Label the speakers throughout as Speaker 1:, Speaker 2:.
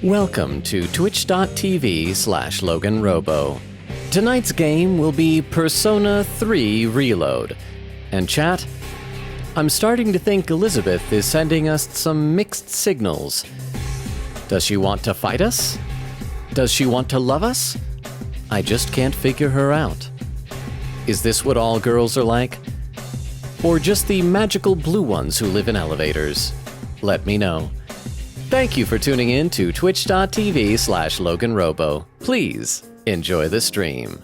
Speaker 1: Welcome to twitch.tv/LoganRobo. Tonight's game will be Persona 3 Reload. And chat, I'm starting to think Elizabeth is sending us some mixed signals. Does she want to fight us? Does she want to love us? I just can't figure her out. Is this what all girls are like? Or just the magical blue ones who live in elevators? Let me know. Thank you for tuning in to twitch.tv/LoganRobo. Please enjoy the stream.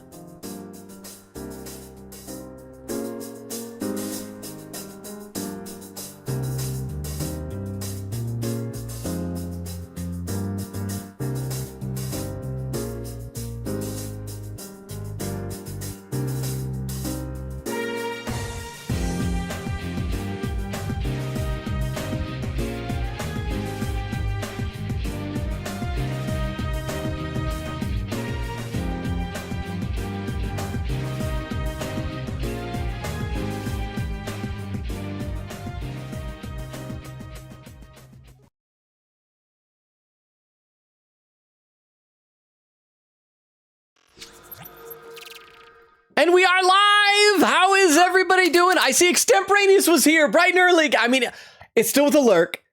Speaker 1: And we are live! How is everybody doing? I see Extemporaneous was here bright and early. I mean, it's still with a lurk.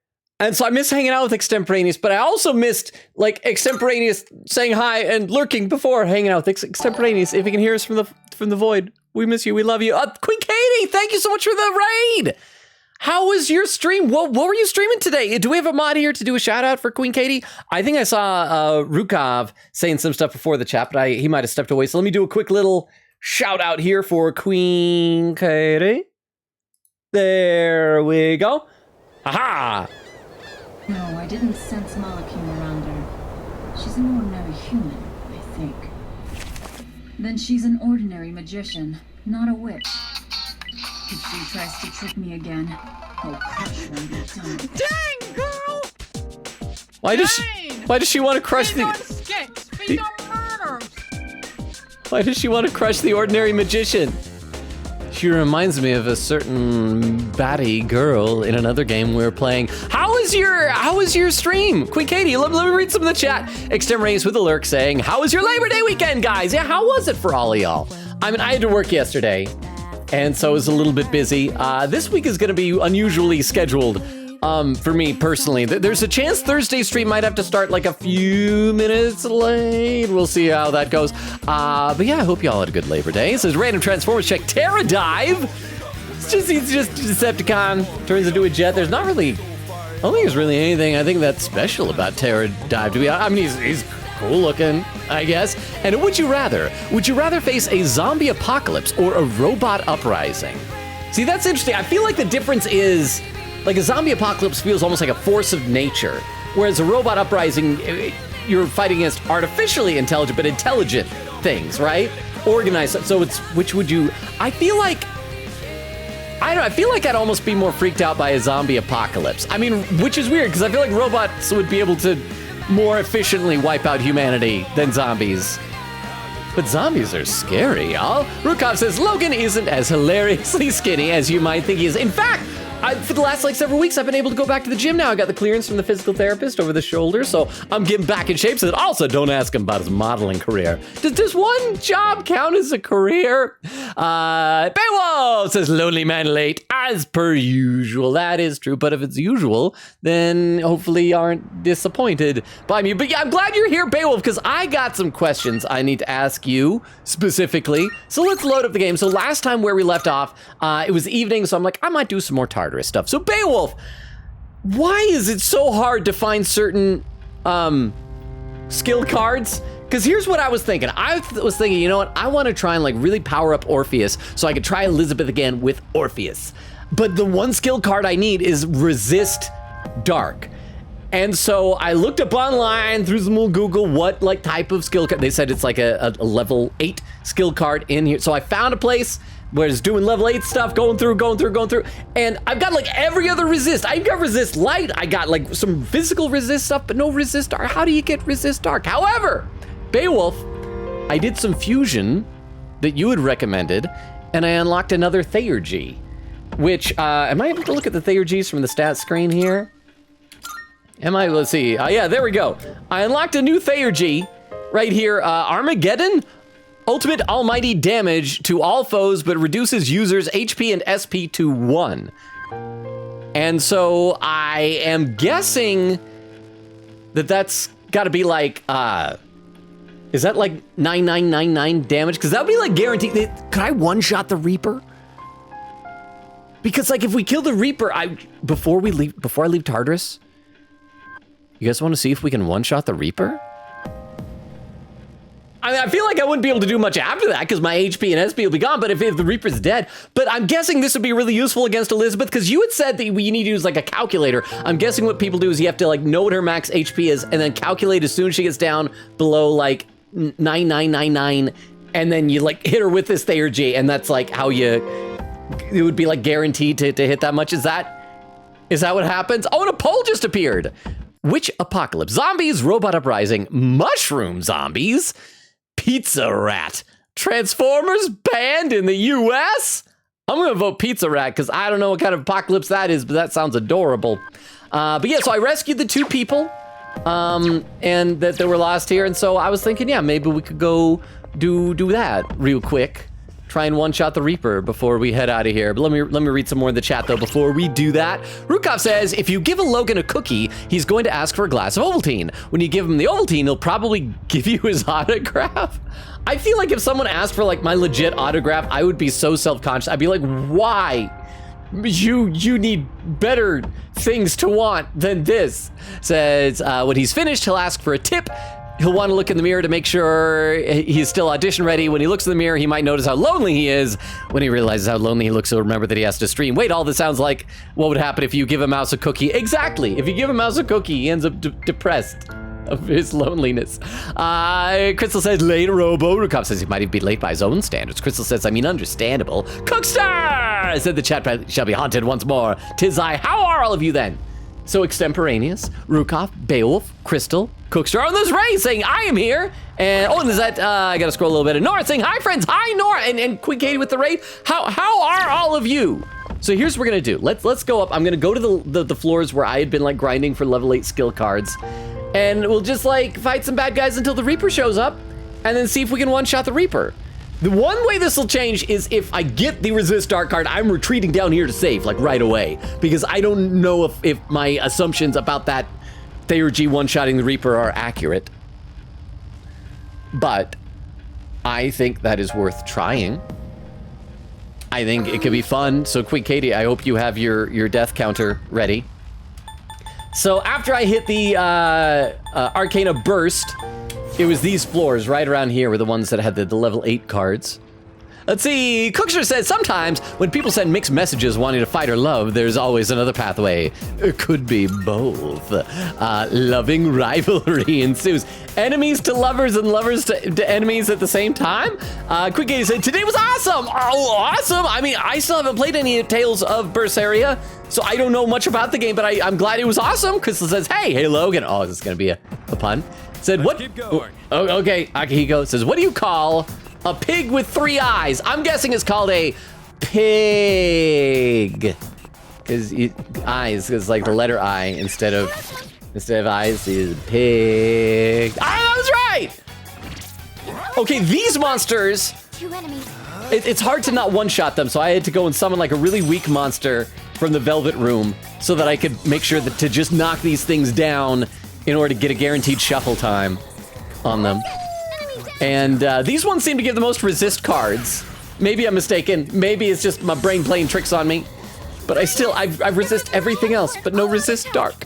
Speaker 1: And so I miss hanging out with Extemporaneous, but I also missed, like, Extemporaneous saying hi and lurking before hanging out with Extemporaneous. If you can hear us from the void, we miss you, we love you. Queen Katie, thank you so much for the raid! How was your stream? What were you streaming today? Do we have a mod here to do a shout out for Queen Katie? I think I saw Rukov saying some stuff before the chat, but he might have stepped away. So let me do a quick little shout out here for Queen Katie. There we go. Aha!
Speaker 2: No, I didn't sense molecule around her. She's an ordinary human, I think. Then she's an ordinary magician, not a witch. If she tries to trick me again, I'll crush her and be done.
Speaker 3: Dang, girl!
Speaker 1: Why does she want to crush
Speaker 3: Feed on skits! Feed on murders!
Speaker 1: Why does she want to crush the ordinary magician? She reminds me of a certain batty girl in another game we were playing. How was your stream? Queen Katie, let me read some of the chat. Extemporaneous with a lurk saying, how was your Labor Day weekend, guys? Yeah, how was it for all of y'all? I mean, I had to work yesterday, and so it was a little bit busy. This week is gonna be unusually scheduled. For me personally, there's a chance Thursday's stream might have to start like a few minutes late. We'll see how that goes. But yeah, I hope y'all had a good Labor Day. It says random Transformers check Terra Dive. He's just Decepticon turns into a jet. There's not really, I don't think there's really anything I think that's special about Terra Dive to be honest. I mean, he's cool looking, I guess. And would you rather face a zombie apocalypse or a robot uprising? See, that's interesting. I feel like the difference is, like, a zombie apocalypse feels almost like a force of nature, whereas a robot uprising, you're fighting against artificially intelligent, but intelligent things, right? Organized, so it's, which would you, I feel like I'd almost be more freaked out by a zombie apocalypse. I mean, which is weird, because I feel like robots would be able to more efficiently wipe out humanity than zombies. But zombies are scary, y'all. Rukov says, Logan isn't as hilariously skinny as you might think he is. In fact, for the last several weeks, I've been able to go back to the gym now. I got the clearance from the physical therapist over the shoulder, so I'm getting back in shape. So that also, don't ask him about his modeling career. Does one job count as a career? Beowulf says, lonely man late, as per usual. That is true, but if it's usual, then hopefully you aren't disappointed by me. But yeah, I'm glad you're here, Beowulf, because I got some questions I need to ask you specifically. So let's load up the game. So last time where we left off, it was evening, so I'm like, I might do some more Tartarus stuff. So Beowulf, why is it so hard to find certain skill cards? Because here's what I was thinking. I was thinking, you know what? I want to try and like really power up Orpheus so I could try Elizabeth again with Orpheus. But the one skill card I need is Resist Dark. And so I looked up online through some little Google what like type of skill card. They said it's like a level 8 skill card in here. So I found a place where it's doing level 8 stuff, going through. And I've got like every other resist. I've got resist light. I got like some physical resist stuff, but no resist dark. How do you get resist dark? However, Beowulf, I did some fusion that you had recommended, and I unlocked another Theurgy, which, am I able to look at the Theurgies from the stats screen here? Let's see. Yeah, there we go. I unlocked a new Theurgy right here. Armageddon? Ultimate almighty damage to all foes, but reduces users' HP and SP to 1. And so I am guessing that that's got to be like, is that like 9999 damage? Because that would be like guaranteed. Could I one-shot the Reaper? Because like if we kill the Reaper, before I leave Tartarus, you guys want to see if we can one-shot the Reaper? I mean, I feel like I wouldn't be able to do much after that because my HP and SP will be gone, but if the Reaper's dead. But I'm guessing this would be really useful against Elizabeth because you had said that you need to use like a calculator. I'm guessing what people do is you have to like know what her max HP is and then calculate as soon as she gets down below like 9999 and then you like hit her with this Theurgy and that's like how it would be like guaranteed to hit that much. Is that what happens? Oh, and a poll just appeared. Which apocalypse? Zombies, robot uprising, mushroom zombies, Pizza Rat, Transformers banned in the US? I'm gonna vote Pizza Rat because I don't know what kind of apocalypse that is, but that sounds adorable. But yeah, so I rescued the 2 people and that were lost here. And so I was thinking, yeah, maybe we could go do that real quick. Try and one-shot the Reaper before we head out of here. But let me read some more in the chat though before we do that. Rukov says, if you give a Logan a cookie, he's going to ask for a glass of Ovaltine. When you give him the Ovaltine, he'll probably give you his autograph. I feel like if someone asked for like my legit autograph, I would be so self-conscious. I'd be like, why? You need better things to want than this. Says, when he's finished, he'll ask for a tip. He'll want to look in the mirror to make sure he's still audition ready. When he looks in the mirror, he might notice how lonely he is. When he realizes how lonely he looks, he'll remember that he has to stream. Wait, all this sounds like what would happen if you give a mouse a cookie. Exactly. If you give a mouse a cookie, he ends up depressed of his loneliness. Crystal says, late Robo. Rukov says he might even be late by his own standards. Crystal says, I mean, understandable. Cookster said the chat shall be haunted once more. 'Tis I. How are all of you then? So extemporaneous, Rukov, Beowulf, Crystal, Cookster on this race saying, I am here. And there's that, I gotta scroll a little bit. And Nora saying, hi friends, hi Nora. And Queen Katie with the raid. How are all of you? So here's what we're gonna do. Let's go up. I'm gonna go to the floors where I had been like grinding for level 8 skill cards. And we'll just like fight some bad guys until the Reaper shows up. And then see if we can one-shot the Reaper. The one way this will change is if I get the Resist Dark card, I'm retreating down here to save, like right away. Because I don't know if my assumptions about that Theurgy one-shotting the Reaper are accurate. But I think that is worth trying. I think it could be fun. So Queen Katie, I hope you have your death counter ready. So after I hit the Arcana Burst, it was these floors right around here were the ones that had the level 8 cards. Let's see, Cookster says, sometimes when people send mixed messages wanting to fight or love, there's always another pathway. It could be both. Loving rivalry ensues. Enemies to lovers and lovers to enemies at the same time? Quick Gator said, today was awesome! Oh, awesome! I mean, I still haven't played any Tales of Berseria, so I don't know much about the game, but I'm glad it was awesome. Crystal says, hey Logan. Oh, is this gonna be a pun? Said, what?
Speaker 4: Keep going.
Speaker 1: Oh, okay, Akihiko says, what do you call a pig with 3 eyes? I'm guessing it's called a pig. Because eyes is like the letter I instead of eyes is pig. I was right! Okay, these monsters,
Speaker 5: 2 enemies.
Speaker 1: it's hard to not one-shot them, so I had to go and summon like a really weak monster from the Velvet Room so that I could make sure that to just knock these things down in order to get a guaranteed shuffle time on them. And these ones seem to give the most resist cards. Maybe I'm mistaken. Maybe it's just my brain playing tricks on me. But I resist everything else, but no resist dark.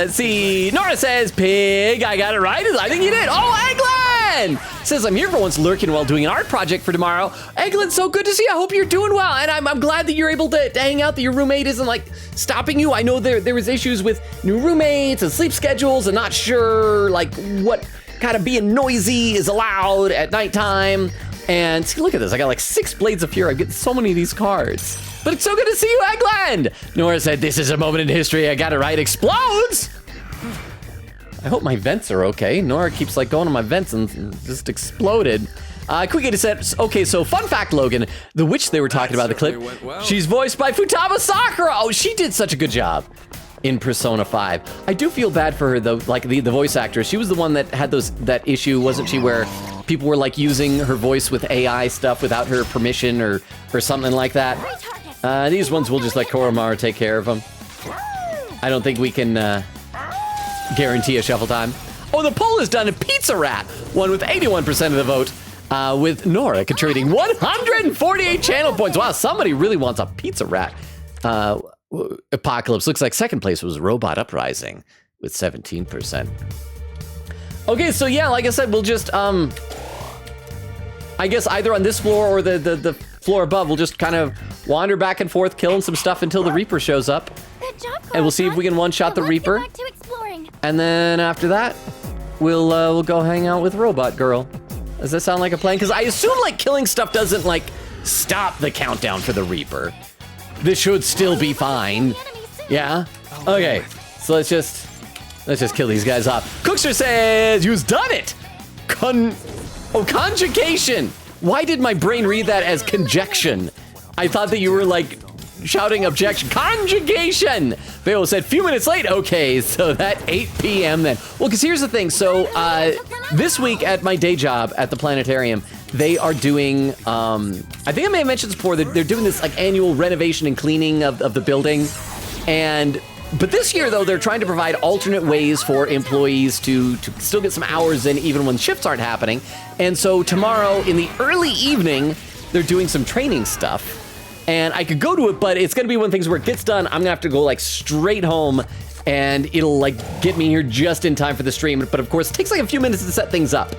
Speaker 1: See, Nora says, pig, I got it right. I think you did. Oh, Eglin! Says, I'm here for once lurking while doing an art project for tomorrow. Eglin, so good to see you. I hope you're doing well. And I'm glad that you're able to hang out, that your roommate isn't like stopping you. I know there was issues with new roommates and sleep schedules and not sure like what kind of being noisy is allowed at nighttime. And see, look at this. I got like 6 Blades of Fury. I get so many of these cards. But it's so good to see you, Eggland! Nora said, this is a moment in history. I got it right. Explodes! I hope my vents are okay. Nora keeps like going on my vents and just exploded. Quickly said, okay, so fun fact, Logan, the witch they were talking about in the clip,
Speaker 4: certainly went well.
Speaker 1: she's voiced by Futaba Sakura. Oh, she did such a good job. in Persona 5. I do feel bad for her though, like the voice actress. She was the one that had that issue, wasn't she, where people were like using her voice with AI stuff without her permission or something like that. These ones we'll just let Koromaru take care of them. I don't think we can guarantee a shuffle time. Oh, the poll is done. A Pizza Rat won with 81% of the vote, with Nora contributing 148 channel points. Wow, somebody really wants a Pizza Rat. Apocalypse. Looks like second place was Robot Uprising with 17%. Okay, so yeah, like I said, we'll just, I guess either on this floor or the floor above, we'll just kind of wander back and forth, killing some stuff until the Reaper shows up.
Speaker 4: Good job,
Speaker 1: And we'll see if we can one-shot the Reaper.
Speaker 4: Let's get back to exploring.
Speaker 1: And then after that, we'll go hang out with Robot Girl. Does that sound like a plan? Because I assume like killing stuff doesn't like stop the countdown for the Reaper. This should still be fine. Yeah? Okay, so let's just kill these guys off. Cookster says, you've done it! Conjugation! Why did my brain read that as conjection? I thought that you were like shouting objection. Conjugation! Veo said, few minutes late. Okay, so that 8 p.m. then. Well, because here's the thing. So this week at my day job at the planetarium, they are doing, I think I may have mentioned this before, they're doing this like annual renovation and cleaning of the building. But this year, though, they're trying to provide alternate ways for employees to still get some hours in even when shifts aren't happening. And so tomorrow in the early evening, they're doing some training stuff. And I could go to it, but it's going to be one of the things where it gets done, I'm going to have to go like straight home and it'll like get me here just in time for the stream. But of course, it takes like a few minutes to set things up.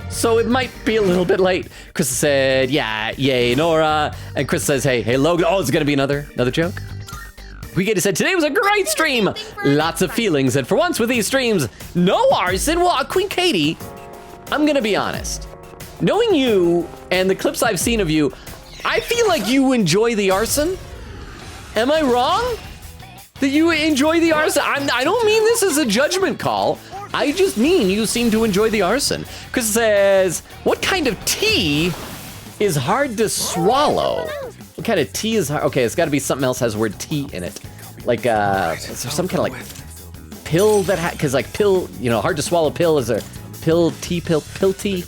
Speaker 1: So it might be a little bit late. Chris said, yeah, yay, Nora. And Chris says, hey, Logan. Oh, it's going to be another joke. We said, today was a great stream. Lots of feelings. And for once with these streams, no arson. Well, Queen Katie, I'm going to be honest. Knowing you and the clips I've seen of you, I feel like you enjoy the arson. Am I wrong? That you enjoy the arson? I don't mean this as a judgment call. I just mean you seem to enjoy the arson. Chris says, what kind of tea is hard to swallow? What kind of tea is hard? Okay, it's got to be something else has the word tea in it. Like, is there some kind of like pill that because like pill, hard to swallow pill is a pill tea. Pill tea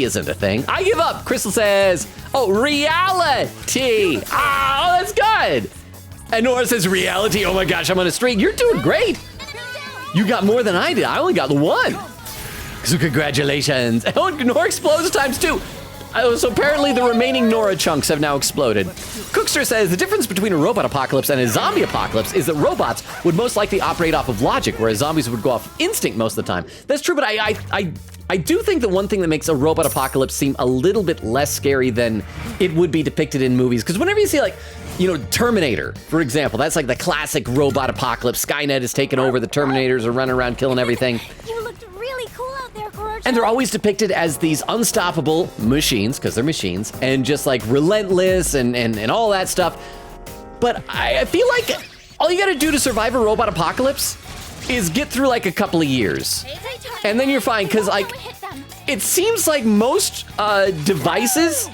Speaker 1: isn't a thing. I give up. Crystal says, oh, reality. Oh, that's good. And Nora says reality. Oh my gosh, I'm on a streak. You're doing great. You got more than I did. I only got one. So congratulations. Oh, Nora explodes times 2. So apparently the remaining Nora chunks have now exploded. Cookster says the difference between a robot apocalypse and a zombie apocalypse is that robots would most likely operate off of logic, whereas zombies would go off of instinct most of the time. That's true, but I do think that one thing that makes a robot apocalypse seem a little bit less scary than it would be depicted in movies, because whenever you see like, Terminator, for example, that's like the classic robot apocalypse. Skynet is taking over, the Terminators are running around killing everything.
Speaker 4: You looked really cool out there, Korocho.
Speaker 1: And they're always depicted as these unstoppable machines, because they're machines, and just like relentless and all that stuff. But I feel like all you gotta do to survive a robot apocalypse is get through like a couple of years. And then you're fine, because like, it seems like most devices,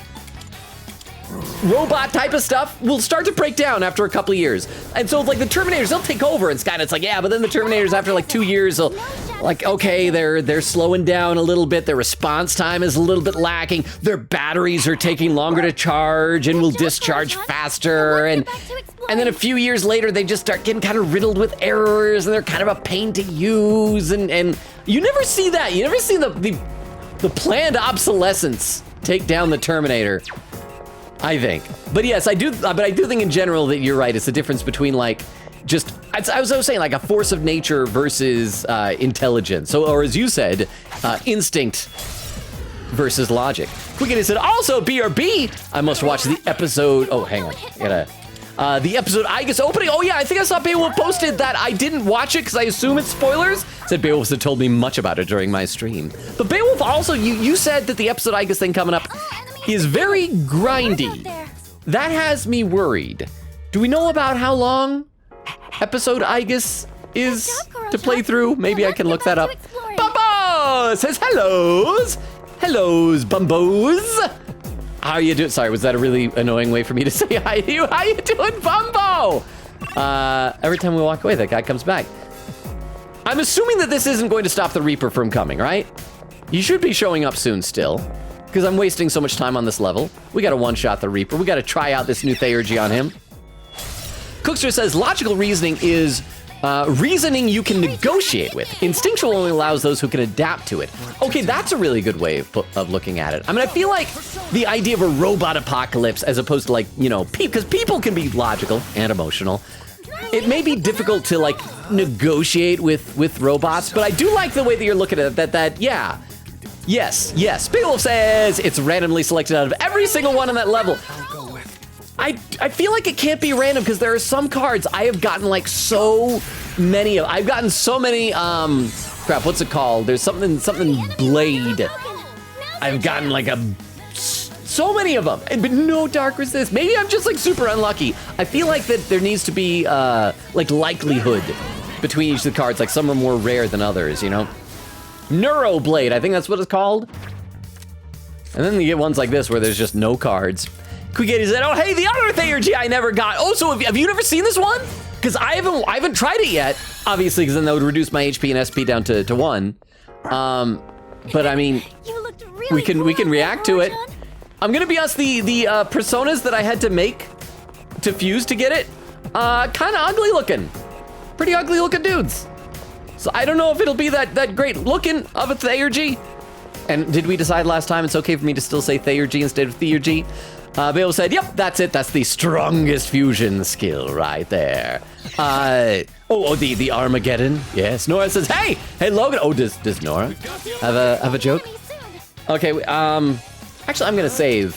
Speaker 1: robot type of stuff, will start to break down after a couple of years. And so like the Terminators, they'll take over and Skynet's like, yeah, but then the Terminators after like 2 years, they'll like, okay, they're slowing down a little bit. Their response time is a little bit lacking. Their batteries are taking longer to charge and will discharge faster. And then a few years later, they just start getting kind of riddled with errors and they're kind of a pain to use. And you never see that. You never see the planned obsolescence take down the Terminator, I think. But yes, I do think in general that you're right. It's the difference between like just, I was saying like a force of nature versus intelligence. So, or as you said, instinct versus logic. Quickly said, also BRB, I must watch the episode. Oh, hang on. I gotta, the episode Aigis opening. Oh yeah, I think I saw Beowulf posted that. I didn't watch it because I assume it's spoilers. Said Beowulf had told me much about it during my stream. But Beowulf also, you said that the episode Aigis thing coming up is very grindy. That has me worried. Do we know about how long episode Aigis is to play through? Maybe I can look that up. Bumbo says hellos. Hellos, Bumbos. How you doing? Sorry, was that a really annoying way for me to say hi to you? How you doing, Bumbo? Every time we walk away, that guy comes back. I'm assuming that this isn't going to stop the Reaper from coming, right? You should be showing up soon still, because I'm wasting so much time on this level. We gotta one-shot the Reaper. We gotta try out this new Theurgy on him. Cookster says, logical reasoning is reasoning you can negotiate with. Instinctual only allows those who can adapt to it. Okay, that's a really good way of looking at it. I mean, I feel like the idea of a robot apocalypse as opposed to like, you know, because people can be logical and emotional. It may be difficult to like negotiate with robots, but I do like the way that you're looking at it, yeah. Yes. Big Wolf says it's randomly selected out of every single one on that level. I feel like it can't be random because there are some cards I have gotten like so many of. I've gotten so many, crap, what's it called? There's something blade. I've gotten like so many of them, but no Dark Resist. Maybe I'm just like super unlucky. I feel like that there needs to be like likelihood between each of the cards. Like some are more rare than others, you know? Neuroblade, I think that's what it's called. And then you get ones like this where there's just no cards. Quiggy said, oh, hey, the other Theurgy I never got. Oh, so have you never seen this one? Because I haven't tried it yet, obviously, because then that would reduce my HP and SP down to 1. But I mean, we can react to it. I'm gonna be honest, the personas that I had to make to fuse to get it, kind of ugly looking. Pretty ugly looking dudes. So I don't know if it'll be that great looking of a Theurgy. And did we decide last time it's okay for me to still say Theurgy instead of Theurgy? Bale said, yep, that's it. That's the strongest fusion skill right there. The Armageddon. Yes, Nora says, hey, Logan. Oh, does Nora have a joke? Okay, actually, I'm gonna save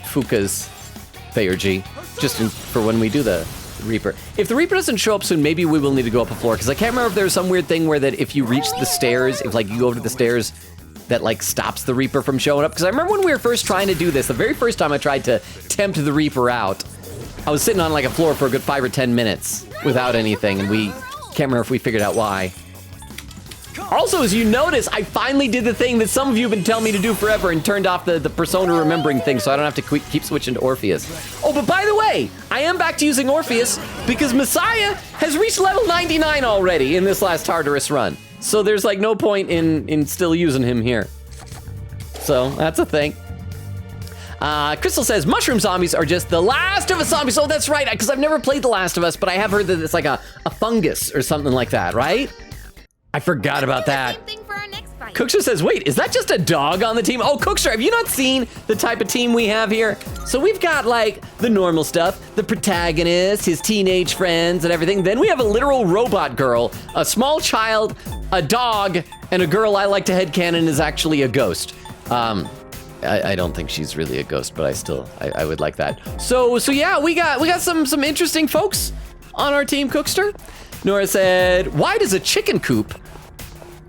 Speaker 1: Fuka's Theurgy just for when we do the Reaper. If the Reaper doesn't show up soon, maybe we will need to go up a floor, because I can't remember if there's some weird thing where that if you reach the stairs, if like you go to the stairs, that like stops the Reaper from showing up. Because I remember when we were first trying to do this, the very first time I tried to tempt the Reaper out, I was sitting on like a floor for a good 5 or 10 minutes without anything, and we can't remember if we figured out why. Also, as you notice, I finally did the thing that some of you have been telling me to do forever and turned off the persona remembering thing, so I don't have to keep switching to Orpheus. Oh, but by the way, I am back to using Orpheus because Messiah has reached level 99 already in this last Tartarus run. So there's like no point in still using him here. So that's a thing. Crystal says, mushroom zombies are just the Last of Us zombies. Oh, that's right, because I've never played The Last of Us, but I have heard that it's like a fungus or something like that, right? I forgot about that. Cookster says, wait, is that just a dog on the team? Oh, Cookster, have you not seen the type of team we have here? So we've got like the normal stuff, the protagonist, his teenage friends and everything. Then we have a literal robot girl, a small child, a dog, and a girl I like to headcanon is actually a ghost. I don't think she's really a ghost, but I would like that. So yeah, we got some interesting folks on our team, Cookster. Nora said, why does a chicken coop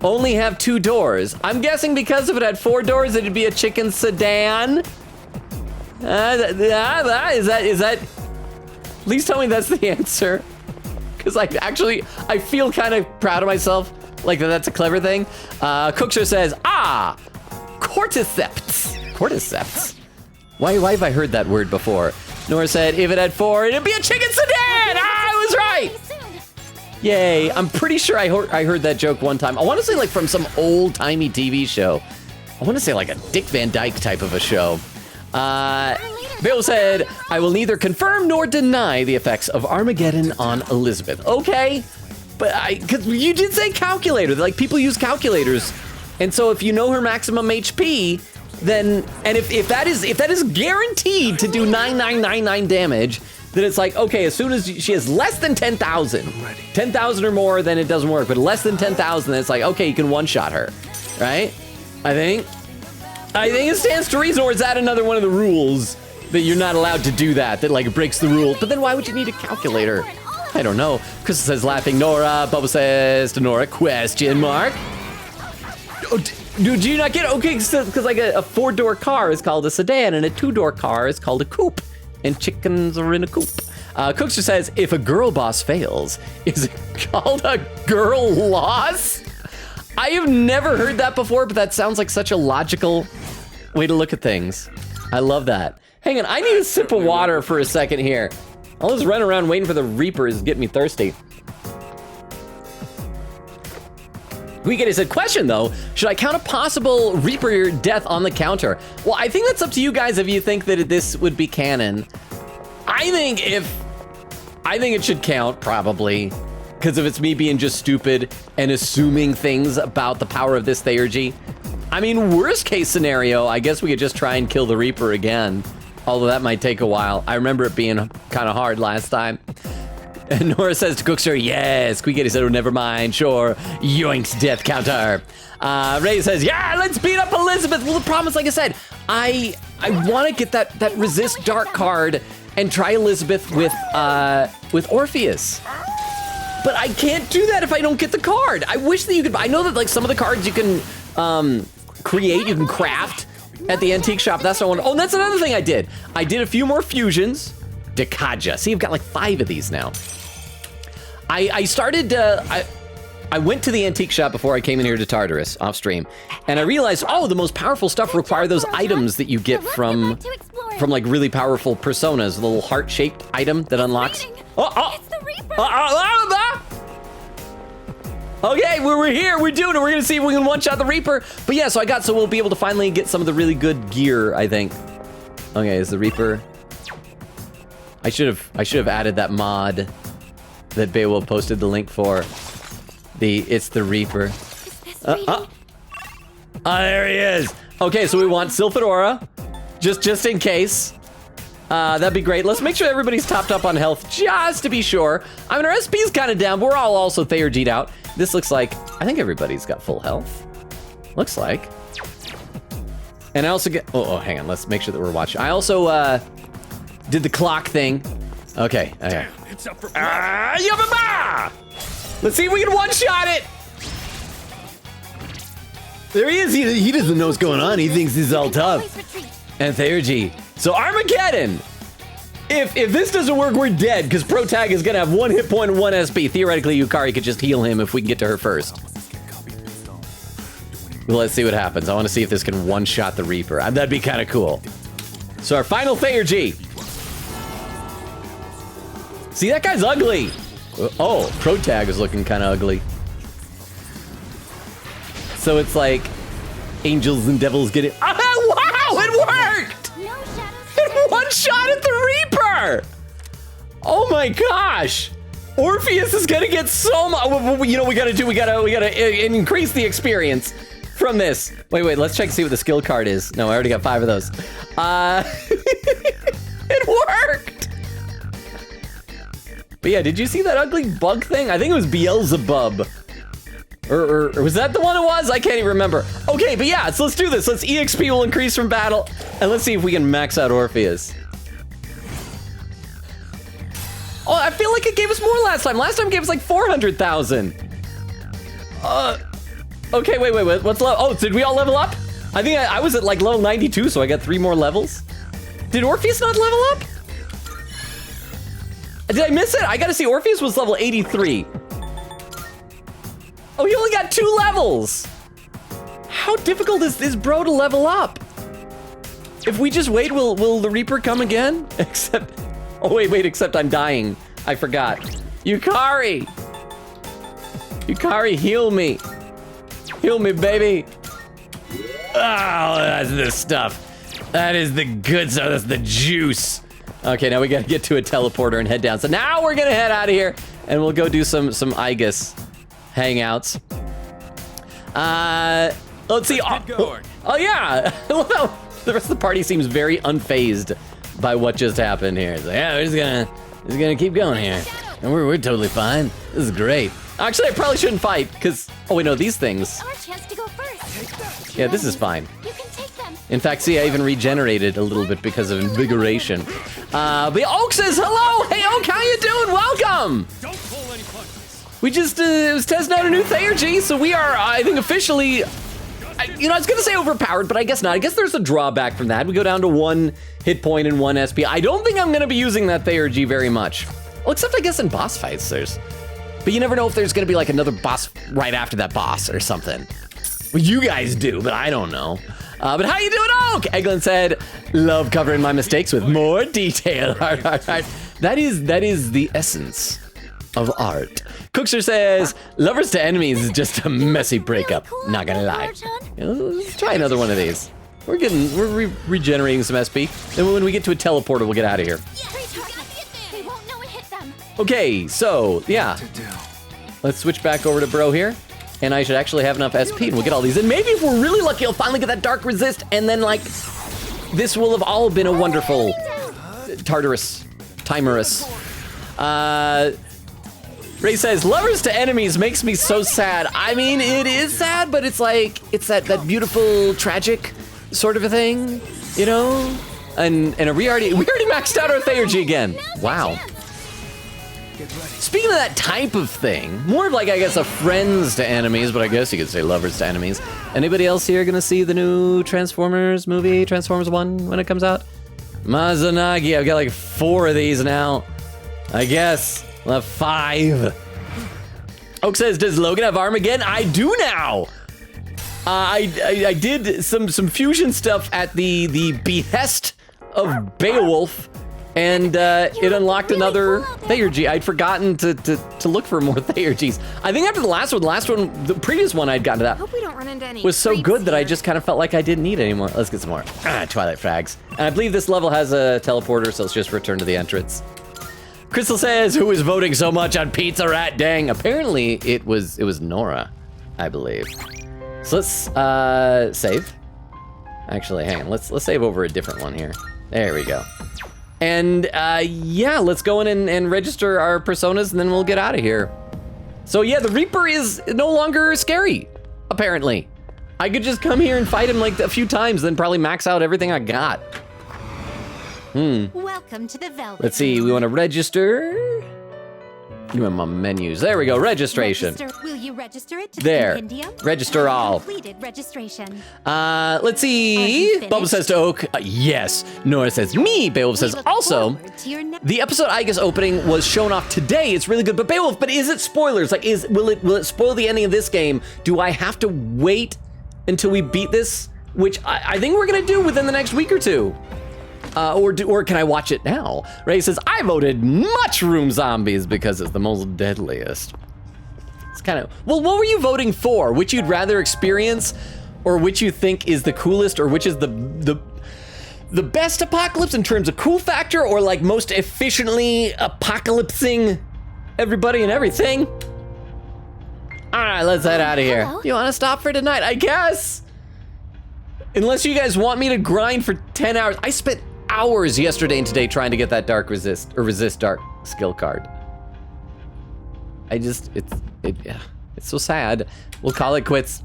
Speaker 1: only have 2 doors? I'm guessing because if it had 4 doors, it'd be a chicken sedan. Is that? Please tell me that's the answer. Because I feel kind of proud of myself, like that's a clever thing. Cookster says, cordyceps. Cordyceps? Why have I heard that word before? Nora said, if it had 4, it'd be a chicken sedan. I was right. Yay, I'm pretty sure I heard that joke one time. I want to say like from some old-timey TV show. I want to say like a Dick Van Dyke type of a show. Bill said, I will neither confirm nor deny the effects of Armageddon on Elizabeth. Okay, but because you did say calculator, like people use calculators. And so if you know her maximum HP, then, and if that is guaranteed to do 9999 damage, then it's like, okay, as soon as she has less than 10,000, 10,000 or more, then it doesn't work. But less than 10,000, then it's like, okay, you can one-shot her, right? I think it stands to reason, or is that another one of the rules that you're not allowed to do that like breaks the rule? But then why would you need a calculator? I don't know. Chris says, laughing Nora. Bubba says to Nora, question mark. Oh, do you not get it? Okay, because like a 4-door car is called a sedan, and a 2-door car is called a coupe. And chickens are in a coop. Cookster says, if a girl boss fails, is it called a girl loss? I have never heard that before, but that sounds like such a logical way to look at things. I love that. Hang on, I need a sip of water for a second here. All this running around waiting for the Reaper is getting me thirsty. Weekend said, question though, should I count a possible Reaper death on the counter? Well, I think that's up to you guys if you think that this would be canon. I think it should count, probably. Because if it's me being just stupid and assuming things about the power of this Theurgy. I mean, worst case scenario, I guess we could just try and kill the Reaper again. Although that might take a while. I remember it being kind of hard last time. And Nora says to Cookster, yes. Squeaky said, oh, never mind, sure. Yoinks death counter. Ray says, yeah, let's beat up Elizabeth. Well, the problem is, like I said, I want to get that resist dark card and try Elizabeth with Orpheus. But I can't do that if I don't get the card. I wish that you could. I know that like some of the cards you can create, you can craft at the antique shop. That's not one. Oh, that's another thing I did. I did a few more fusions. Dekaja. See, I've got like 5 of these now. I started. I went to the antique shop before I came in here to Tartarus off stream, and I realized, oh, the most powerful stuff require those items that you get from like really powerful personas. The little heart-shaped item that unlocks.
Speaker 4: It's the Reaper.
Speaker 1: Okay, we're here. We're doing it. We're gonna see if we can one-shot the Reaper. But yeah, so we'll be able to finally get some of the really good gear, I think. Okay, is the Reaper? I should have added that mod that Beowulf posted the link for. It's the Reaper. There he is. Okay, so we want Sylphidora, just in case. That'd be great. Let's make sure everybody's topped up on health, just to be sure. I mean, our SP's kind of down. We're all also Theurgy'd out. This looks like, I think everybody's got full health. Looks like. And I also get, oh, hang on. Let's make sure that we're watching. I also did the clock thing. Okay.
Speaker 5: Damn, it's up for
Speaker 1: Let's see if we can one-shot it. There he is. He doesn't know what's going on. He thinks this is all tough. And Theurgy. So Armageddon. If this doesn't work, we're dead, because Protag is gonna have 1 hit point and 1 SP. Theoretically, Yukari could just heal him if we can get to her first. Well, let's see what happens. I want to see if this can one-shot the Reaper. That'd be kind of cool. So our final Theurgy. See, that guy's ugly. Oh, Protag is looking kind of ugly. So it's like angels and devils getting. Oh, wow, it worked!
Speaker 4: No shadows.
Speaker 1: It one-shot at the Reaper! Oh my gosh! Orpheus is gonna get so much. You know what we gotta increase the experience from this. Wait, let's check and see what the skill card is. No, I already got 5 of those. It worked! But yeah, did you see that ugly bug thing? I think it was Beelzebub. Or was that the one it was? I can't even remember. Okay, but yeah, so let's do this. Let's EXP will increase from battle, and let's see if we can max out Orpheus. Oh, I feel like it gave us more last time. Last time it gave us like 400,000. Okay, wait. What's level? Oh, did we all level up? I think I was at like level 92, so I got 3 more levels. Did Orpheus not level up? Did I miss it? I gotta see, Orpheus was level 83. Oh, he only got 2 levels. How difficult is this bro to level up? If we just wait, will the Reaper come again? Except, oh wait, except I'm dying. I forgot. Yukari! Yukari, heal me. Heal me, baby. Oh, that's the stuff. That is the good stuff, that's the juice. Okay, now we gotta get to a teleporter and head down. So now we're gonna head out of here and we'll go do some Aigis hangouts. Let's see. Oh yeah. The rest of the party seems very unfazed by what just happened here. It's like, yeah, we're just gonna keep going here. And we're totally fine. This is great. Actually, I probably shouldn't fight, because, oh wait, no, these things.
Speaker 4: Our chance to go first.
Speaker 1: Yeah, this is fine.
Speaker 4: You can take them.
Speaker 1: In fact, see, I even regenerated a little bit because of invigoration. But Oak says hello. Hey, Oak, how you doing? Welcome.
Speaker 5: Don't pull any punches.
Speaker 1: We just was testing out a new Theurgy, so we are, I think, officially. I was gonna say overpowered, but I guess not. I guess there's a drawback from that. We go down to 1 hit point and 1 SP. I don't think I'm gonna be using that Theurgy very much. Well, except I guess in boss fights there's. But you never know if there's gonna be like another boss right after that boss or something. Well, you guys do, but I don't know. But how you doing, Oak? Eglin said, love covering my mistakes with more detail. Heart. That is the essence of art. Cookster says, lovers to enemies is just a messy breakup. Not gonna lie. Let's try another one of these. We're regenerating some SP. Then when we get to a teleporter, we'll get out of here.
Speaker 4: They won't know it hit them.
Speaker 1: Okay, so yeah. Let's switch back over to bro here. And I should actually have enough SP and we'll get all these. And maybe if we're really lucky, I'll finally get that dark resist. And then like, this will have all been a wonderful Tartarus, Timorous. Ray says, lovers to enemies makes me so sad. I mean, it is sad, but it's like, it's that beautiful, tragic sort of a thing, you know? And we already maxed out our Theurgy again. Wow. Speaking of that type of thing, more of like, I guess, a friends to enemies, but I guess you could say lovers to enemies. Anybody else here gonna see the new Transformers movie, Transformers 1, when it comes out? Mazanagi, I've got like 4 of these now. I guess, we'll have 5. Oak says, does Logan have Armageddon? I do now! I did some fusion stuff at the behest of Beowulf, and it unlocked another Theurgy. I'd forgotten to look for more Theurgies. I think after the last one, the previous one I'd gotten to that
Speaker 4: Hope we don't run into any
Speaker 1: was so
Speaker 4: creeps
Speaker 1: good that I
Speaker 4: here.
Speaker 1: just kind of felt like I didn't need it anymore. Let's get some more. Twilight frags. And I believe this level has a teleporter, so let's just return to the entrance. Crystal says, who is voting so much on Pizza Rat? Dang, apparently it was Nora, I believe. So let's save. Actually, hang on, let's save over a different one here. There we go. And yeah, let's go in and register our personas and then we'll get out of here. So yeah, the Reaper is no longer scary, apparently. I could just come here and fight him like a few times, then probably max out everything I got.
Speaker 4: Welcome to the Velvet.
Speaker 1: Let's see, we want to register. You in my menus. There we go, registration.
Speaker 4: Will you register it to
Speaker 1: There.
Speaker 4: the compendium?
Speaker 1: Register all.
Speaker 4: Completed registration.
Speaker 1: Let's see.
Speaker 4: Are you finished?
Speaker 1: Bubba says to Oak, yes. Nora says me. Beowulf says
Speaker 4: look
Speaker 1: also.
Speaker 4: forward to your
Speaker 1: The episode Aigis opening was shown off today. It's really good. But Beowulf, but is it spoilers? Like, will it spoil the ending of this game? Do I have to wait until we beat this? Which I think we're gonna do within the next week or two. Or can I watch it now? Ray says, I voted mushroom zombies because it's the most deadliest. It's kind of, well, what were you voting for? Which you'd rather experience, or which you think is the coolest, or which is the best apocalypse in terms of cool factor, or like most efficiently apocalypsing everybody and everything? All right, let's head out of here.
Speaker 4: Hello.
Speaker 1: You want to stop for tonight? I guess. Unless you guys want me to grind for 10 hours. I spent hours yesterday and today trying to get that dark resist dark skill card. It's so sad. We'll call it quits.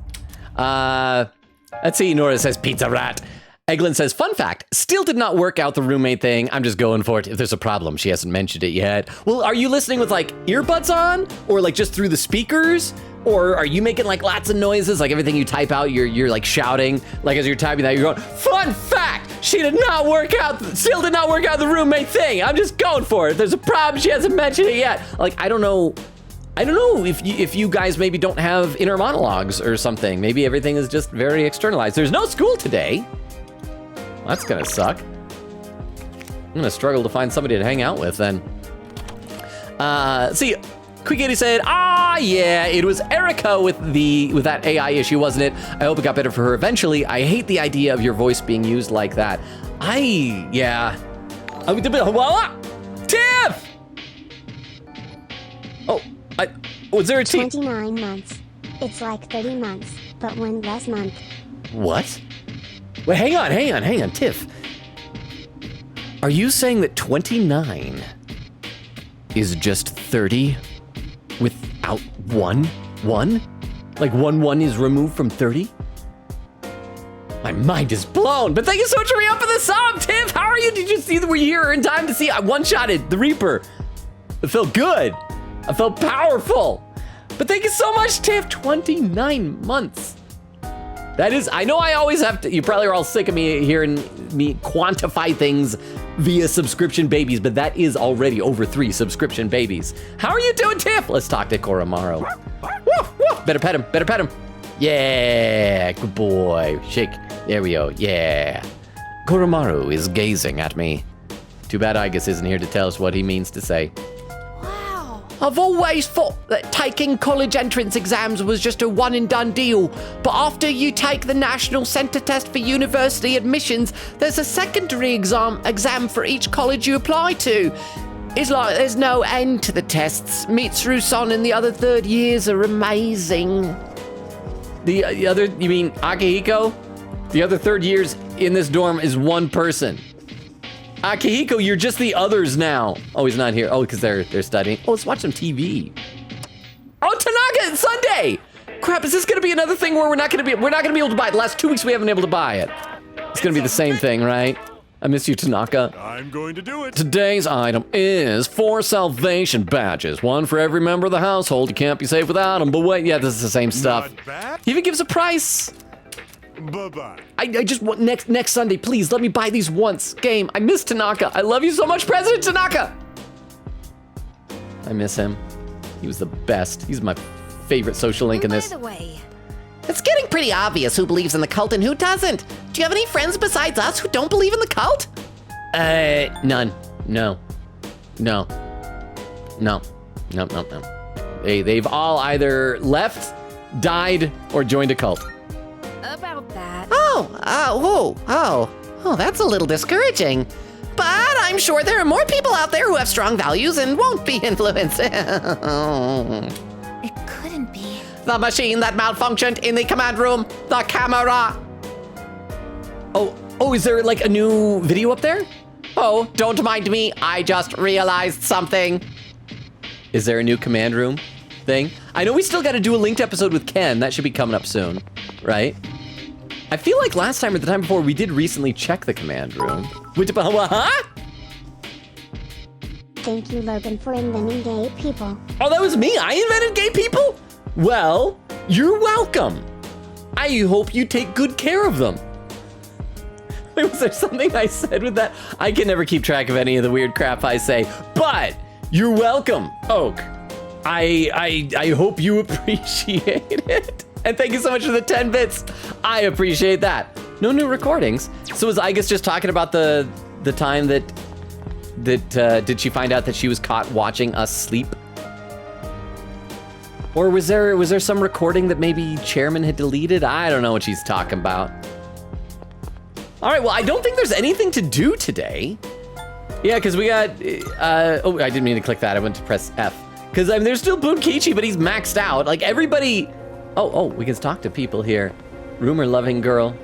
Speaker 1: Let's see, Nora says Pizza Rat. Eglin says, fun fact, still did not work out the roommate thing. I'm just going for it. If there's a problem, she hasn't mentioned it yet. Well, are you listening with like earbuds on, or like just through the speakers? Or are you making like lots of noises, like everything you type out, you're like shouting, like as you're typing that, you're going, fun fact, she did not work out, still did not work out the roommate thing. I'm just going for it. If there's a problem, she hasn't mentioned it yet. Like, I don't know if you guys maybe don't have inner monologues or something. Maybe everything is just very externalized. There's no school today. Well, that's gonna suck. I'm gonna struggle to find somebody to hang out with then. See, Quick 80 said, yeah, it was Erica with that AI issue, wasn't it? I hope it got better for her eventually. I hate the idea of your voice being used like that. Yeah. Tiff! Oh, was there a T?
Speaker 6: 29 months. It's like 30 months, but one less month.
Speaker 1: What? Wait, hang on, Tiff. Are you saying that 29 is just 30 without one? Like one is removed from 30? My mind is blown, but thank you so much for me up for the song, Tiff. How are you? Did you see that we're here in time to see? I one-shotted the Reaper. It felt good. I felt powerful. But thank you so much, Tiff. 29 months. That is, I know I always have to, you probably are all sick of me hearing me quantify things via subscription babies, but that is already over 3 subscription babies. How are you doing, Tiff? Let's talk to Koromaro. Woof, woof. Better pet him. Yeah, good boy. Shake. There we go. Yeah. Koromaro is gazing at me. Too bad Aigis isn't here to tell us what he means to say.
Speaker 4: Wow.
Speaker 1: I've always thought that taking college entrance exams was just a one and done deal. But after you take the National Center Test for University Admissions, there's a secondary exam for each college you apply to. It's like there's no end to the tests. Mitsurusan and the other third years are amazing. The other, you mean Akihiko? The other third years in this dorm is one person. Akihiko, you're just the others now. Oh, he's not here. Oh, because they're studying. Oh, let's watch some TV. Oh, Tanaka, it's Sunday. Crap, is this gonna be another thing where we're not gonna be able to buy it? The last 2 weeks we haven't been able to buy it. It's gonna be the same thing, right? I miss you, Tanaka.
Speaker 5: I'm going to do it.
Speaker 1: Today's item is 4 salvation badges. 1 for every member of the household. You can't be safe without them. But wait, yeah, this is the same stuff.
Speaker 5: Not bad.
Speaker 1: He even gives a price.
Speaker 5: Bye-bye.
Speaker 1: I just want next Sunday, please let me buy these once. Game, I miss Tanaka. I love you so much, President Tanaka. I miss him. He was the best. He's my favorite social link in this.
Speaker 4: By the way,
Speaker 7: It's getting pretty obvious who believes in the cult and who doesn't. Do you have any friends besides us who don't believe in the cult?
Speaker 1: None. No. They've all either left, died, or joined a cult.
Speaker 4: about that.
Speaker 7: Oh, that's a little discouraging. But I'm sure there are more people out there who have strong values and won't be influenced.
Speaker 4: It couldn't be.
Speaker 7: The machine that malfunctioned in the command room, the camera.
Speaker 1: Oh, is there like a new video up there?
Speaker 7: Oh, don't mind me, I just realized something.
Speaker 1: Is there a new command room thing? I know we still got to do a linked episode with Ken. That should be coming up soon, right? I feel like last time or the time before, we did recently check the command room. Huh?
Speaker 6: Thank you, Logan, for inventing gay people.
Speaker 1: Oh, that was me? I invented gay people? Well, you're welcome. I hope you take good care of them. Wait, was there something I said with that? I can never keep track of any of the weird crap I say, but you're welcome, Oak. I hope you appreciate it. And thank you so much for the 10 bits. I appreciate that. No new recordings. So was Aigis just talking about the time that did she find out that she was caught watching us sleep? Or was there some recording that maybe Chairman had deleted? I don't know what she's talking about. All right, well, I don't think there's anything to do today. Yeah, because we got, oh, I didn't mean to click that. I went to press F. Because I mean, there's still Bunkichi, but he's maxed out. Like everybody, oh, we can talk to people here. Rumor-loving girl.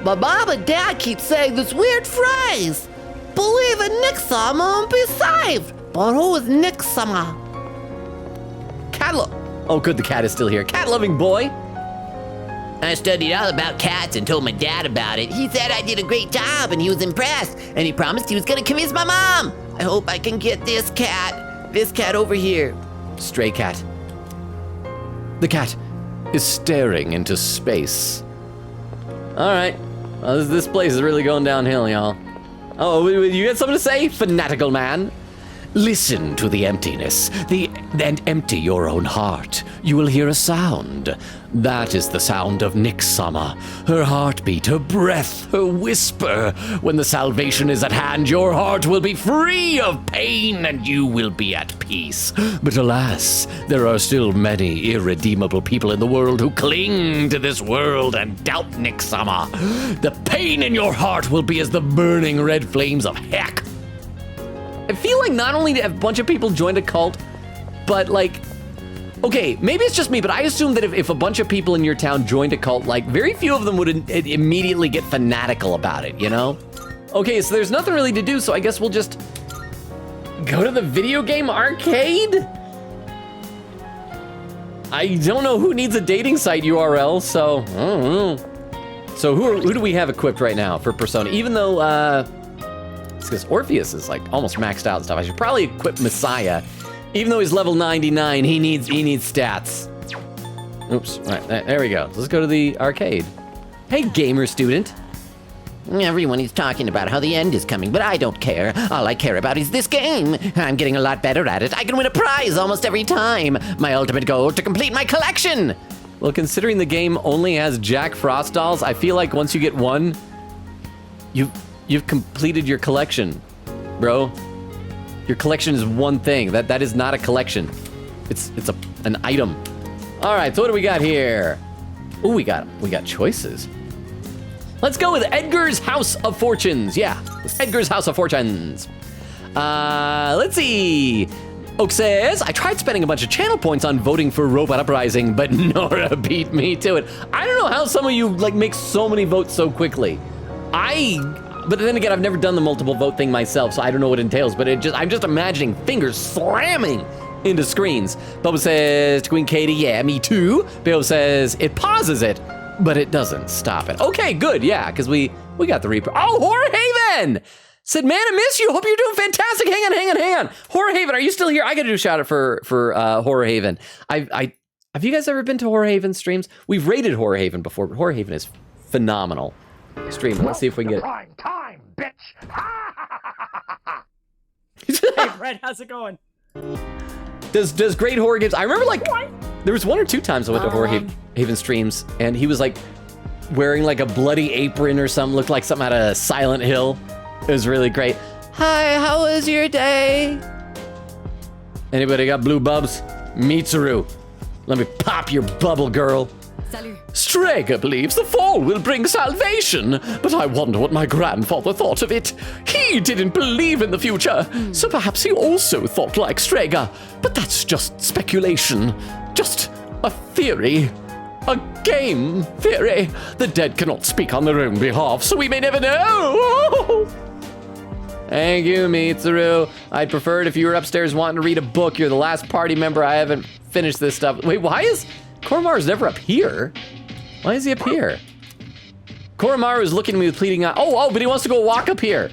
Speaker 7: My mom and dad keep saying this weird phrase. Believe in Nixama and be saved. But who is Nixama?
Speaker 1: Oh, good, the cat is still here. Cat-loving boy.
Speaker 7: I studied all about cats and told my dad about it. He said I did a great job and he was impressed. And he promised he was gonna convince my mom. I hope I can get this cat over here.
Speaker 1: Stray cat. The cat is staring into space. All right. Well, this place is really going downhill, y'all. Oh, you got something to say, fanatical man? Listen to the emptiness, and empty your own heart. You will hear a sound. That is the sound of Nixama. Her heartbeat, her breath, her whisper. When the salvation is at hand, your heart will be free of pain and you will be at peace. But alas, there are still many irredeemable people in the world who cling to this world and doubt Nixama. The pain in your heart will be as the burning red flames of heck. I feel like not only have a bunch of people joined a cult, but like, okay, maybe it's just me, but I assume that if a bunch of people in your town joined a cult, like very few of them would immediately get fanatical about it, you know? Okay, so there's nothing really to do, so I guess we'll just go to the video game arcade? I don't know who needs a dating site URL, so I don't know. So who do we have equipped right now for Persona? Even though, because Orpheus is like almost maxed out and stuff. I should probably equip Messiah. Even though he's level 99, he needs stats. Oops, all right, there we go. Let's go to the arcade. Hey, gamer student.
Speaker 7: Everyone is talking about how the end is coming, but I don't care. All I care about is this game. I'm getting a lot better at it. I can win a prize almost every time. My ultimate goal to complete my collection.
Speaker 1: Well, considering the game only has Jack Frost dolls, I feel like once you get one, You've completed your collection, bro. Your collection is one thing. That is not a collection. It's an item. All right, so what do we got here? Oh, we got choices. Let's go with Edgar's House of Fortunes. Yeah, Edgar's House of Fortunes. Let's see. Oak says, I tried spending a bunch of channel points on voting for Robot Uprising, but Nora beat me to it. I don't know how some of you like make so many votes so quickly. But then again, I've never done the multiple vote thing myself, so I don't know what it entails, but I'm just imagining fingers slamming into screens. Bubba says to Queen Katie, yeah, me too. Bill says it pauses it, but it doesn't stop it. Okay, good, yeah, because we got the replay. Oh, Horror Haven! Said, man, I miss you. Hope you're doing fantastic. Hang on. Horror Haven, are you still here? I gotta do a shout out for Horror Haven. Have you guys ever been to Horror Haven streams? We've rated Horror Haven before, but Horror Haven is phenomenal stream. Let's see if we can get it.
Speaker 8: Prime time, bitch!
Speaker 3: Hey, Brett, how's it going?
Speaker 1: Does great horror games? I remember like there was one or two times I went to Horror Haven streams, and he was like wearing like a bloody apron or something, looked like something out of Silent Hill. It was really great. Hi, how was your day? Anybody got blue bubs? Mitsuru, let me pop your bubble, girl.
Speaker 4: Salut.
Speaker 1: Strega believes the fall will bring salvation, but I wonder what my grandfather thought of it. He didn't believe in the future, so perhaps he also thought like Strega. But that's just speculation, just a theory. A game theory. The dead cannot speak on their own behalf, so we may never know. Thank you, Mitsuru. I'd prefer it if you were upstairs wanting to read a book. You're the last party member. I haven't finished this stuff. Wait, why is Koromaru's never up here? Why is he up here? Koromaru is looking at me with pleading eyes. Oh, but he wants to go walk up here.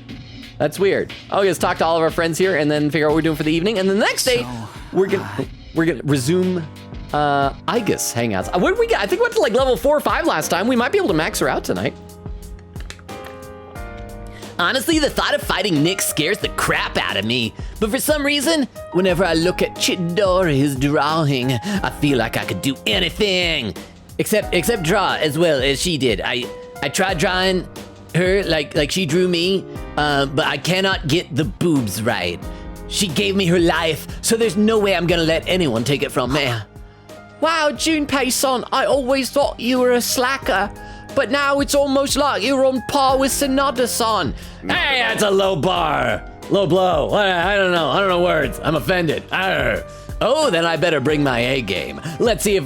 Speaker 1: That's weird. Oh, let's talk to all of our friends here and then figure out what we're doing for the evening. And then the next day, we're gonna resume Aigis hangouts. What did we get? I think we went to like level 4 or 5 last time. We might be able to max her out tonight.
Speaker 7: Honestly, the thought of fighting Nyx scares the crap out of me. But for some reason, whenever I look at Chidori's drawing, I feel like I could do anything. Except draw as well as she did. I tried drawing her like she drew me, but I cannot get the boobs right. She gave me her life, so there's no way I'm gonna let anyone take it from me. Wow, Junpei-san, I always thought you were a slacker. But now it's almost like you're on par with Sonata-san. Hey, that's a low bar. Low blow. I don't know words. I'm offended. Arr. Oh, then I better bring my A game. Let's see if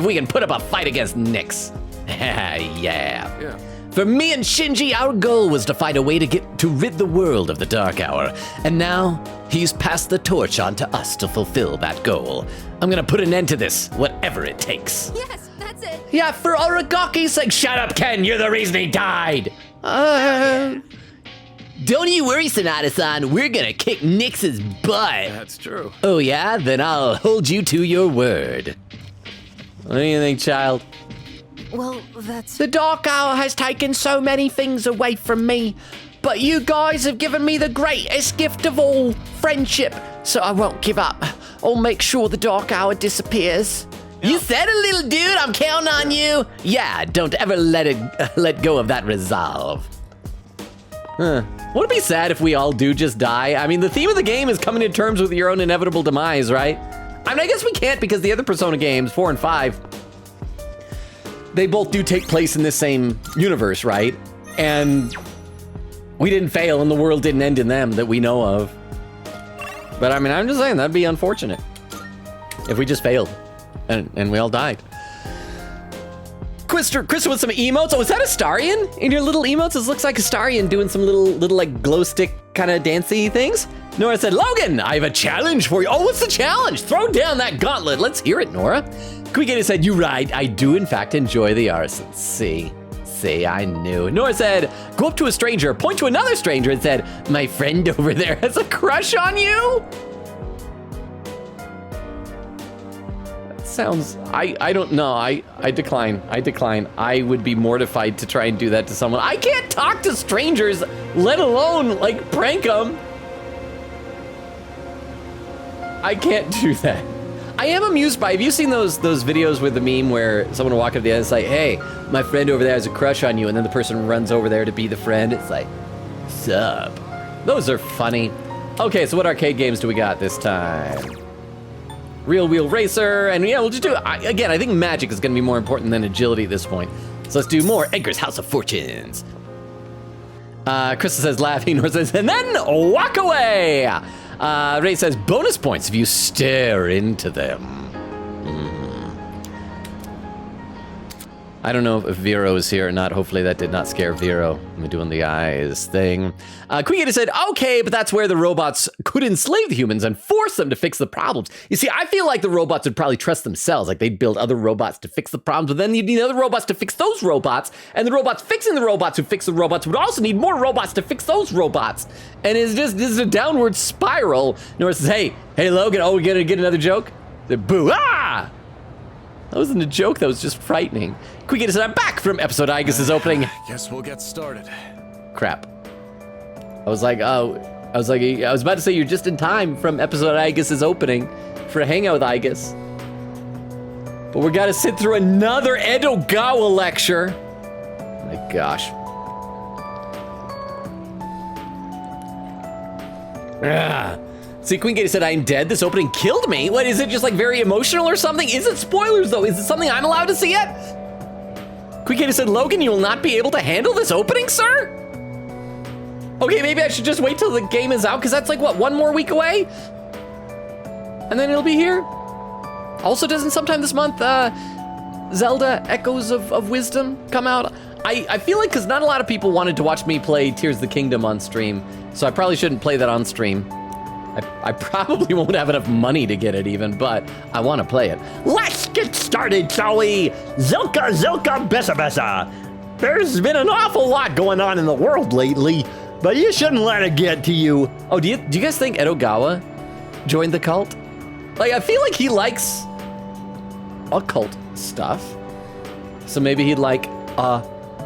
Speaker 7: we can put up a fight against Nyx. Yeah. For me and Shinji, our goal was to find a way to rid the world of the Dark Hour. And now, he's passed the torch on to us to fulfill that goal. I'm gonna put an end to this, whatever it takes.
Speaker 4: Yes, that's it.
Speaker 7: Yeah, for Aragaki's sake. Shut up, Ken. You're the reason he died. Don't you worry, Sonata-san. We're gonna kick Nyx's butt.
Speaker 1: That's true.
Speaker 7: Oh, yeah? Then I'll hold you to your word.
Speaker 1: What do you think, child?
Speaker 4: Well, that's...
Speaker 7: The Dark Hour has taken so many things away from me, but you guys have given me the greatest gift of all, friendship. So I won't give up. I'll make sure the Dark Hour disappears. You said it, little dude. I'm counting on you. Yeah, don't ever let go of that resolve.
Speaker 1: Wouldn't it be sad if we all do just die? I mean, the theme of the game is coming to terms with your own inevitable demise, right? I mean, I guess we can't because the other Persona games, 4 and 5, they both do take place in this same universe, right? And we didn't fail and the world didn't end in them that we know of. But I mean, I'm just saying, that'd be unfortunate if we just failed and we all died. Krista with some emotes. Oh, is that Astarion in your little emotes? This looks like Astarion doing some little like glow stick kind of dancey things. Nora said, Logan, I have a challenge for you. Oh, what's the challenge? Throw down that gauntlet. Let's hear it, Nora. Quigator said, you're right. I do, in fact, enjoy the arson. See, I knew. Nora said, go up to a stranger, point to another stranger and said, my friend over there has a crush on you? That sounds, I don't know. I decline. I would be mortified to try and do that to someone. I can't talk to strangers, let alone like prank them. I can't do that. I am amused by, have you seen those videos with the meme where someone will walk up to the end and it's like, hey, my friend over there has a crush on you, and then the person runs over there to be the friend? It's like, Sup. Those are funny. Okay, so what arcade games do we got this time? Real Wheel Racer, and yeah, we'll just do, again, I think magic is gonna be more important than agility at this point. So let's do more Aigis House of Fortunes. Krista says laughing, Nora says, and then walk away. Ray says bonus points if you stare into them. I don't know if Vero is here or not. Hopefully that did not scare Vero. I'm doing the eyes thing. Queen said, okay, but that's where the robots could enslave the humans and force them to fix the problems. You see, I feel like the robots would probably trust themselves. Like they'd build other robots to fix the problems, but then you'd need other robots to fix those robots. And the robots fixing the robots who fix the robots would also need more robots to fix those robots. And it's just, this is a downward spiral. Nora says, hey, Logan, oh, we gonna get another joke? The boo, ah! That wasn't a joke, that was just frightening. Quick, said, I'm back from episode Aigis' opening.
Speaker 5: Guess we'll get started.
Speaker 1: Crap. I was about to say you're just in time from episode Aigis' opening for a hangout with Aigis. But we gotta sit through another Edogawa lecture. My gosh. See, Queen Katie said, I'm dead. This opening killed me. What, is it just like very emotional or something? Is it spoilers though? Is it something I'm allowed to see yet? Queen Katie said, Logan, you will not be able to handle this opening, sir? Okay, maybe I should just wait till the game is out, because that's like, what, 1 more week away? And then it'll be here? Also, doesn't sometime this month, Zelda Echoes of Wisdom come out? I feel like, because not a lot of people wanted to watch me play Tears of the Kingdom on stream, so I probably shouldn't play that on stream. I probably won't have enough money to get it even, but I want to play it.
Speaker 8: Let's get started, shall we? Zilka, Bessa Bessa. There's been an awful lot going on in the world lately, but you shouldn't let it get to you.
Speaker 1: Oh, do you guys think Edogawa joined the cult? Like, I feel like he likes occult stuff, so maybe he'd like a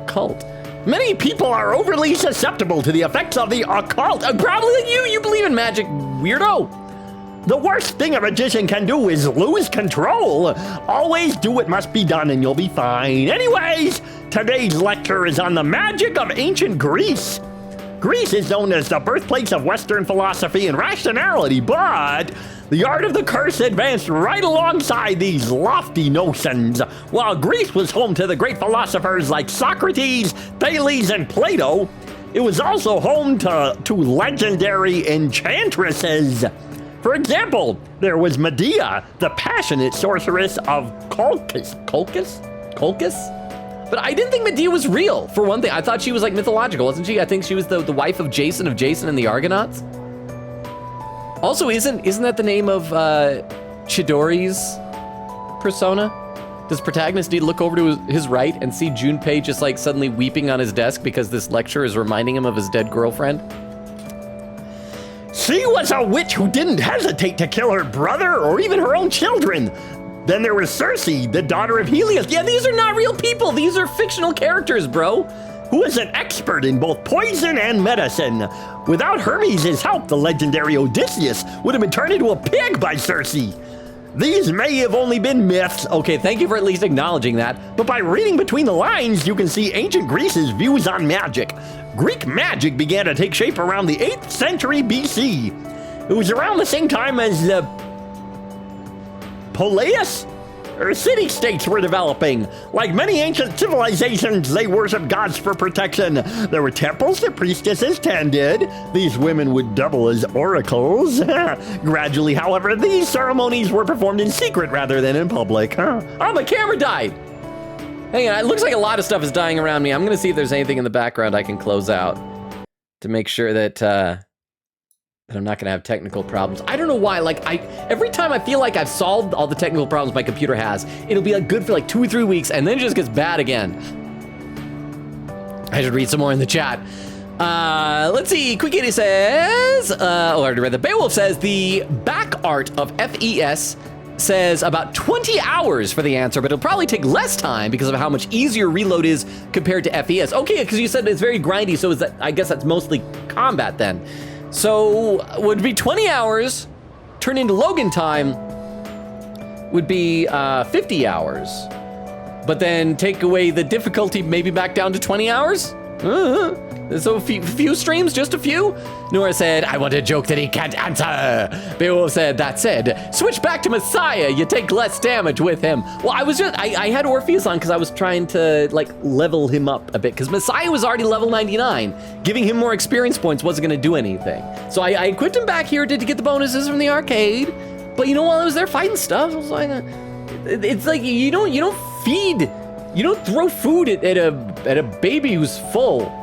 Speaker 1: cult.
Speaker 8: Many people are overly susceptible to the effects of the occult.
Speaker 1: Probably like you believe in magic, weirdo.
Speaker 8: The worst thing a magician can do is lose control. Always do what must be done and you'll be fine. Anyways, today's lecture is on the magic of ancient Greece. Greece is known as the birthplace of Western philosophy and rationality, but the art of the curse advanced right alongside these lofty notions. While Greece was home to the great philosophers like Socrates, Thales, and Plato, it was also home to legendary enchantresses. For example, there was Medea, the passionate sorceress of Colchis?
Speaker 1: But I didn't think Medea was real, for one thing. I thought she was like mythological, wasn't she? I think she was the wife of Jason and the Argonauts. Also, isn't that the name of Chidori's persona? Does protagonist need to look over to his right and see Junpei just like suddenly weeping on his desk because this lecture is reminding him of his dead girlfriend?
Speaker 8: She was a witch who didn't hesitate to kill her brother or even her own children. Then there was Circe, the daughter of Helios.
Speaker 1: Yeah, these are not real people. These are fictional characters, bro.
Speaker 8: Who was an expert in both poison and medicine. Without Hermes' help, the legendary Odysseus would have been turned into a pig by Circe. These may have only been myths.
Speaker 1: Okay, thank you for at least acknowledging that.
Speaker 8: But by reading between the lines, you can see ancient Greece's views on magic. Greek magic began to take shape around the 8th century BC. It was around the same time as the Poleis? City-states were developing. Like many ancient civilizations, they worshipped gods for protection. There were temples that priestesses tended. These women would double as oracles. Gradually, however, these ceremonies were performed in secret rather than in public.
Speaker 1: Oh, my camera died. Hang on, it looks like a lot of stuff is dying around me. I'm gonna see if there's anything in the background I can close out to make sure that I'm not gonna have technical problems. I don't know why, like every time I feel like I've solved all the technical problems my computer has, it'll be like good for like 2 or 3 weeks and then it just gets bad again. I should read some more in the chat. Let's see, Quick Kitty says, I already read that. Beowulf says the back art of FES says about 20 hours for the answer, but it'll probably take less time because of how much easier reload is compared to FES. Okay, because you said it's very grindy, so is that, I guess that's mostly combat then. So would be 20 hours, turned into Logan time would be 50 hours. But then take away the difficulty maybe back down to 20 hours? So a few streams, just a few? Nora said, I want a joke that he can't answer. Beowulf said, that said, switch back to Messiah. You take less damage with him. Well, I had Orpheus on because I was trying to like level him up a bit because Messiah was already level 99. Giving him more experience points wasn't gonna do anything. So I equipped him back here to get the bonuses from the arcade. But you know, while I was there fighting stuff, I was like, it's like you don't feed, you don't throw food at a baby who's full.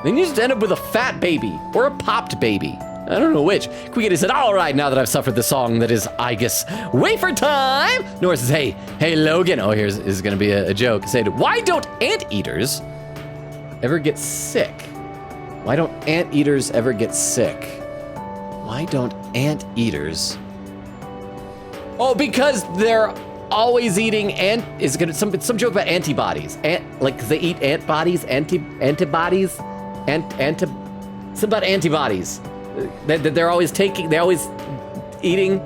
Speaker 1: Then you just end up with a fat baby or a popped baby. I don't know which. Quiggity said, all right, now that I've suffered the song that is Aigis, wafer time. Nora says, hey, Logan. Oh, here's is gonna be a joke. He said, why don't anteaters ever get sick? Why don't anteaters ever get sick? Why don't anteaters? Oh, because they're always eating some joke about antibodies. Like they eat antibodies, antibodies, something about antibodies. They're always eating.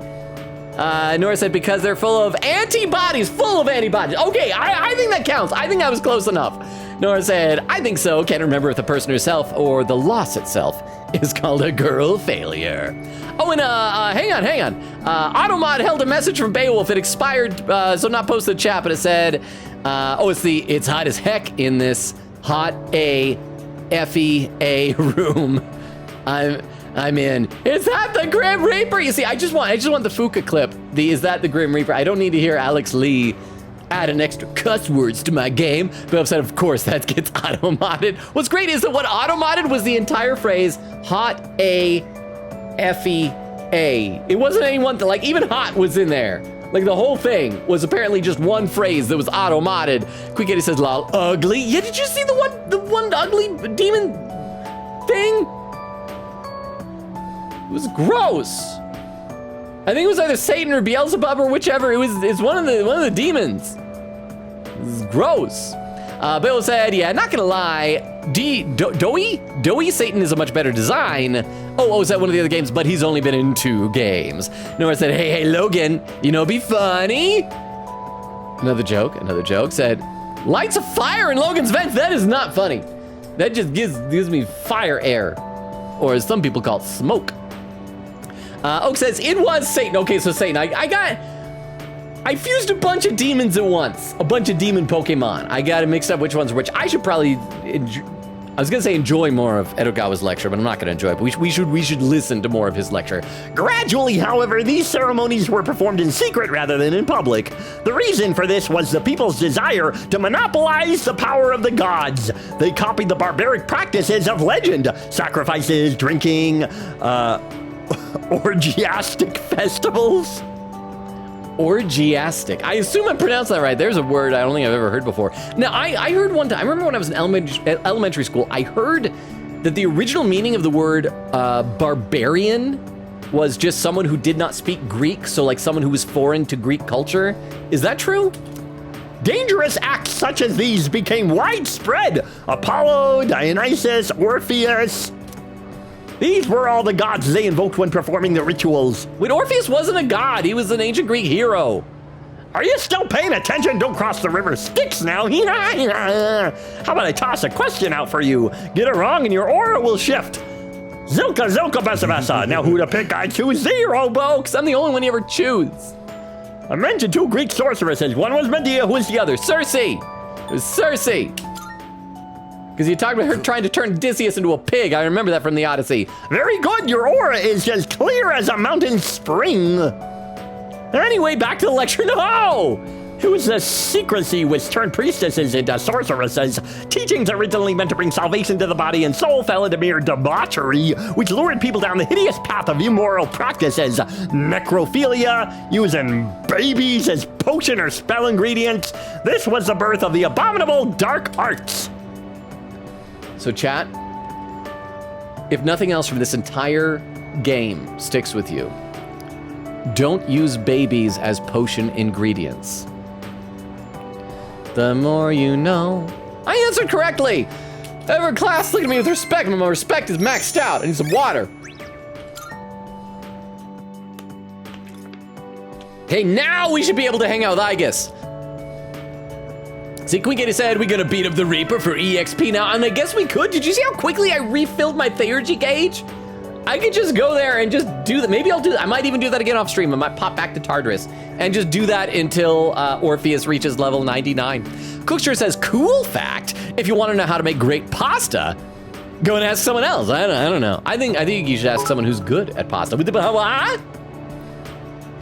Speaker 1: Nora said because they're full of antibodies. Okay, I think that counts. I think I was close enough. Nora said, I think so. Can't remember if the person herself or the loss itself is called a girl failure. Oh, and hang on. Automod held a message from Beowulf. It expired, so not posted in the chat, but it said, it's hot as heck in this hot A-F-E-A room. I'm in. Is that the Grim Reaper? You see, I just want the Fuka clip. Is that the Grim Reaper? I don't need to hear Alex Lee add an extra cuss words to my game. Beowulf said, of course, that gets auto-modded. What's great is that what auto-modded was the entire phrase, hot A-F-E-A. It wasn't any one thing, like even hot was in there. Like the whole thing was apparently just one phrase that was auto-modded. Quickity says, lol, ugly. Yeah, did you see the one ugly demon thing? It was gross. I think it was either Satan or Beelzebub or whichever. It's one of the demons. It's gross. Bill said, yeah, not gonna lie, Doughy Satan is a much better design. Oh, is that one of the other games? But he's only been in 2 games. Nora said, hey, Logan, be funny. Another joke said, lights of fire in Logan's vents. That is not funny. That just gives me fire air, or as some people call it, smoke. Oak says, it was Satan. Okay, so Satan, I fused a bunch of demons at once. A bunch of demon Pokemon. I got it mixed up which ones are which. I should probably, I was gonna say enjoy more of Edogawa's lecture, but I'm not gonna enjoy it. But we should listen to more of his lecture.
Speaker 8: Gradually, however, these ceremonies were performed in secret rather than in public. The reason for this was the people's desire to monopolize the power of the gods. They copied the barbaric practices of legend. Sacrifices, drinking, orgiastic festivals.
Speaker 1: Orgiastic. I assume I pronounced that right. There's a word I don't think I've ever heard before. Now, I heard one time, I remember when I was in elementary school, I heard that the original meaning of the word barbarian was just someone who did not speak Greek, so like someone who was foreign to Greek culture. Is that true?
Speaker 8: Dangerous acts such as these became widespread. Apollo, Dionysus, Orpheus. These were all the gods they invoked when performing the rituals.
Speaker 1: Wait, Orpheus wasn't a god. He was an ancient Greek hero.
Speaker 8: Are you still paying attention? Don't cross the river Styx now. How about I toss a question out for you? Get it wrong and your aura will shift. Zilka, Bessa. Now who to pick? I choose 0,
Speaker 1: because I'm the only one you ever choose.
Speaker 8: I mentioned 2 Greek sorceresses. One was Medea. Who was the other?
Speaker 1: Circe. It was Circe. Because you talked about her trying to turn Odysseus into a pig. I remember that from the Odyssey.
Speaker 8: Very good. Your aura is as clear as a mountain spring.
Speaker 1: Anyway, back to the lecture. No!
Speaker 8: It was the secrecy which turned priestesses into sorceresses. Teachings originally meant to bring salvation to the body and soul fell into mere debauchery, which lured people down the hideous path of immoral practices. Necrophilia, using babies as potion or spell ingredients. This was the birth of the abominable dark arts.
Speaker 1: So chat, if nothing else from this entire game sticks with you, don't use babies as potion ingredients. The more you know. I answered correctly. Every class look at me with respect. My respect is maxed out. I need some water. Okay, now we should be able to hang out with Aigis. See, Queen Katie said we're gonna beat up the Reaper for EXP now, and I guess we could. Did you see how quickly I refilled my Theurgy gauge? I could just go there and just do that. Maybe I'll do that. I might even do that again off stream. I might pop back to Tartarus and just do that until Orpheus reaches level 99. Cookster says, cool fact, if you want to know how to make great pasta, go and ask someone else. I don't know. I think you should ask someone who's good at pasta. What?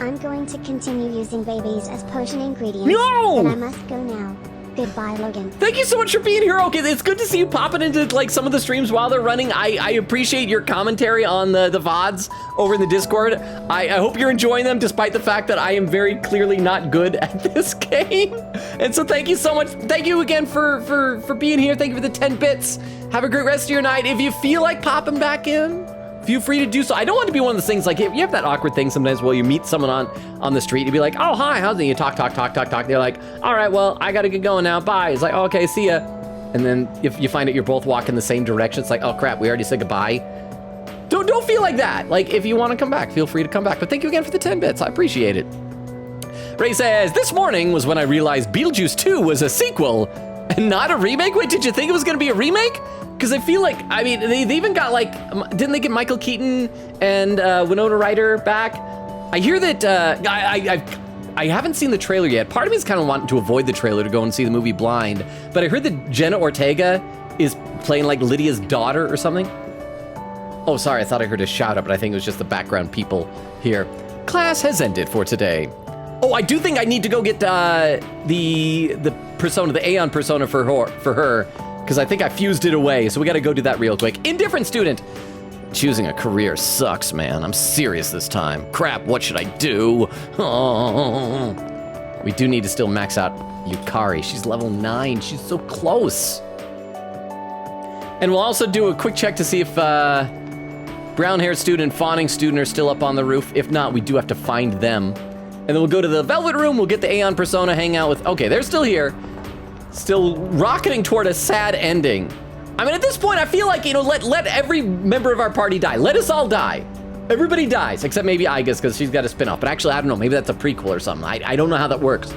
Speaker 6: I'm going to continue using babies as potion ingredients.
Speaker 1: No!
Speaker 6: And I must go now. Goodbye, Logan.
Speaker 1: Thank you so much for being here. Okay, it's good to see you popping into like some of the streams while they're running. I appreciate your commentary on the VODs over in the Discord. I hope you're enjoying them despite the fact that I am very clearly not good at this game. And so thank you so much. Thank you again for being here. Thank you for the 10 bits. Have a great rest of your night. If you feel like popping back in, feel free to do so. I don't want to be one of those things like you have that awkward thing sometimes where you meet someone on the street. You'd be like, oh, hi, how's it? You talk. They're like, all right, well, I got to get going now. Bye. It's like, oh, okay, see ya. And then if you find out you're both walking the same direction, it's like, oh, crap, we already said goodbye. Don't feel like that. Like, if you want to come back, feel free to come back. But thank you again for the 10 bits. I appreciate it. Ray says, this morning was when I realized Beetlejuice 2 was a sequel and not a remake. Wait, did you think it was going to be a remake? Because I feel like, I mean, they even got like, didn't they get Michael Keaton and Winona Ryder back? I hear that, I haven't seen the trailer yet. Part of me is kind of wanting to avoid the trailer to go and see the movie Blind. But I heard that Jenna Ortega is playing like Lydia's daughter or something. Oh, sorry, I thought I heard a shout out, but I think it was just the background people here. Class has ended for today. Oh, I do think I need to go get the persona, the Aeon persona for her. Because I think I fused it away, so we gotta go do that real quick. Indifferent student. Choosing a career sucks, man. I'm serious this time. Crap, what should I do? Oh. We do need to still max out Yukari. She's level 9. She's so close. And we'll also do a quick check to see if brown-haired student and fawning student are still up on the roof. If not, we do have to find them. And then we'll go to the Velvet Room. We'll get the Aeon persona, hang out with... Okay, they're still here. Still rocketing toward a sad ending. I mean, at this point, I feel like, let every member of our party die. Let us all die. Everybody dies, except maybe Aigis, because she's got a spin-off. But actually, I don't know. Maybe that's a prequel or something. I don't know how that works.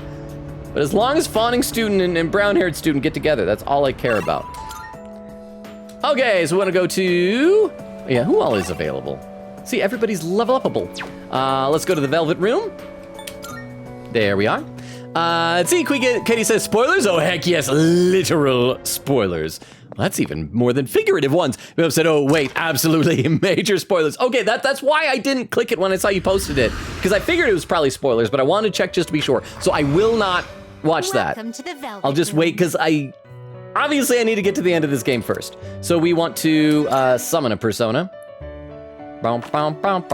Speaker 1: But as long as fawning student and brown-haired student get together, that's all I care about. Okay, so we want to go to... Yeah, who all is available? See, everybody's level-upable. Let's go to the Velvet Room. There we are. Let's see, Katie says spoilers? Oh, heck yes, literal spoilers. Well, that's even more than figurative ones. People said, oh, wait, absolutely major spoilers. Okay, that's why I didn't click it when I saw you posted it, because I figured it was probably spoilers, but I wanted to check just to be sure. So I will not watch that.
Speaker 4: Welcome to the Velvet
Speaker 1: I'll just
Speaker 4: Room.
Speaker 1: wait, because obviously I need to get to the end of this game first. So we want to summon a persona.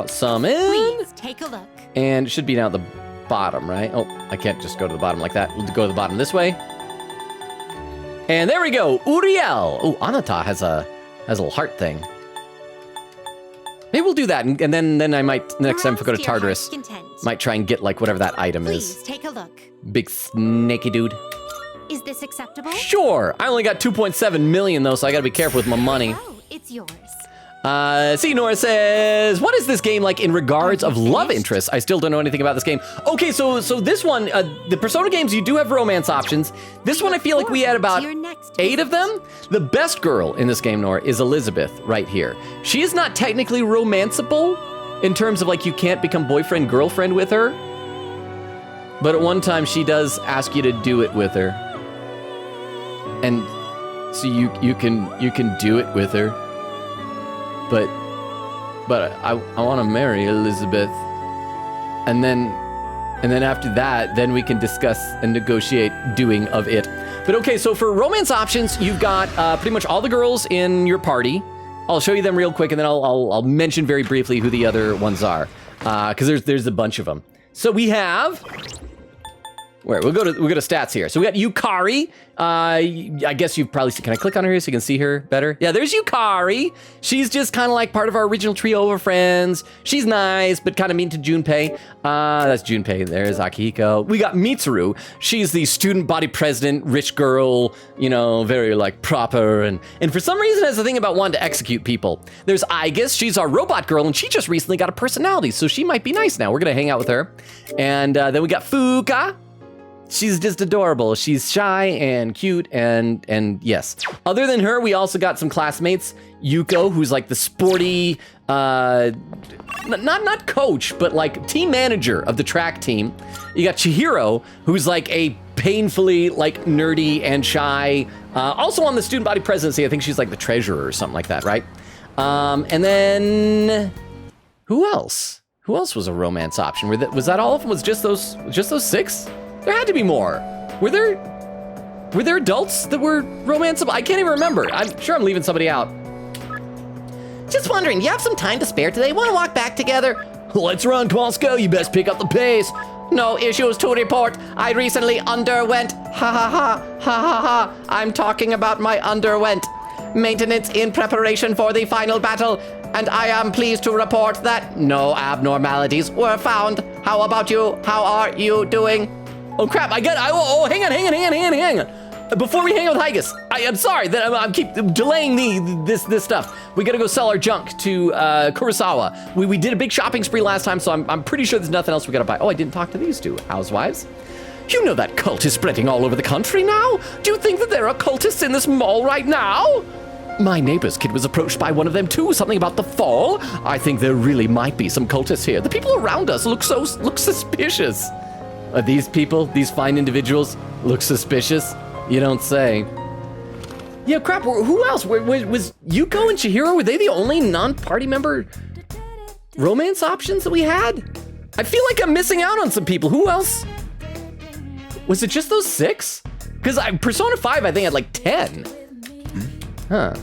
Speaker 1: Summon.
Speaker 4: Please take a look.
Speaker 1: And it should be down at the bottom, right? Oh, I can't just go to the bottom like that. We'll go to the bottom this way. And there we go, Uriel. Oh, Anata has a little heart thing. Maybe we'll do that, and then I might next time if we go to Tartarus, might try and get like whatever that item
Speaker 4: Please
Speaker 1: is.
Speaker 4: take a look.
Speaker 1: Big snaky dude.
Speaker 4: Is this acceptable?
Speaker 1: Sure. I only got 2.7 million though, so I gotta be careful with my money.
Speaker 4: Oh, it's yours.
Speaker 1: See, Nora says, what is this game like in regards of love interests? I still don't know anything about this game. Okay, so this one, the Persona games, you do have romance options. This one, I feel like we had about 8 of them. The best girl in this game, Nora, is Elizabeth right here. She is not technically romanceable in terms of like you can't become boyfriend, girlfriend with her. But at one time she does ask you to do it with her. And so you can do it with her. But I want to marry Elizabeth, and then after that, then we can discuss and negotiate doing of it. But okay, so for romance options, you've got pretty much all the girls in your party. I'll show you them real quick, and then I'll mention very briefly who the other ones are, because there's a bunch of them. So we have. Where we'll go to stats here. So we got Yukari. I guess you've probably seen. Can I click on her here so you can see her better? Yeah, there's Yukari. She's just kind of like part of our original trio of friends. She's nice, but kind of mean to Junpei. That's Junpei. There's Akihiko. We got Mitsuru. She's the student body president, rich girl. Very like proper and for some reason has a thing about wanting to execute people. There's Aigis. She's our robot girl, and she just recently got a personality, so she might be nice now. We're gonna hang out with her. And then we got Fuka. she's just adorable. She's shy and cute and yes. Other than her, we also got some classmates. Yuko, who's like the sporty, not coach, but like team manager of the track team. You got Chihiro, who's like a painfully like nerdy and shy. Also on the student body presidency, I think she's like the treasurer or something like that, right? And then who else? Who else was a romance option? Was that all of them? Was just those 6? There had to be more. Were there adults that were romanceable? I can't even remember. I'm sure I'm leaving somebody out.
Speaker 7: Just wondering, do you have some time to spare today? Want to walk back together?
Speaker 1: Let's run, come on, let's go. You best pick up the pace.
Speaker 7: No issues to report. I recently underwent. Ha ha ha. Ha ha ha. I'm talking about my underwent maintenance in preparation for the final battle. And I am pleased to report that no abnormalities were found. How about you? How are you doing?
Speaker 1: Oh crap, hang on. Before we hang out with Aigis, I'm sorry that I keep delaying this stuff. We gotta go sell our junk to Kurosawa. We did a big shopping spree last time, so I'm pretty sure there's nothing else we gotta buy. Oh, I didn't talk to these two housewives. You know that cult is spreading all over the country now? Do you think that there are cultists in this mall right now? My neighbor's kid was approached by one of them too, something about the fall. I think there really might be some cultists here. The people around us look suspicious. These people, these fine individuals, look suspicious? You don't say. Yeah, crap, who else? Was Yuko and Chihiro, were they the only non-party member romance options that we had? I feel like I'm missing out on some people. Who else? Was it just those 6? Because Persona 5, I think, had like 10. Huh.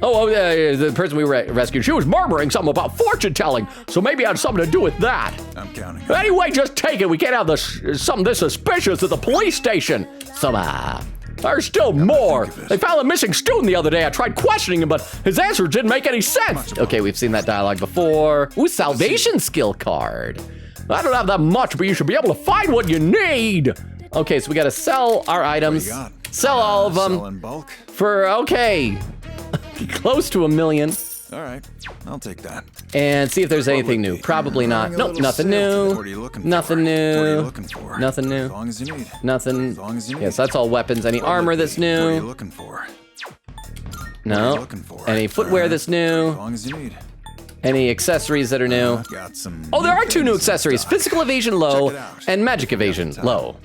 Speaker 1: The person we rescued, she was murmuring something about fortune telling, so maybe it had something to do with that.
Speaker 5: I'm counting.
Speaker 1: Anyway, just take it. We can't have something this suspicious at the police station. There's still more. They found a missing student the other day. I tried questioning him, but his answers didn't make any sense. Okay, we've seen that dialogue before. Ooh, salvation skill card. I don't have that much, but you should be able to find what you need. Okay, so we gotta sell our items. Sell all of them.
Speaker 5: Sell in bulk.
Speaker 1: For, okay, close to $1 million.
Speaker 5: All right, I'll take that.
Speaker 1: And see if there's anything new. Probably not. Nope, nothing new. Nothing new. Nothing new.
Speaker 5: As long as you need.
Speaker 1: Nothing.
Speaker 5: As long as you need.
Speaker 1: Yes, that's all weapons. Any armor that's
Speaker 5: What are you
Speaker 1: new?
Speaker 5: looking for?
Speaker 1: No. Any footwear that's
Speaker 5: As
Speaker 1: new?
Speaker 5: long as you need.
Speaker 1: Any accessories that are new?
Speaker 5: I've got some.
Speaker 1: Oh, there are 2 new
Speaker 5: things
Speaker 1: accessories.
Speaker 5: in stock.
Speaker 1: Physical evasion low
Speaker 5: Check it out.
Speaker 1: and magic evasion low.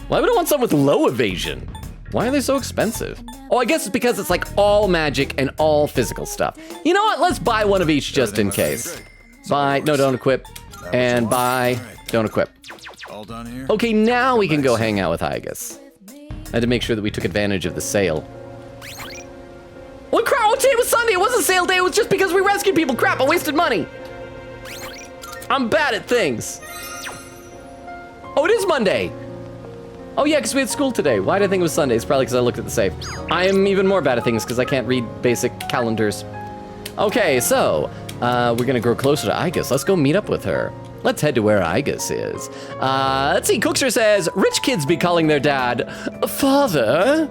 Speaker 1: Why would I want something with low evasion? Why are they so expensive? Oh, I guess it's because it's like all magic and all physical stuff. You know what? Let's buy one of each just in case. Buy, no, don't equip. And buy, don't equip.
Speaker 5: All done here.
Speaker 1: Okay, now we can go hang out with Aigis. I had to make sure that we took advantage of the sale. Oh crap, oh, today was Sunday. It wasn't sale day. It was just because we rescued people. Crap, I wasted money. I'm bad at things. Oh, it is Monday. Oh yeah, because we had school today. Why did I think it was Sunday? It's probably because I looked at the safe. I am even more bad at things because I can't read basic calendars. Okay, so we're gonna grow closer to Aigis. Let's go meet up with her. Let's head to where Aigis is. Let's see, Cookster says, rich kids be calling their dad, father.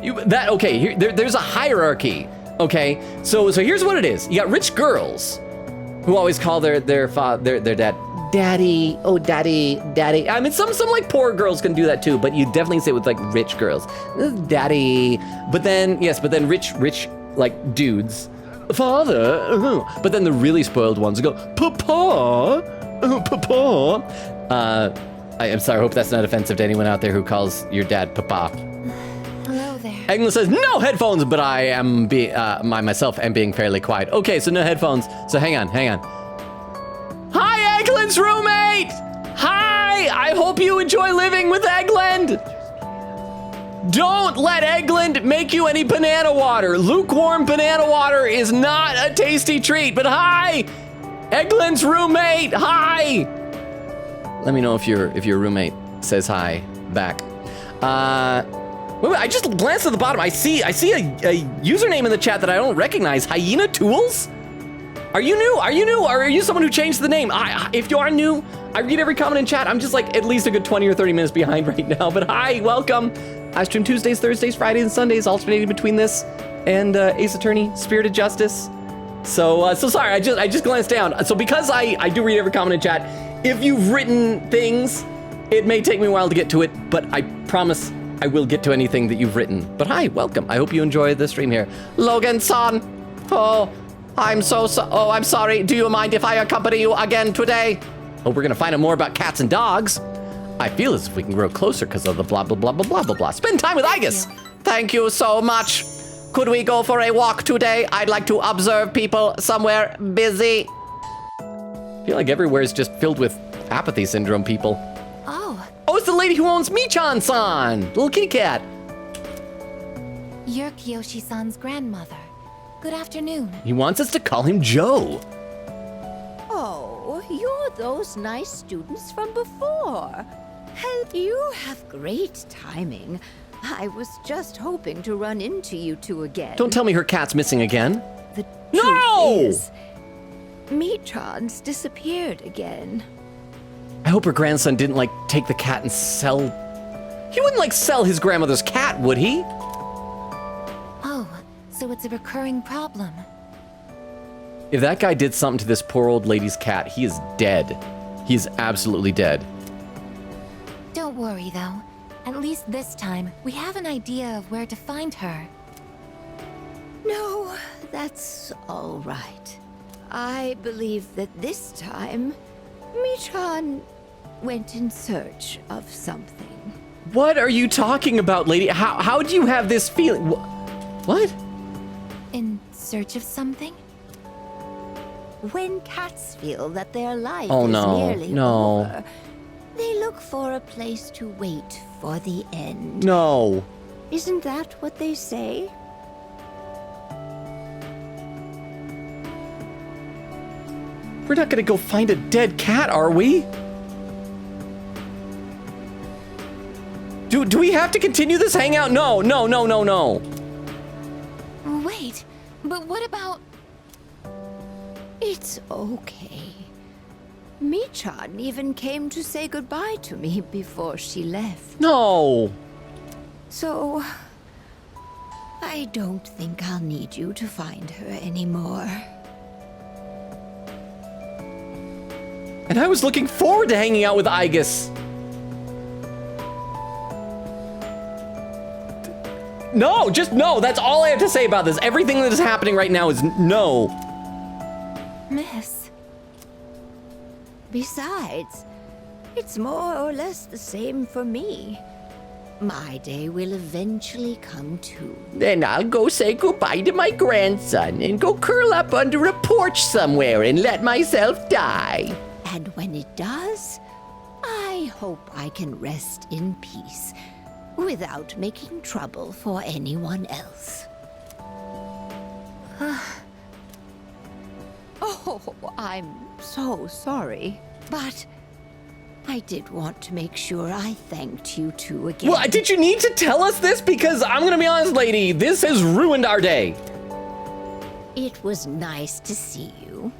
Speaker 1: Okay, there's a hierarchy, okay? So here's what it is. You got rich girls who always call their dad, daddy, oh daddy, daddy. I mean, some like poor girls can do that too, but you definitely say it with like rich girls, daddy. But then rich like dudes, father. But then the really spoiled ones go, papa, papa. I am sorry, I hope that's not offensive to anyone out there who calls your dad papa.
Speaker 4: Hello there.
Speaker 1: Eglin says, no headphones, but I am myself am being fairly quiet. Okay, so no headphones, so hang on. Hi, Eglin's roommate! Hi! I hope you enjoy living with Eglin! Don't let Eglin make you any banana water. Lukewarm banana water is not a tasty treat, but hi! Eglin's roommate, hi! Let me know if your roommate says hi back. Wait, I just glanced at the bottom. I see a username in the chat that I don't recognize. Hyena Tools? Are you new? Or are you someone who changed the name? If you are new, I read every comment in chat. I'm just like at least a good 20 or 30 minutes behind right now. But hi, welcome. I stream Tuesdays, Thursdays, Fridays, and Sundays, alternating between this and Ace Attorney, Spirited Justice. So sorry, I just glanced down. So because I do read every comment in chat, if you've written things It may take me a while to get to it, but I promise I will get to anything that you've written. But hi, welcome. I hope you enjoy the stream here. Logan-san. Oh, I'm sorry. Do you mind if I accompany you again today? Oh, we're gonna find out more about cats and dogs. I feel as if we can grow closer because of the blah, blah, blah, blah, blah, blah, blah. Spend time with Aigis. Thank you so much. Could we go for a walk today? I'd like to observe people somewhere busy. I feel like everywhere is just filled with apathy syndrome people. Oh, it's the lady who owns Michan-san, little kitty cat.
Speaker 4: You're Kiyoshi-san's grandmother. Good afternoon.
Speaker 1: He wants us to call him Joe.
Speaker 9: Oh, you're those nice students from before. And you have great timing. I was just hoping to run into you two again.
Speaker 1: Don't tell me her cat's missing again.
Speaker 9: The
Speaker 1: No!
Speaker 9: truth is, Michan's disappeared again.
Speaker 1: I hope her grandson didn't, like, take the cat and sell... He wouldn't, like, sell his grandmother's cat, would he?
Speaker 4: Oh, so it's a recurring problem.
Speaker 1: If that guy did something to this poor old lady's cat, he is dead. He is absolutely dead.
Speaker 4: Don't worry, though. At least this time, we have an idea of where to find her.
Speaker 9: No, that's all right. I believe that this time, Michan went in search of something.
Speaker 1: What are you talking about, lady? How do you have this feeling? What?
Speaker 4: In search of something?
Speaker 9: When cats feel that their life
Speaker 1: Oh,
Speaker 9: is
Speaker 1: no,
Speaker 9: nearly
Speaker 1: no.
Speaker 9: over, they look for a place to wait for the end.
Speaker 1: No.
Speaker 9: Isn't that what they say?
Speaker 1: We're not gonna go find a dead cat, are we? Do we have to continue this hangout? No.
Speaker 4: Wait, but what about...
Speaker 9: It's okay. Michan even came to say goodbye to me before she left.
Speaker 1: No.
Speaker 9: So, I don't think I'll need you to find her anymore.
Speaker 1: And I was looking forward to hanging out with Aigis. No, just no. That's all I have to say about this. Everything that is happening right now is no.
Speaker 4: Miss?
Speaker 9: Besides, it's more or less the same for me. My day will eventually come too.
Speaker 7: Then I'll go say goodbye to my grandson and go curl up under a porch somewhere and let myself die.
Speaker 9: And when it does, I hope I can rest in peace without making trouble for anyone else. Oh, I'm so sorry. But I did want to make sure I thanked you two again.
Speaker 1: Well, did you need to tell us this? Because I'm gonna be honest, lady, this has ruined our day.
Speaker 9: It was nice to see you.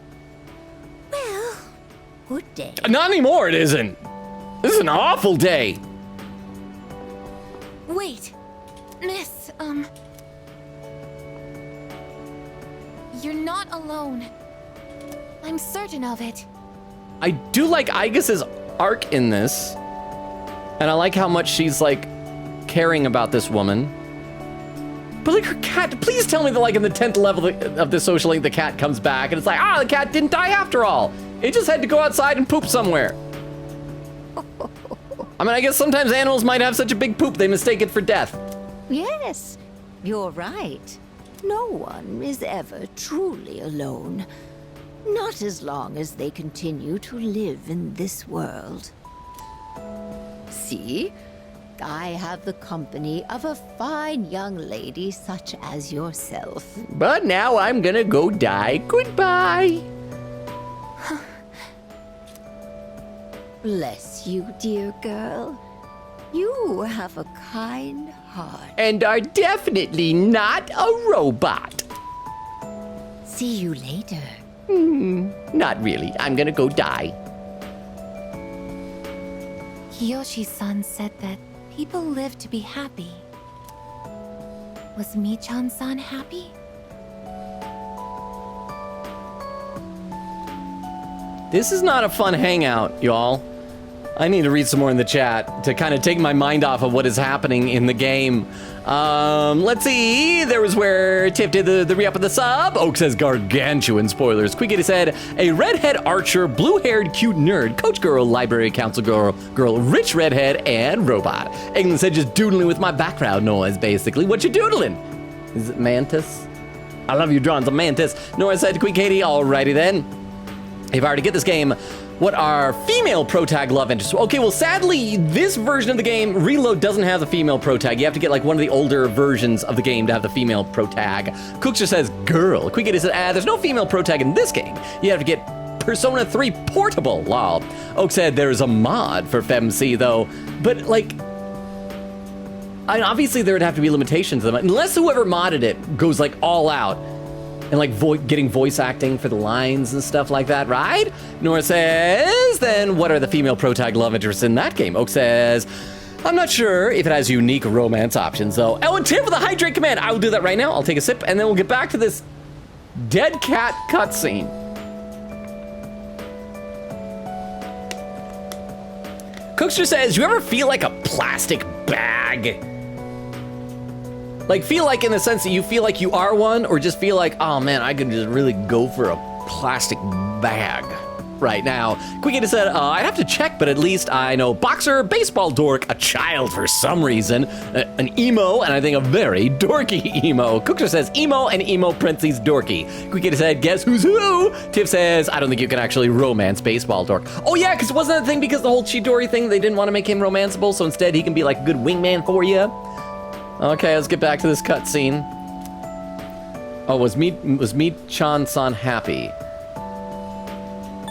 Speaker 9: Well, good day.
Speaker 1: Not anymore, it isn't. This is an awful day.
Speaker 4: Wait, Miss, you're not alone. I'm certain of it.
Speaker 1: I do like Aigis' arc in this. And I like how much she's, like, caring about this woman. But, like, her cat, please tell me that, like, in the 10th level of the social link, the cat comes back and it's like, the cat didn't die after all. It just had to go outside and poop somewhere. I mean, I guess sometimes animals might have such a big poop they mistake it for death.
Speaker 9: Yes, you're right. No one is ever truly alone. Not as long as they continue to live in this world. See? I have the company of a fine young lady such as yourself.
Speaker 7: But now I'm gonna go die. Goodbye.
Speaker 9: Bless you, dear girl. You have a kind heart.
Speaker 7: And are definitely not a robot.
Speaker 9: See you later.
Speaker 7: Not really. I'm gonna go die.
Speaker 4: Kiyoshi-san said that people live to be happy. Was Michan-san happy?
Speaker 1: This is not a fun hangout, y'all. I need to read some more in the chat to kind of take my mind off of what is happening in the game. Let's see. There was where Tiff did the re-up of the sub. Oak says gargantuan spoilers. Quickity said a redhead archer, blue-haired cute nerd, coach girl, library council girl, rich redhead, and robot. England said just doodling with my background noise, basically. What you doodling? Is it Mantis? I love your drawings of Mantis. Nora said, Quick Katie, alrighty then. If I were to get this game, what are female protag love interests? Okay, well, sadly, this version of the game, Reload, doesn't have the female protag. You have to get like one of the older versions of the game to have the female protag. Cookster says, girl. Quick Katie said, there's no female protag in this game. You have to get Persona 3 Portable, lol. Oak said, there's a mod for FemC, though. But, like, obviously there would have to be limitations to them. Unless whoever modded it goes, like, all out. And like getting voice acting for the lines and stuff like that, right? Nora says, then what are the female protag love interests in that game? Oak says, I'm not sure if it has unique romance options though. Oh, and Tim for the hydrate command. I will do that right now. I'll take a sip and then we'll get back to this dead cat cutscene. Cookster says, you ever feel like a plastic bag? Like, feel like in the sense that you feel like you are one, or just feel like, oh man, I could just really go for a plastic bag right now. Quickity said, I'd have to check, but at least I know boxer, baseball dork, a child for some reason, an emo, and I think a very dorky emo. Cookster says, emo and emo parentheses dorky. Quickity said, guess who's who? Tiff says, I don't think you can actually romance baseball dork. Oh yeah, because wasn't that the thing because the whole Chidori thing, they didn't want to make him romanceable, so instead he can be like a good wingman for you? Okay, let's get back to this cutscene. Oh, was me Chan-san happy?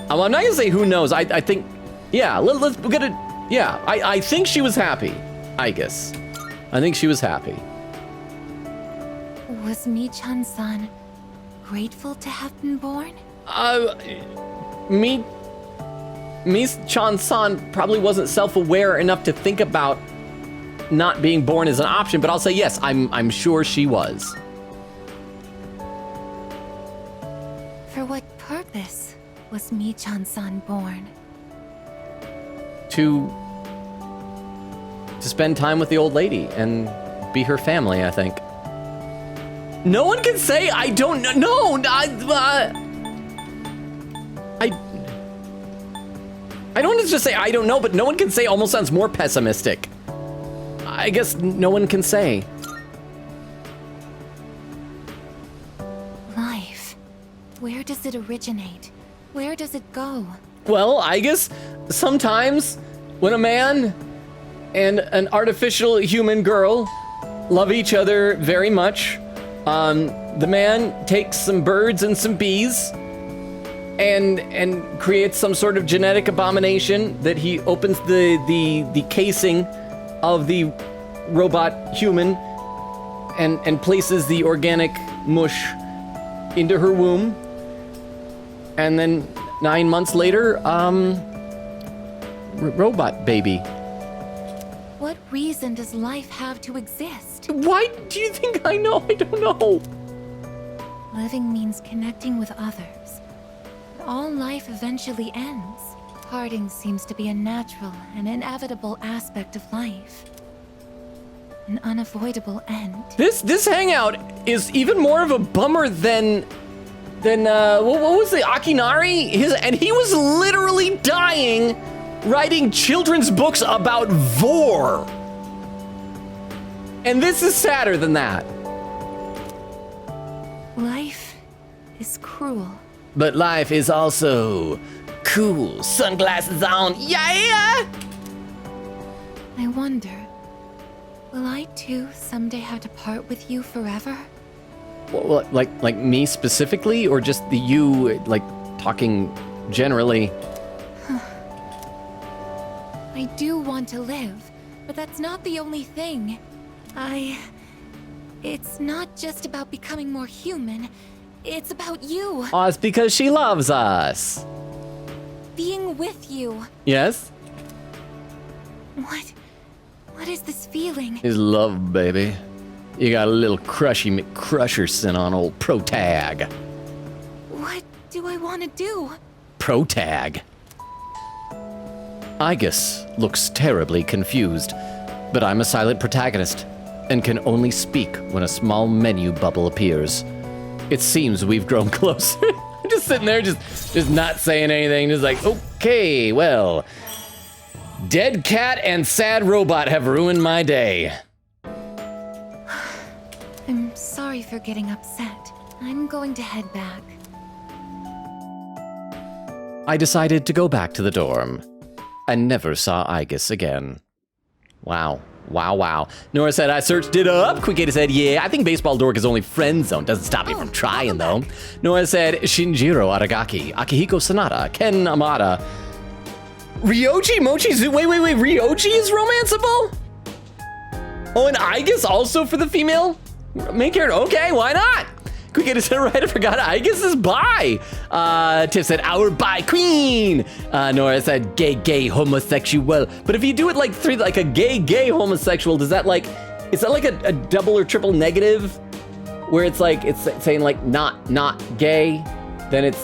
Speaker 1: I'm not gonna say who knows. I think, yeah. Let's get it. Yeah, I think she was happy. Aigis. I think she was happy.
Speaker 4: Was me Chan-san grateful to have been born?
Speaker 1: Me Chan-san probably wasn't self-aware enough to think about not being born as an option, but I'll say yes, I'm sure she was.
Speaker 4: For what purpose was me Chan-san born?
Speaker 1: To spend time with the old lady and be her family, I think. No one can say I don't know. No, I don't want to just say I don't know, but no one can say almost sounds more pessimistic. I guess no one can say.
Speaker 4: Life. Where does it originate? Where does it go?
Speaker 1: Well, I guess sometimes when a man and an artificial human girl love each other very much, the man takes some birds and some bees and creates some sort of genetic abomination that he opens the casing of the robot human and places the organic mush into her womb. And then 9 months later, robot baby.
Speaker 4: What reason does life have to exist?
Speaker 1: Why do you think I know? I don't know.
Speaker 4: Living means connecting with others. All life eventually ends. Parting seems to be a natural and inevitable aspect of life. An unavoidable end.
Speaker 1: This hangout is even more of a bummer than what was the Akinari? And he was literally dying writing children's books about vor. And this is sadder than that.
Speaker 4: Life is cruel.
Speaker 1: But life is also cool. Sunglasses on, yeah!
Speaker 4: I wonder, will I too someday have to part with you forever?
Speaker 1: Well, like me specifically, or just the you, like talking generally?
Speaker 4: I do want to live, but that's not the only thing. It's not just about becoming more human. It's about you.
Speaker 1: Oh, it's because she loves us.
Speaker 4: Being with you.
Speaker 1: Yes?
Speaker 4: What is this feeling?
Speaker 1: Is love, baby. You got a little crushy McCrusherson on old Protag.
Speaker 4: What do I want to do?
Speaker 1: Protag. Aigis looks terribly confused, but I'm a silent protagonist and can only speak when a small menu bubble appears. It seems we've grown closer. I'm just sitting there, just not saying anything, just like, okay, well, dead cat and sad robot have ruined my day.
Speaker 4: I'm sorry for getting upset. I'm going to head back.
Speaker 1: I decided to go back to the dorm and never saw Aigis again. Wow. Wow. Nora said, I searched it up. Quickata said, yeah, I think Baseball Dork is only friend zone. Doesn't stop you from trying, though. Nora said, Shinjiro Aragaki, Akihiko Sanada, Ken Amada. Ryoji Mochizu. Wait. Ryoji is romanceable? Oh, and Aigis also for the female main character? Okay, why not? Quickata said, right, I forgot Aigis is bi. Tiff said, our bi queen. Nora said, gay homosexual. But if you do it like a gay homosexual, is that like a double or triple negative? Where it's saying like not gay, then it's,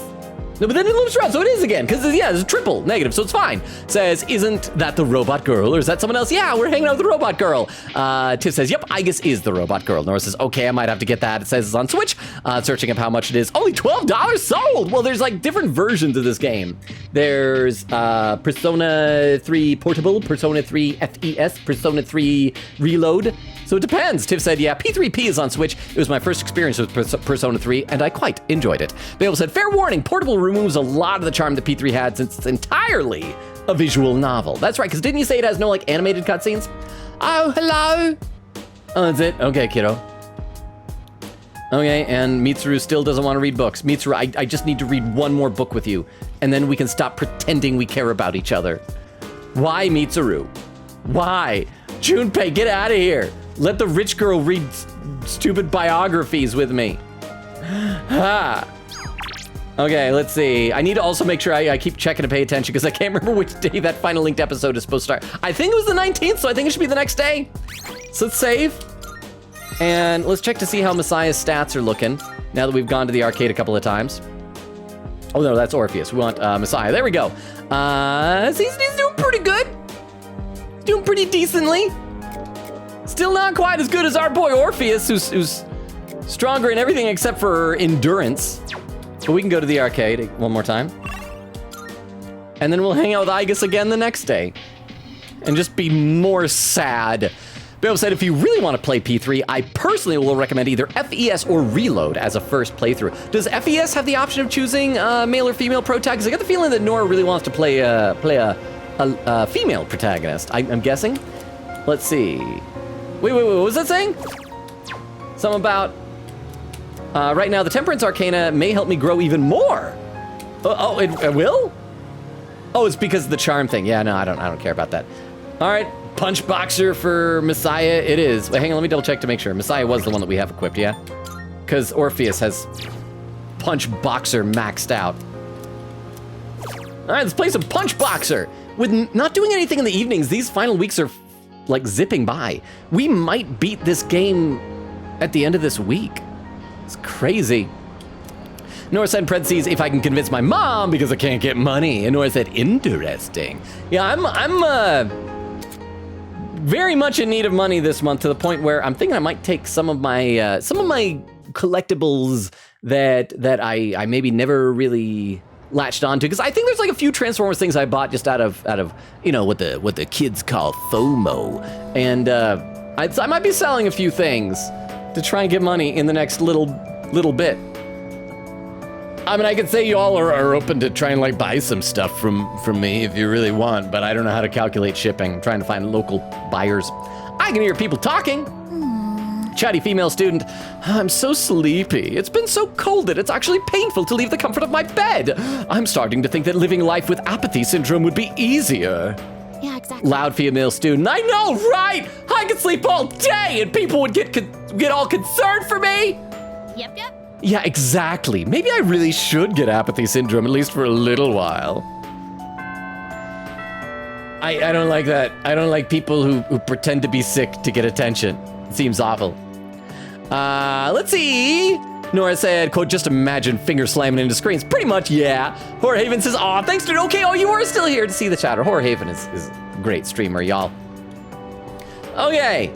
Speaker 1: no, but then it loops around, so it is again, because it's a triple negative, so it's fine. Says, isn't that the robot girl, or is that someone else? Yeah, we're hanging out with the robot girl. Tiff says, yep, Aigis is the robot girl. Nora says, okay, I might have to get that. It says it's on Switch. Searching up how much it is. Only $12 sold! Well, there's like different versions of this game. There's Persona 3 Portable, Persona 3 FES, Persona 3 Reload. So it depends. Tiff said, yeah, P3P is on Switch. It was my first experience with Persona 3, and I quite enjoyed it. Babel said, fair warning, Portable removes a lot of the charm that P3 had since it's entirely a visual novel. That's right, because didn't you say it has no, like, animated cutscenes? Oh, hello. Oh, that's it? Okay, kiddo. Okay, and Mitsuru still doesn't want to read books. Mitsuru, I just need to read one more book with you, and then we can stop pretending we care about each other. Why, Mitsuru? Why? Junpei, get out of here. Let the rich girl read stupid biographies with me. Okay, let's see. I need to also make sure I keep checking to pay attention because I can't remember which day that final linked episode is supposed to start. I think it was the 19th, so I think it should be the next day. So let's save. And let's check to see how Messiah's stats are looking now that we've gone to the arcade a couple of times. Oh no, that's Orpheus. We want Messiah. There we go. He's doing pretty good. Doing pretty decently. Still not quite as good as our boy Orpheus, who's stronger in everything except for endurance. But we can go to the arcade one more time. And then we'll hang out with Aigis again the next day. And just be more sad. Bill said, if you really want to play P3, I personally will recommend either FES or Reload as a first playthrough. Does FES have the option of choosing male or female protagonist? I got the feeling that Nora really wants to play a female protagonist, I'm guessing. Let's see. Wait, what was that saying? Something about, right now the Temperance Arcana may help me grow even more. It will? Oh, it's because of the charm thing. Yeah, no, I don't care about that. All right, Punch Boxer for Messiah it is. Wait, hang on, let me double check to make sure. Messiah was the one that we have equipped, yeah? Because Orpheus has Punch Boxer maxed out. All right, let's play some Punch Boxer. With not doing anything in the evenings, these final weeks are like zipping by. We might beat this game at the end of this week. It's crazy. Nora said in parentheses, if I can convince my mom because I can't get money. And Nora said, interesting. Yeah, I'm very much in need of money this month to the point where I'm thinking I might take some of my collectibles that I maybe never really latched onto, because I think there's like a few Transformers things I bought just out of what the kids call FOMO, and I might be selling a few things to try and get money in the next little bit. I mean, I could say you all are open to try and like buy some stuff from me if you really want, but I don't know how to calculate shipping. I'm trying to find local buyers. I can hear people talking. Chatty female student, I'm so sleepy. It's been so cold that it's actually painful to leave the comfort of my bed. I'm starting to think that living life with apathy syndrome would be easier.
Speaker 4: Yeah, exactly.
Speaker 1: Loud female student, I know, right? I could sleep all day and people would get all concerned for me.
Speaker 4: Yep.
Speaker 1: Yeah, exactly. Maybe I really should get apathy syndrome, at least for a little while. I don't like that. I don't like people who pretend to be sick to get attention. It seems awful. Let's see. Nora said, quote, just imagine finger slamming into screens. Pretty much, yeah. Horrorhaven says, aw, thanks, dude. Okay, oh, you are still here to see the chatter. Horrorhaven is a great streamer, y'all. Okay.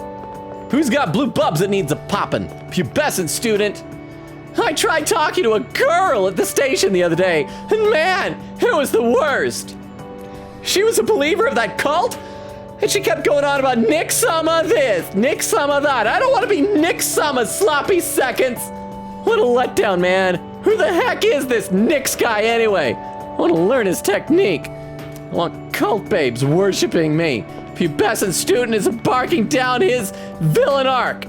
Speaker 1: Who's got blue bubs that needs a poppin'? Pubescent student. I tried talking to a girl at the station the other day, and man, it was the worst. She was a believer of that cult, and she kept going on about Nick Summer this, Nick Summer that. I don't want to be Nick Summer sloppy seconds. What a letdown, man. Who the heck is this Nick's guy anyway? I want to learn his technique. I want cult babes worshiping me. Pubescent student is barking down his villain arc.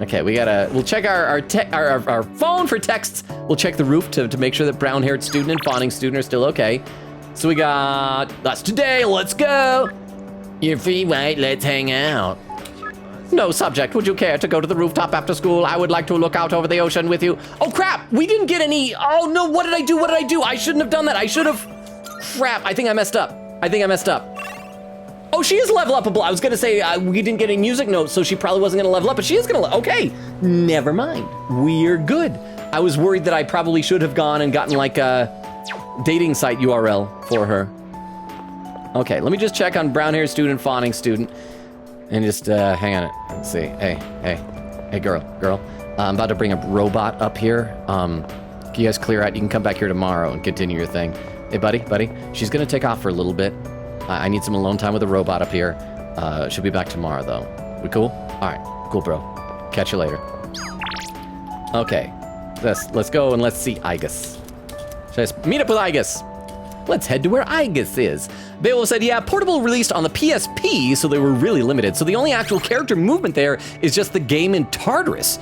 Speaker 1: Okay, we'll check our phone for texts. We'll check the roof to make sure that brown-haired student and fawning student are still okay. So we got, that's today, let's go. You're free, right? Let's hang out. No subject, would you care to go to the rooftop after school? I would like to look out over the ocean with you. Oh crap, we didn't get any, oh no, what did I do? I shouldn't have done that, I should have, crap, I think I messed up. Oh, she is level upable. I was gonna say we didn't get any music notes, so she probably wasn't gonna level up, but she is gonna, okay, never mind. We're good. I was worried that I probably should have gone and gotten like a dating site URL for her. Okay, let me just check on brown hair student, fawning student, and just hang on. Let's see. Hey, girl. I'm about to bring a robot up here. Can you guys clear out? You can come back here tomorrow and continue your thing. Hey, buddy. She's gonna take off for a little bit. I need some alone time with the robot up here. She'll be back tomorrow, though. We cool? All right, cool, bro. Catch you later. Okay, let's go and let's see Aigis. Should I meet up with Aigis? Let's head to where Aigis is. Beowulf said, yeah, Portable released on the PSP, so they were really limited. So the only actual character movement there is just the game in Tartarus.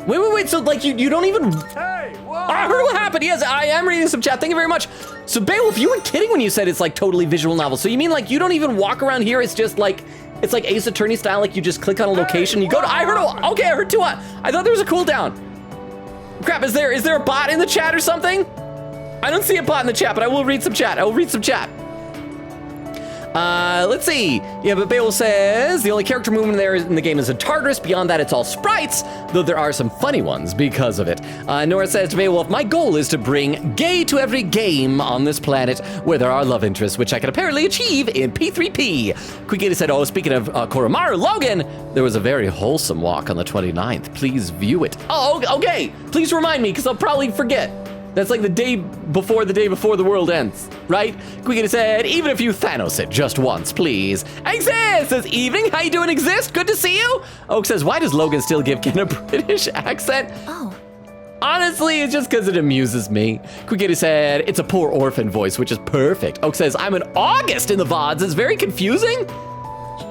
Speaker 1: Wait, so like you don't even... Hey, whoa! I heard what happened, yes, I am reading some chat, thank you very much. So Beowulf, you weren't kidding when you said it's like totally visual novel. So you mean like you don't even walk around here, it's just like, it's like Ace Attorney style, like you just click on a location, you go to, I heard two, I thought there was a cooldown. Crap, is there a bot in the chat or something? I don't see a bot in the chat, but I will read some chat, let's see. Yeah, but Beowulf says the only character movement there in the game is in Tartarus. Beyond that, it's all sprites, though there are some funny ones because of it. Nora says to Beowulf, my goal is to bring gay to every game on this planet where there are love interests, which I can apparently achieve in P3P. Quickity said, oh, speaking of Koromaru, Logan, there was a very wholesome walk on the 29th. Please view it. Oh, okay. Please remind me, because I'll probably forget. That's like the day before the world ends, right? Quickity said, even if you Thanos it just once, please. Exist says, evening, how you doing, Exist? Good to see you. Oak says, why does Logan still give Ken a British accent?
Speaker 4: Oh.
Speaker 1: Honestly, it's just because it amuses me. Quickity said, it's a poor orphan voice, which is perfect. Oak says, I'm an August in the VODs. It's very confusing.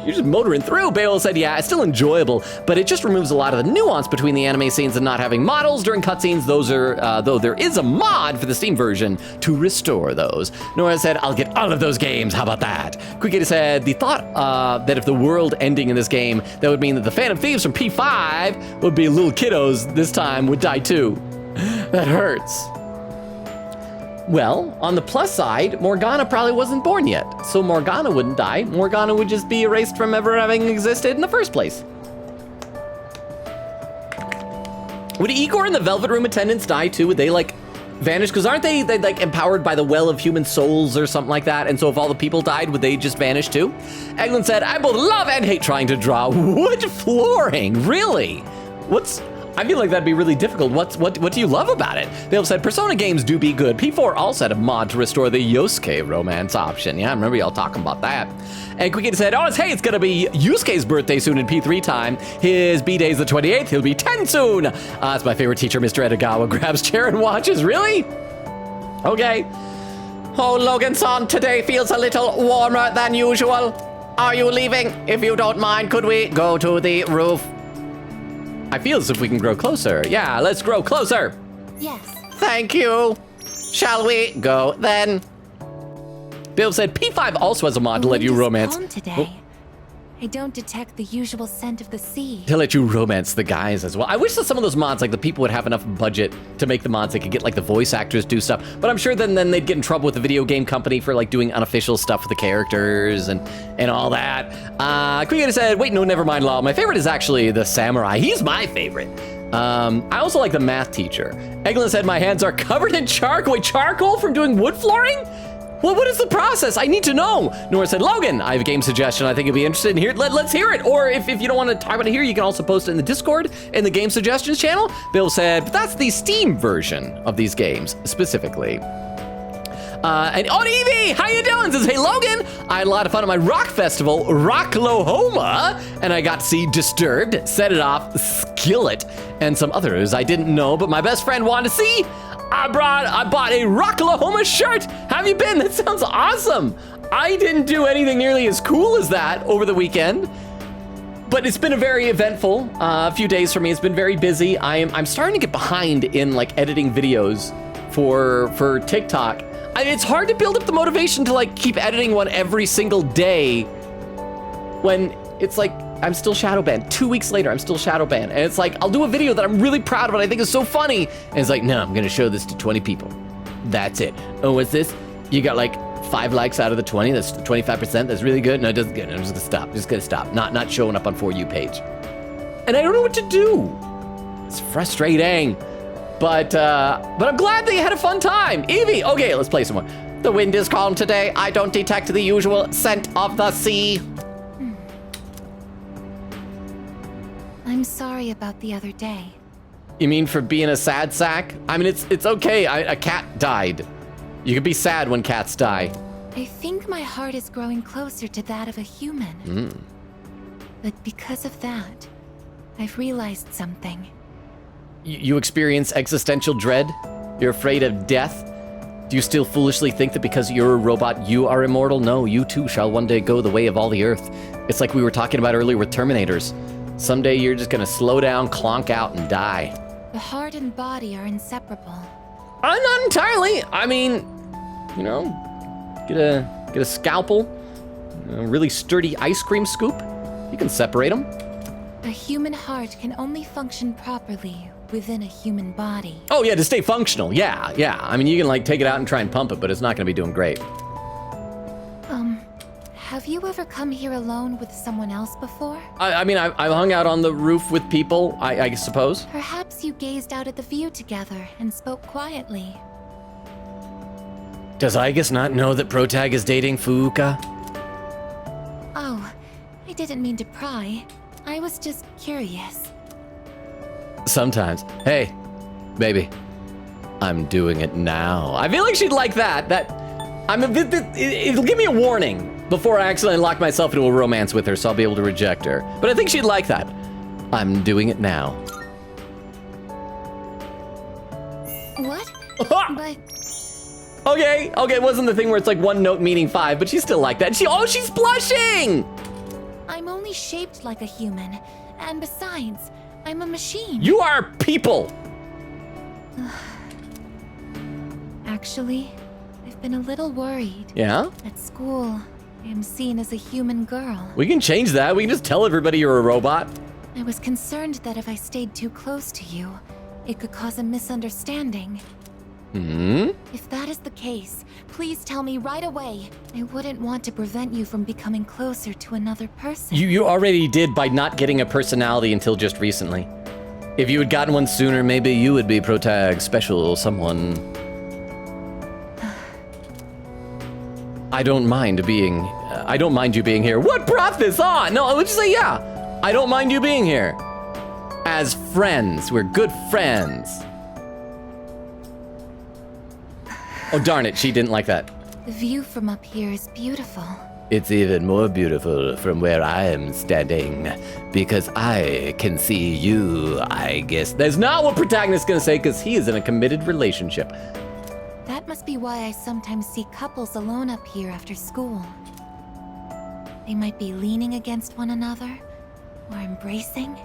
Speaker 1: You're just motoring through. Beowulf said, yeah, it's still enjoyable, but it just removes a lot of the nuance between the anime scenes and not having models during cutscenes. Those are, though there is a mod for the Steam version to restore those. Nora said, I'll get all of those games. How about that? Quickity said, the thought that if the world ending in this game, that would mean that the Phantom Thieves from P5 would be little kiddos this time would die too. That hurts. Well, on the plus side, Morgana probably wasn't born yet, so Morgana wouldn't die. Morgana would just be erased from ever having existed in the first place. Would Igor and the Velvet Room attendants die too? Would they like vanish? Because aren't they like empowered by the well of human souls or something like that? And so if all the people died, would they just vanish too? Eglin said, I both love and hate trying to draw wood flooring. Really? I feel like that'd be really difficult. What do you love about it? Bill said, Persona games do be good. P4 also had a mod to restore the Yosuke romance option. Yeah, I remember y'all talking about that. And Quickity said, it's gonna be Yusuke's birthday soon in P3 time. His B-day's the 28th. He'll be 10 soon. It's my favorite teacher, Mr. Edagawa, grabs chair and watches. Really? Okay. Oh, Logan-san, today feels a little warmer than usual. Are you leaving? If you don't mind, could we go to the roof? I feel as if we can grow closer. Yeah, let's grow closer.
Speaker 4: Yes.
Speaker 1: Thank you. Shall we go then? Bill said P5 also has a mod to let you romance.
Speaker 4: Today.
Speaker 1: Oh.
Speaker 4: I don't detect the usual scent of the sea.
Speaker 1: To let you romance the guys as well. I wish that some of those mods, like the people would have enough budget to make the mods, they could get like the voice actors do stuff. But I'm sure then they'd get in trouble with the video game company for like doing unofficial stuff with the characters and all that. Quickity said, wait, no, never mind, Law. My favorite is actually the samurai. He's my favorite. I also like the math teacher. Eglin said my hands are covered in charcoal. Wait, charcoal from doing wood flooring? Well, what is the process? I need to know. Nora said, Logan, I have a game suggestion. I think you'd be interested in here. Let's hear it. Or if you don't want to talk about it here, you can also post it in the Discord in the game suggestions channel. Bill said, but that's the Steam version of these games specifically. And Evie, how you doing? Says, hey Logan, I had a lot of fun at my rock festival, Rocklahoma, and I got to see Disturbed, Set It Off, Skillet, and some others I didn't know, but my best friend wanted to see. I bought a Rocklahoma shirt. Have you been? That sounds awesome. I didn't do anything nearly as cool as that over the weekend, but it's been a very eventful few days for me. It's been very busy. I'm starting to get behind in like editing videos for TikTok. It's hard to build up the motivation to like keep editing one every single day when it's like I'm still shadow banned. 2 weeks later, I'm still shadow banned. And it's like, I'll do a video that I'm really proud of and I think is so funny. And it's like, no, I'm gonna show this to 20 people. That's it. Oh, what's this? You got like 5 likes out of the 20. That's 25%. That's really good. No, it doesn't good. I'm just gonna stop. Just gonna stop. Not showing up on For You page. And I don't know what to do. It's frustrating. But I'm glad that you had a fun time. Evie, okay, let's play some more. The wind is calm today. I don't detect the usual scent of the sea.
Speaker 4: I'm sorry about the other day.
Speaker 1: You mean for being a sad sack? I mean, it's okay. A cat died. You can be sad when cats die.
Speaker 4: I think my heart is growing closer to that of a human. But because of that, I've realized something.
Speaker 1: You experience existential dread? You're afraid of death? Do you still foolishly think that because you're a robot, you are immortal? No, you too shall one day go the way of all the earth. It's like we were talking about earlier with Terminators. Someday you're just gonna slow down, clonk out, and die.
Speaker 4: The heart and body are inseparable.
Speaker 1: Not entirely. I mean, you know, get a scalpel, a really sturdy ice cream scoop. You can separate them.
Speaker 4: A human heart can only function properly within a human body.
Speaker 1: Oh yeah, to stay functional. Yeah. I mean, you can like take it out and try and pump it, but it's not gonna be doing great.
Speaker 4: Have you ever come here alone with someone else before?
Speaker 1: I mean, I've hung out on the roof with people, I suppose.
Speaker 4: Perhaps you gazed out at the view together and spoke quietly.
Speaker 1: Does Aigis not know that Protag is dating Fuuka?
Speaker 4: Oh, I didn't mean to pry. I was just curious.
Speaker 1: Sometimes. Hey, baby, I'm doing it now. I feel like she'd like that. It'll give me a warning before I accidentally lock myself into a romance with her, so I'll be able to reject her. But I think she'd like that. I'm doing it now.
Speaker 4: What? But...
Speaker 1: Okay, it wasn't the thing where it's like one note meaning 5, but she's still like that. She's blushing!
Speaker 4: I'm only shaped like a human, and besides, I'm a machine.
Speaker 1: You are people!
Speaker 4: Actually, I've been a little worried.
Speaker 1: Yeah?
Speaker 4: At school, I am seen as a human girl.
Speaker 1: We can change that. We can just tell everybody you're a robot.
Speaker 4: I was concerned that if I stayed too close to you, it could cause a misunderstanding. If that is the case, please tell me right away. I wouldn't want to prevent you from becoming closer to another person.
Speaker 1: You already did by not getting a personality until just recently. If you had gotten one sooner, maybe you would be Protag special someone. I don't mind you being here. What brought this on? No, let's just say yeah. I don't mind you being here. As friends, we're good friends. Oh, darn it, she didn't like that.
Speaker 4: The view from up here is beautiful.
Speaker 1: It's even more beautiful from where I am standing, because I can see you, I guess. That's not what protagonist's gonna say, because he is in a committed relationship.
Speaker 4: That must be why I sometimes see couples alone up here after school. They might be leaning against one another, or embracing.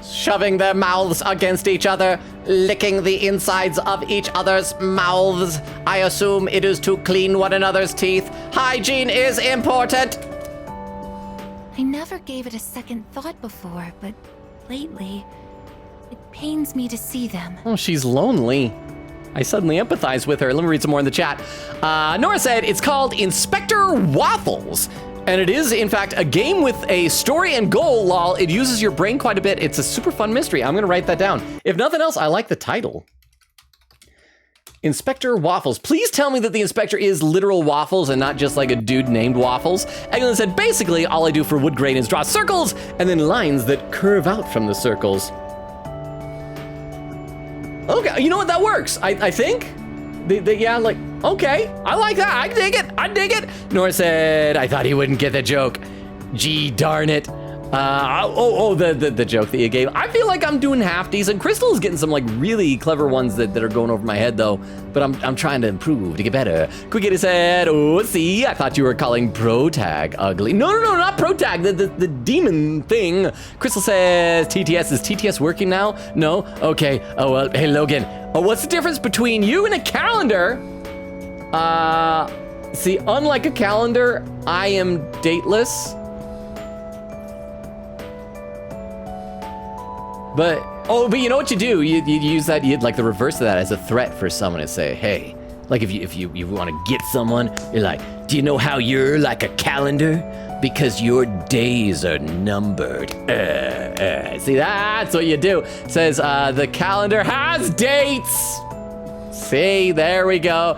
Speaker 1: Shoving their mouths against each other, licking the insides of each other's mouths. I assume it is to clean one another's teeth. Hygiene is important.
Speaker 4: I never gave it a second thought before, but lately, it pains me to see them.
Speaker 1: Oh, she's lonely. I suddenly empathize with her. Let me read some more in the chat. Nora said, it's called Inspector Waffles. And it is, in fact, a game with a story and goal, lol. It uses your brain quite a bit. It's a super fun mystery. I'm going to write that down. If nothing else, I like the title. Inspector Waffles. Please tell me that the inspector is literal Waffles and not just like a dude named Waffles. Eglin said, basically, all I do for wood grain is draw circles and then lines that curve out from the circles. Okay, you know what? That works, I think. Yeah, like, okay, I like that. I dig it. Nora said, I thought he wouldn't get the joke. Gee, darn it. The joke that you gave. I feel like I'm doing half decent. Crystal is getting some like really clever ones that are going over my head though, but I'm trying to improve to get better. Quickity said, oh, see, I thought you were calling Protag ugly. No, not Protag, the demon thing. Crystal says, TTS, is TTS working now? No? Okay, oh, well, hey, Logan. Oh, what's the difference between you and a calendar? See, unlike a calendar, I am dateless. But you know what you do? You use that, you'd like the reverse of that as a threat for someone to say, hey, like if you want to get someone, you're like, do you know how you're like a calendar? Because your days are numbered. See, that's what you do. It says the calendar has dates. See, there we go.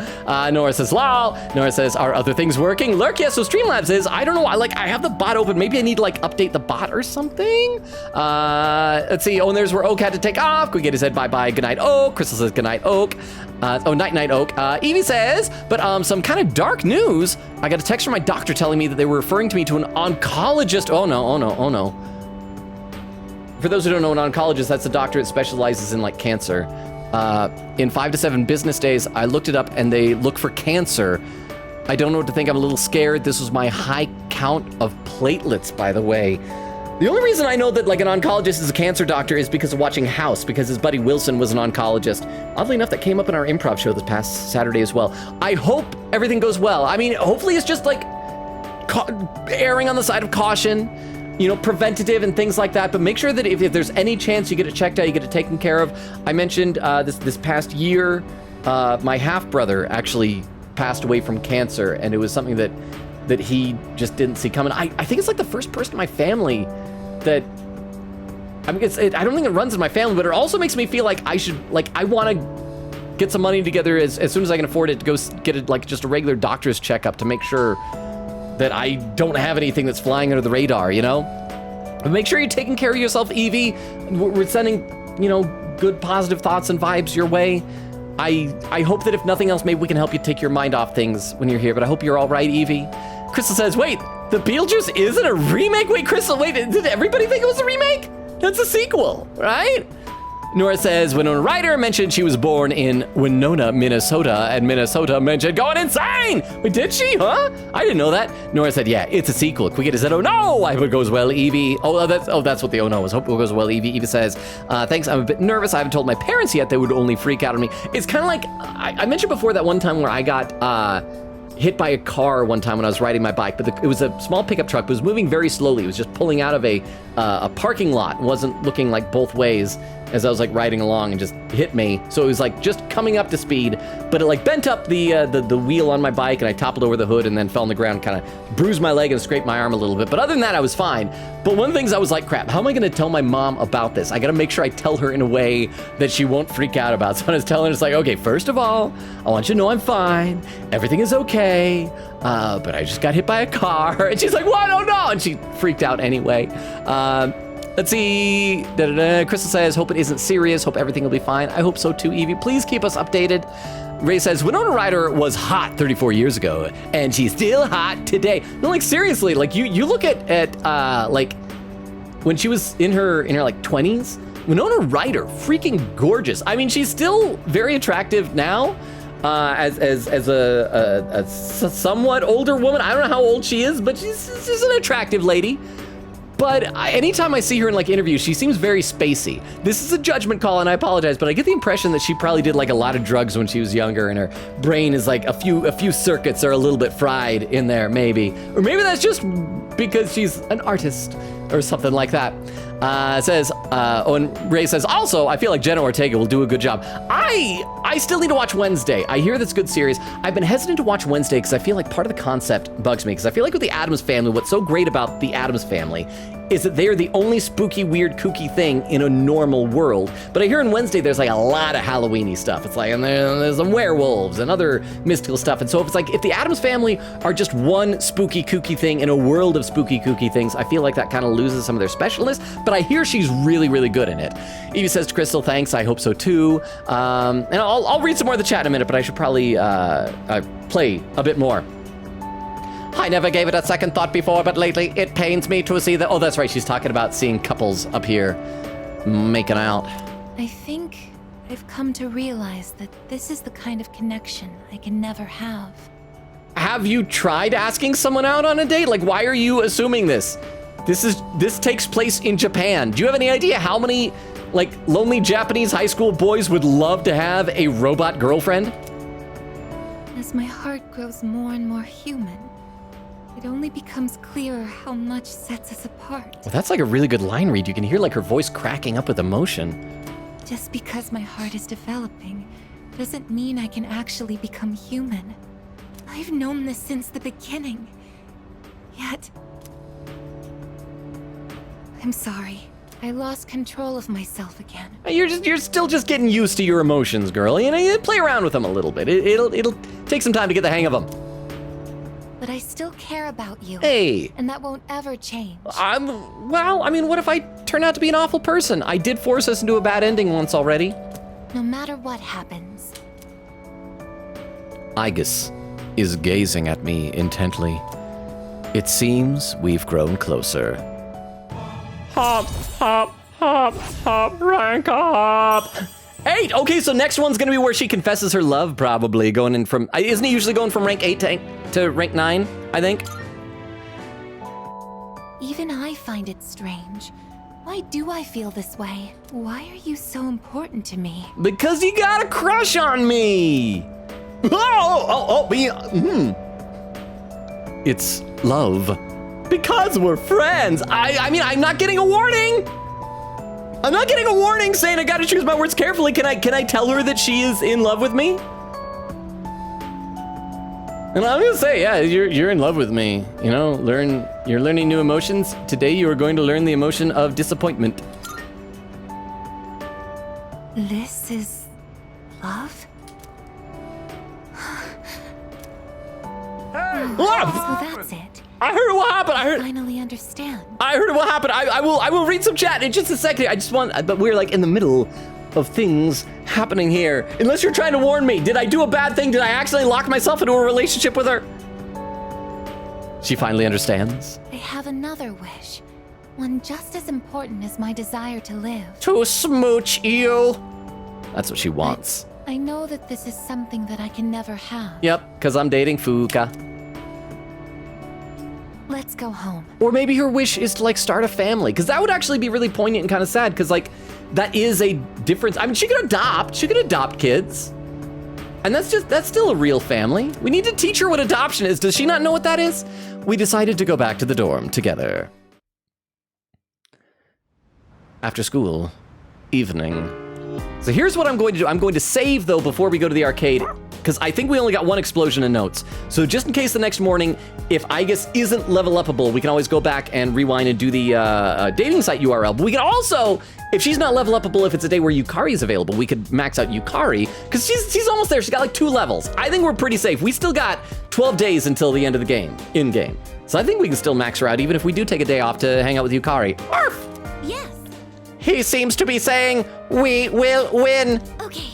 Speaker 1: Nora says, lol. Nora says, are other things working? Lurk, yes, so Streamlabs is. I don't know, I have the bot open. Maybe I need to like update the bot or something. Let's see, oh, and there's where Oak had to take off. Quick said bye-bye, good night, Oak. Crystal says good night, Oak. Night, Oak. Evie says, but some kind of dark news. I got a text from my doctor telling me that they were referring to me to an oncologist. Oh no. For those who don't know, an oncologist, that's a doctor that specializes in like cancer. In 5 to 7 business days, I looked it up and they look for cancer. I don't know what to think. I'm a little scared. This was my high count of platelets, by the way. The only reason I know that like an oncologist is a cancer doctor is because of watching House, because his buddy Wilson was an oncologist. Oddly enough, that came up in our improv show this past Saturday as well. I hope everything goes well. I mean, hopefully it's just like erring on the side of caution. You know, preventative and things like that, but make sure that if there's any chance you get it checked out, you get it taken care of. I mentioned this past year, my half-brother actually passed away from cancer, and it was something that he just didn't see coming. I think it's like the first person in my family that, I mean, I don't think it runs in my family, but it also makes me feel like I want to get some money together as soon as I can afford it to go get it, like just a regular doctor's checkup to make sure that I don't have anything that's flying under the radar, you know? But make sure you're taking care of yourself, Evie. We're sending, you know, good positive thoughts and vibes your way. I hope that if nothing else, maybe we can help you take your mind off things when you're here, but I hope you're all right, Evie. Crystal says, wait, the Beetlejuice isn't a remake? Wait, Crystal, wait, did everybody think it was a remake? That's a sequel, right? Nora says, Winona Ryder mentioned she was born in Winona, Minnesota, and Minnesota mentioned going insane. Wait, did she? Huh? I didn't know that. Nora said, yeah, it's a sequel. Quickity said, oh no, I hope it goes well, Evie. That's what the oh no was. Hope it goes well, Evie. Evie says, thanks, I'm a bit nervous. I haven't told my parents yet. They would only freak out on me. It's kind of like, I mentioned before that one time where I got hit by a car one time when I was riding my bike, but it was a small pickup truck, but it was moving very slowly. It was just pulling out of a parking lot. It wasn't looking like both ways as I was like riding along and just hit me. So it was like just coming up to speed, but it like bent up the wheel on my bike and I toppled over the hood and then fell on the ground, kind of bruised my leg and scraped my arm a little bit. But other than that, I was fine. But one of the things I was like, crap, how am I gonna tell my mom about this? I gotta make sure I tell her in a way that she won't freak out about. So I was telling her, it's like, okay, first of all, I want you to know I'm fine. Everything is okay. But I just got hit by a car. And she's like, what? Oh no! And she freaked out anyway. Let's see. Crystal says, hope it isn't serious. Hope everything will be fine. I hope so too, Evie. Please keep us updated. Ray says, Winona Ryder was hot 34 years ago, and she's still hot today. No, like seriously, like you look at like when she was in her like 20s, Winona Ryder, freaking gorgeous. I mean, she's still very attractive now. As a somewhat older woman. I don't know how old she is, but she's an attractive lady. But anytime I see her in like interviews, she seems very spacey. This is a judgment call, and I apologize, but I get the impression that she probably did like a lot of drugs when she was younger, and her brain is like a few circuits are a little bit fried in there, maybe. Or maybe that's just because she's an artist or something like that. And Ray says, also, I feel like Jenna Ortega will do a good job. I still need to watch Wednesday. I hear that's a good series. I've been hesitant to watch Wednesday because I feel like part of the concept bugs me, because I feel like with the Addams Family, what's so great about the Addams Family is that they are the only spooky, weird, kooky thing in a normal world. But I hear in Wednesday, there's like a lot of Halloween-y stuff. It's like, and there's some werewolves and other mystical stuff. And so if the Addams Family are just one spooky, kooky thing in a world of spooky, kooky things, I feel like that kind of loses some of their specialness. But I hear she's really, really good in it. Evie says to Crystal, thanks, I hope so too. And I'll read some more of the chat in a minute, but I should probably play a bit more. I never gave it a second thought before, but lately it pains me to see that. Oh, that's right. She's talking about seeing couples up here making out.
Speaker 4: I think I've come to realize that this is the kind of connection I can never have.
Speaker 1: Have you tried asking someone out on a date? Like, why are you assuming this? This takes place in Japan. Do you have any idea how many, like, lonely Japanese high school boys would love to have a robot girlfriend?
Speaker 4: As my heart grows more and more human, it only becomes clearer how much sets us apart.
Speaker 1: Well, that's like a really good line read. You can hear like her voice cracking up with emotion.
Speaker 4: Just because my heart is developing doesn't mean I can actually become human. I've known this since the beginning. Yet... I'm sorry. I lost control of myself again.
Speaker 1: You're still just getting used to your emotions, girl. You know, you play around with them a little bit. It'll take some time to get the hang of them.
Speaker 4: But I still care about you.
Speaker 1: Hey.
Speaker 4: And that won't ever change.
Speaker 1: Well, I mean, what if I turn out to be an awful person? I did force us into a bad ending once already.
Speaker 4: No matter what happens.
Speaker 1: Aigis is gazing at me intently. It seems we've grown closer. Hop, hop, hop, hop, rank up. 8! Okay, so next one's gonna be where she confesses her love, probably. Going in from, isn't it usually going from rank 8 to rank 9, I think?
Speaker 4: Even I find it strange. Why do I feel this way? Why are you so important to me?
Speaker 1: Because you got a crush on me! It's love. Because we're friends. I mean, I'm not getting a warning. I'm not getting a warning saying I gotta choose my words carefully. Can I tell her that she is in love with me? And I'm gonna say, yeah, you're in love with me. You know, you're learning new emotions. Today you are going to learn the emotion of disappointment.
Speaker 4: This is love? So that's it.
Speaker 1: I heard what happened.
Speaker 4: I finally understand.
Speaker 1: I heard what happened. I will read some chat in just a second. I just want, but we're like in the middle of things happening here. Unless you're trying to warn me. Did I do a bad thing? Did I accidentally lock myself into a relationship with her? She finally understands.
Speaker 4: I have another wish. One just as important as my desire to live.
Speaker 1: To smooch you. That's what she wants.
Speaker 4: I know that this is something that I can never have.
Speaker 1: Yep, because I'm dating Fuka.
Speaker 4: Let's go home.
Speaker 1: Or maybe her wish is to like start a family, because that would actually be really poignant and kind of sad, because like that is a difference. I mean, she could adopt kids. And that's still a real family. We need to teach her what adoption is. Does she not know what that is? We decided to go back to the dorm together. After school, evening. So here's what I'm going to do. I'm going to save though before we go to the arcade, because I think we only got one explosion of notes. So just in case the next morning, if Aigis isn't level upable, we can always go back and rewind and do the dating site URL. But we can also, if she's not level upable, if it's a day where Yukari is available, we could max out Yukari, because she's almost there. She's got like 2 levels. I think we're pretty safe. We still got 12 days until the end of the game, in-game. So I think we can still max her out, even if we do take a day off to hang out with Yukari. Arf!
Speaker 4: Yes.
Speaker 1: He seems to be saying, we will win.
Speaker 4: Okay.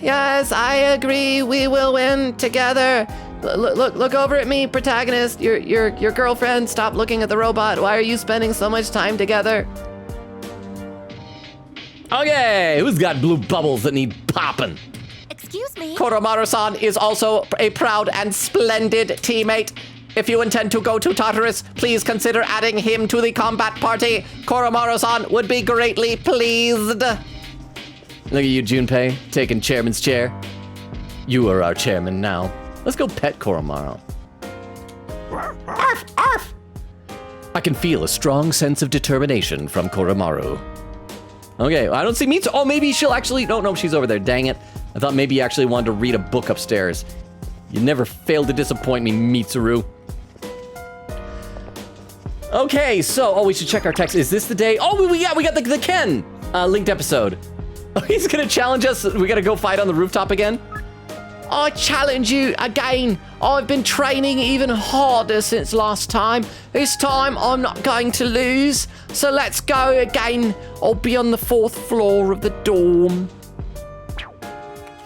Speaker 1: Yes, I agree. We will win together. Look over at me, protagonist. Your girlfriend. Stop looking at the robot. Why are you spending so much time together? Okay, who's got blue bubbles that need popping?
Speaker 4: Excuse me.
Speaker 1: Koromaru-san is also a proud and splendid teammate. If you intend to go to Tartarus, please consider adding him to the combat party. Koromaru-san would be greatly pleased. Look at you, Junpei, taking chairman's chair. You are our chairman now. Let's go pet Koromaru. Arf, arf! I can feel a strong sense of determination from Koromaru. Okay, I don't see Mitsu. Oh, maybe she'll actually... No, she's over there. Dang it. I thought maybe you actually wanted to read a book upstairs. You never failed to disappoint me, Mitsuru. Okay, so... Oh, we should check our text. Is this the day? Oh, we got the Ken linked episode. Oh, he's gonna challenge us. We gotta go fight on the rooftop again? I challenge you again. I've been training even harder since last time. This time I'm not going to lose. So let's go again. I'll be on the 4th floor of the dorm.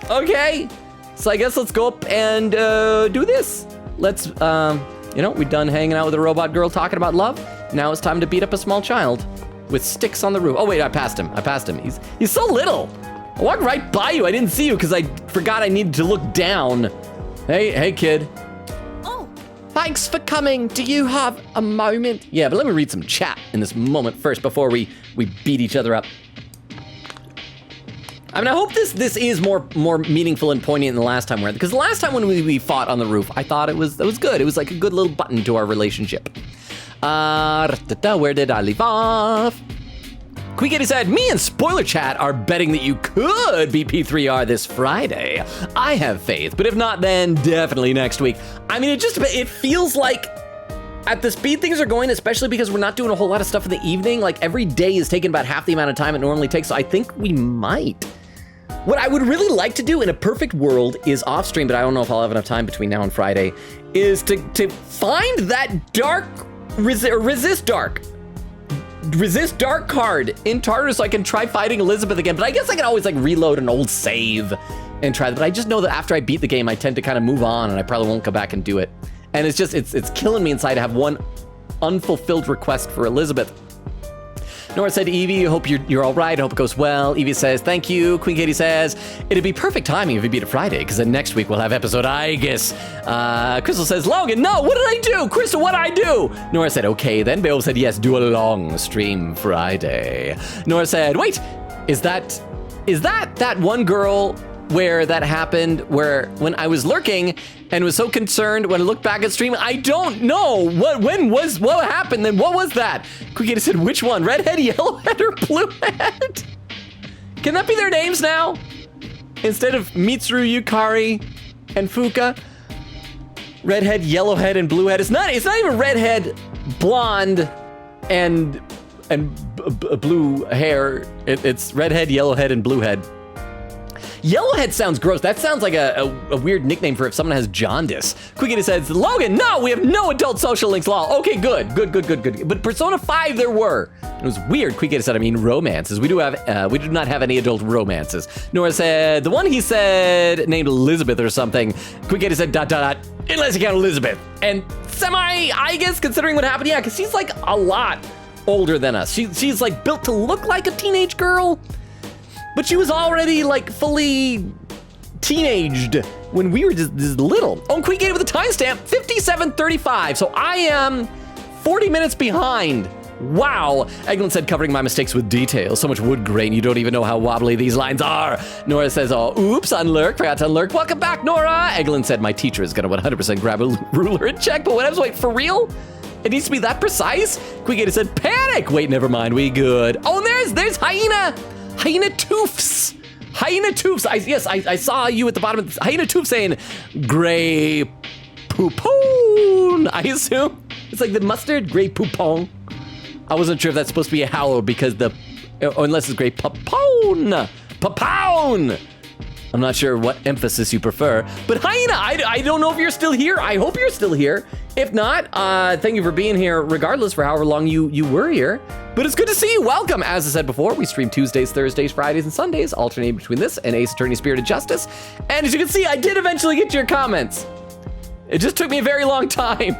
Speaker 1: Okay. So I guess let's go up and do this. Let's, we're done hanging out with a robot girl talking about love. Now it's time to beat up a small child with sticks on the roof. Oh wait, I passed him. He's so little. I walked right by you. I didn't see you because I forgot I needed to look down. Hey, kid.
Speaker 9: Oh.
Speaker 1: Thanks for coming. Do you have a moment? Yeah, but let me read some chat in this moment first before we beat each other up. I mean, I hope this is more meaningful and poignant than the last time because the last time when we fought on the roof, I thought it was good. It was like a good little button to our relationship. Where did I leave off? Queegetty said, me and Spoiler Chat are betting that you could beat P3R this Friday. I have faith, but if not, then definitely next week. I mean, it feels like at the speed things are going, especially because we're not doing a whole lot of stuff in the evening, like every day is taking about half the amount of time it normally takes, so I think we might. What I would really like to do in a perfect world is off stream, but I don't know if I'll have enough time between now and Friday, is to find that dark, resist dark card in Tartarus so I can try fighting Elizabeth again, but I guess I can always like reload an old save and try that, but I just know that after I beat the game, I tend to kind of move on and I probably won't go back and do it. And it's just, it's killing me inside to have one unfulfilled request for Elizabeth. Nora said, Evie, I hope you're all right. I hope it goes well. Evie says, thank you. Queen Katie says, it'd be perfect timing if we beat it Friday, because then next week we'll have episode Aigis. Crystal says, Logan, no, what did I do? Crystal, what did I do? Nora said, okay, then. Beowulf said, yes, do a long stream Friday. Nora said, wait, is that one girl where that happened, where when I was lurking and was so concerned when I looked back at stream, I don't know what happened then. What was that? Quickie said, which one? Redhead, Yellowhead, or Bluehead? Can that be their names now? Instead of Mitsuru, Yukari, and Fuka? Redhead, Yellowhead, and Bluehead. It's not even redhead, blonde, and blue hair. It's redhead, Yellowhead, and Bluehead. Yellowhead sounds gross. That sounds like a weird nickname for if someone has jaundice. Quickie says, Logan, no, we have no adult social links, lol. Okay, good. But Persona 5 there were. It was weird. Quickie said, I mean, romances. We do not have any adult romances. Nora said, the one he said named Elizabeth or something. Quickie said, ... unless you count Elizabeth. And I guess, considering what happened, yeah, because she's like a lot older than us. She's like built to look like a teenage girl. But she was already like fully teenaged when we were just little. Oh, Queen Gate with a timestamp, 57:35. So I am 40 minutes behind. Wow. Eglin said, covering my mistakes with detail. So much wood grain, you don't even know how wobbly these lines are. Nora says, oh, oops, unlurk, forgot to unlurk. Welcome back, Nora. Eglin said, my teacher is gonna 100% grab a ruler and check, but whatever, wait, for real? It needs to be that precise? Queen said, panic. Wait, never mind, we good. Oh, and there's Hyena. Hyena Toofs. I saw you at the bottom of this. Hyena Toofs saying, Grey Poupon, I assume. It's like the mustard, Grey Poupon. I wasn't sure if that's supposed to be a howl because unless it's Grey Poupon. I'm not sure what emphasis you prefer. But Hyena, I don't know if you're still here. I hope you're still here. If not, thank you for being here regardless for however long you were here. But it's good to see you. Welcome. As I said before, we stream Tuesdays, Thursdays, Fridays, and Sundays, alternating between this and Ace Attorney Spirited Justice. And as you can see, I did eventually get to your comments. It just took me a very long time.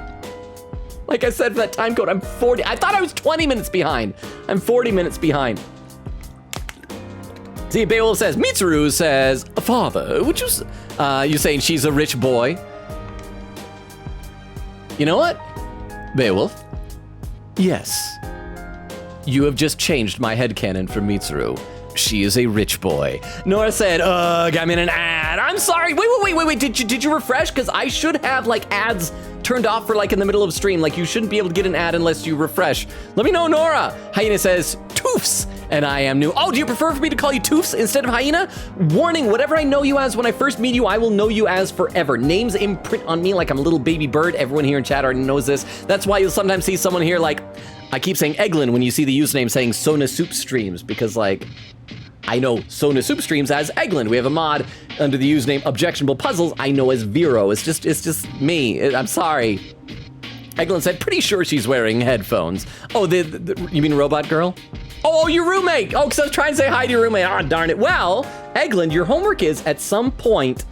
Speaker 1: Like I said, for that time code, I'm 40. I thought I was 20 minutes behind. I'm 40 minutes behind. See, Beowulf says, Mitsuru says, father, would you saying she's a rich boy? You know what, Beowulf? Yes. You have just changed my headcanon for Mitsuru. She is a rich boy. Nora said, ugh, I'm in an ad. I'm sorry. Wait. Did you refresh? Because I should have like ads turned off for like in the middle of stream. Like you shouldn't be able to get an ad unless you refresh. Let me know, Nora. Hyena says, Toofs, and I am new. Oh, do you prefer for me to call you Toofs instead of Hyena? Warning, whatever I know you as when I first meet you, I will know you as forever. Names imprint on me like I'm a little baby bird. Everyone here in chat already knows this. That's why you'll sometimes see someone here like, I keep saying Eglin when you see the username saying Sona Soup Streams, because like, I know Sona Soup Streams as Eglin. We have a mod under the username Objectionable Puzzles I know as Vero. It's just me. I'm sorry. Eglin said, pretty sure she's wearing headphones. Oh, you mean Robot Girl? Oh, your roommate. Oh, because I was trying to say hi to your roommate. Ah, darn it. Well, Eglin, your homework is at some point,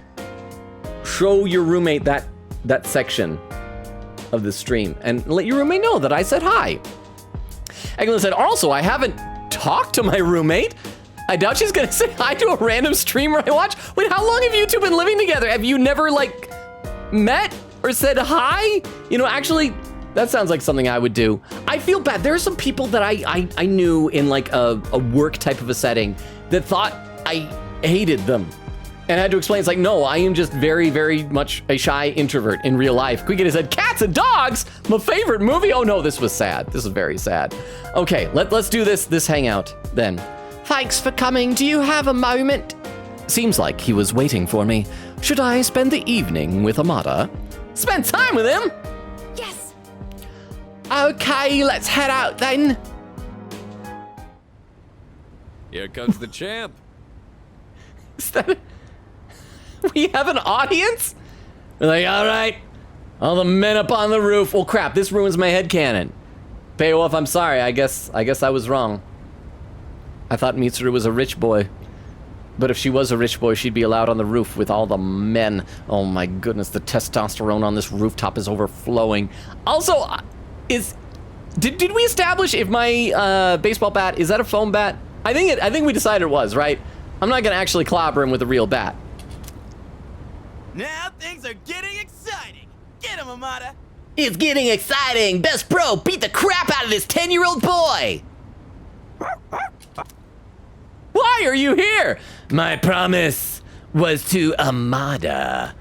Speaker 1: show your roommate that section of the stream and let your roommate know that I said hi. Eglin said, also, I haven't talked to my roommate. I doubt she's gonna say hi to a random streamer I watch. Wait, how long have you two been living together? Have you never like met or said hi? You know, actually, that sounds like something I would do. I feel bad. There are some people that I knew in like a work type of a setting that thought I hated them. And I had to explain, it's like, no, I am just very, very much a shy introvert in real life. Quickly said, cats and dogs, my favorite movie. Oh no, this was sad. This is very sad. Okay, let's do this hangout then. Thanks for coming. Do you have a moment? Seems like he was waiting for me. Should I spend the evening with Amada? Spend time with him?
Speaker 4: Yes.
Speaker 1: Okay, let's head out then.
Speaker 10: Here comes the champ.
Speaker 1: Is that... We have an audience? We're like, all right, all the men up on the roof. Well, crap, this ruins my headcanon. Beowulf, I'm sorry. I guess I was wrong. I thought Mitsuru was a rich boy. But if she was a rich boy, she'd be allowed on the roof with all the men. Oh my goodness, the testosterone on this rooftop is overflowing. Also, did we establish if my baseball bat, is that a foam bat? I think we decided it was, right? I'm not gonna actually clobber him with a real bat.
Speaker 11: Now things are getting exciting. Get him, Amada.
Speaker 7: It's getting exciting. Best bro beat the crap out of this 10-year-old boy.
Speaker 1: Why are you here? My promise was to Amada.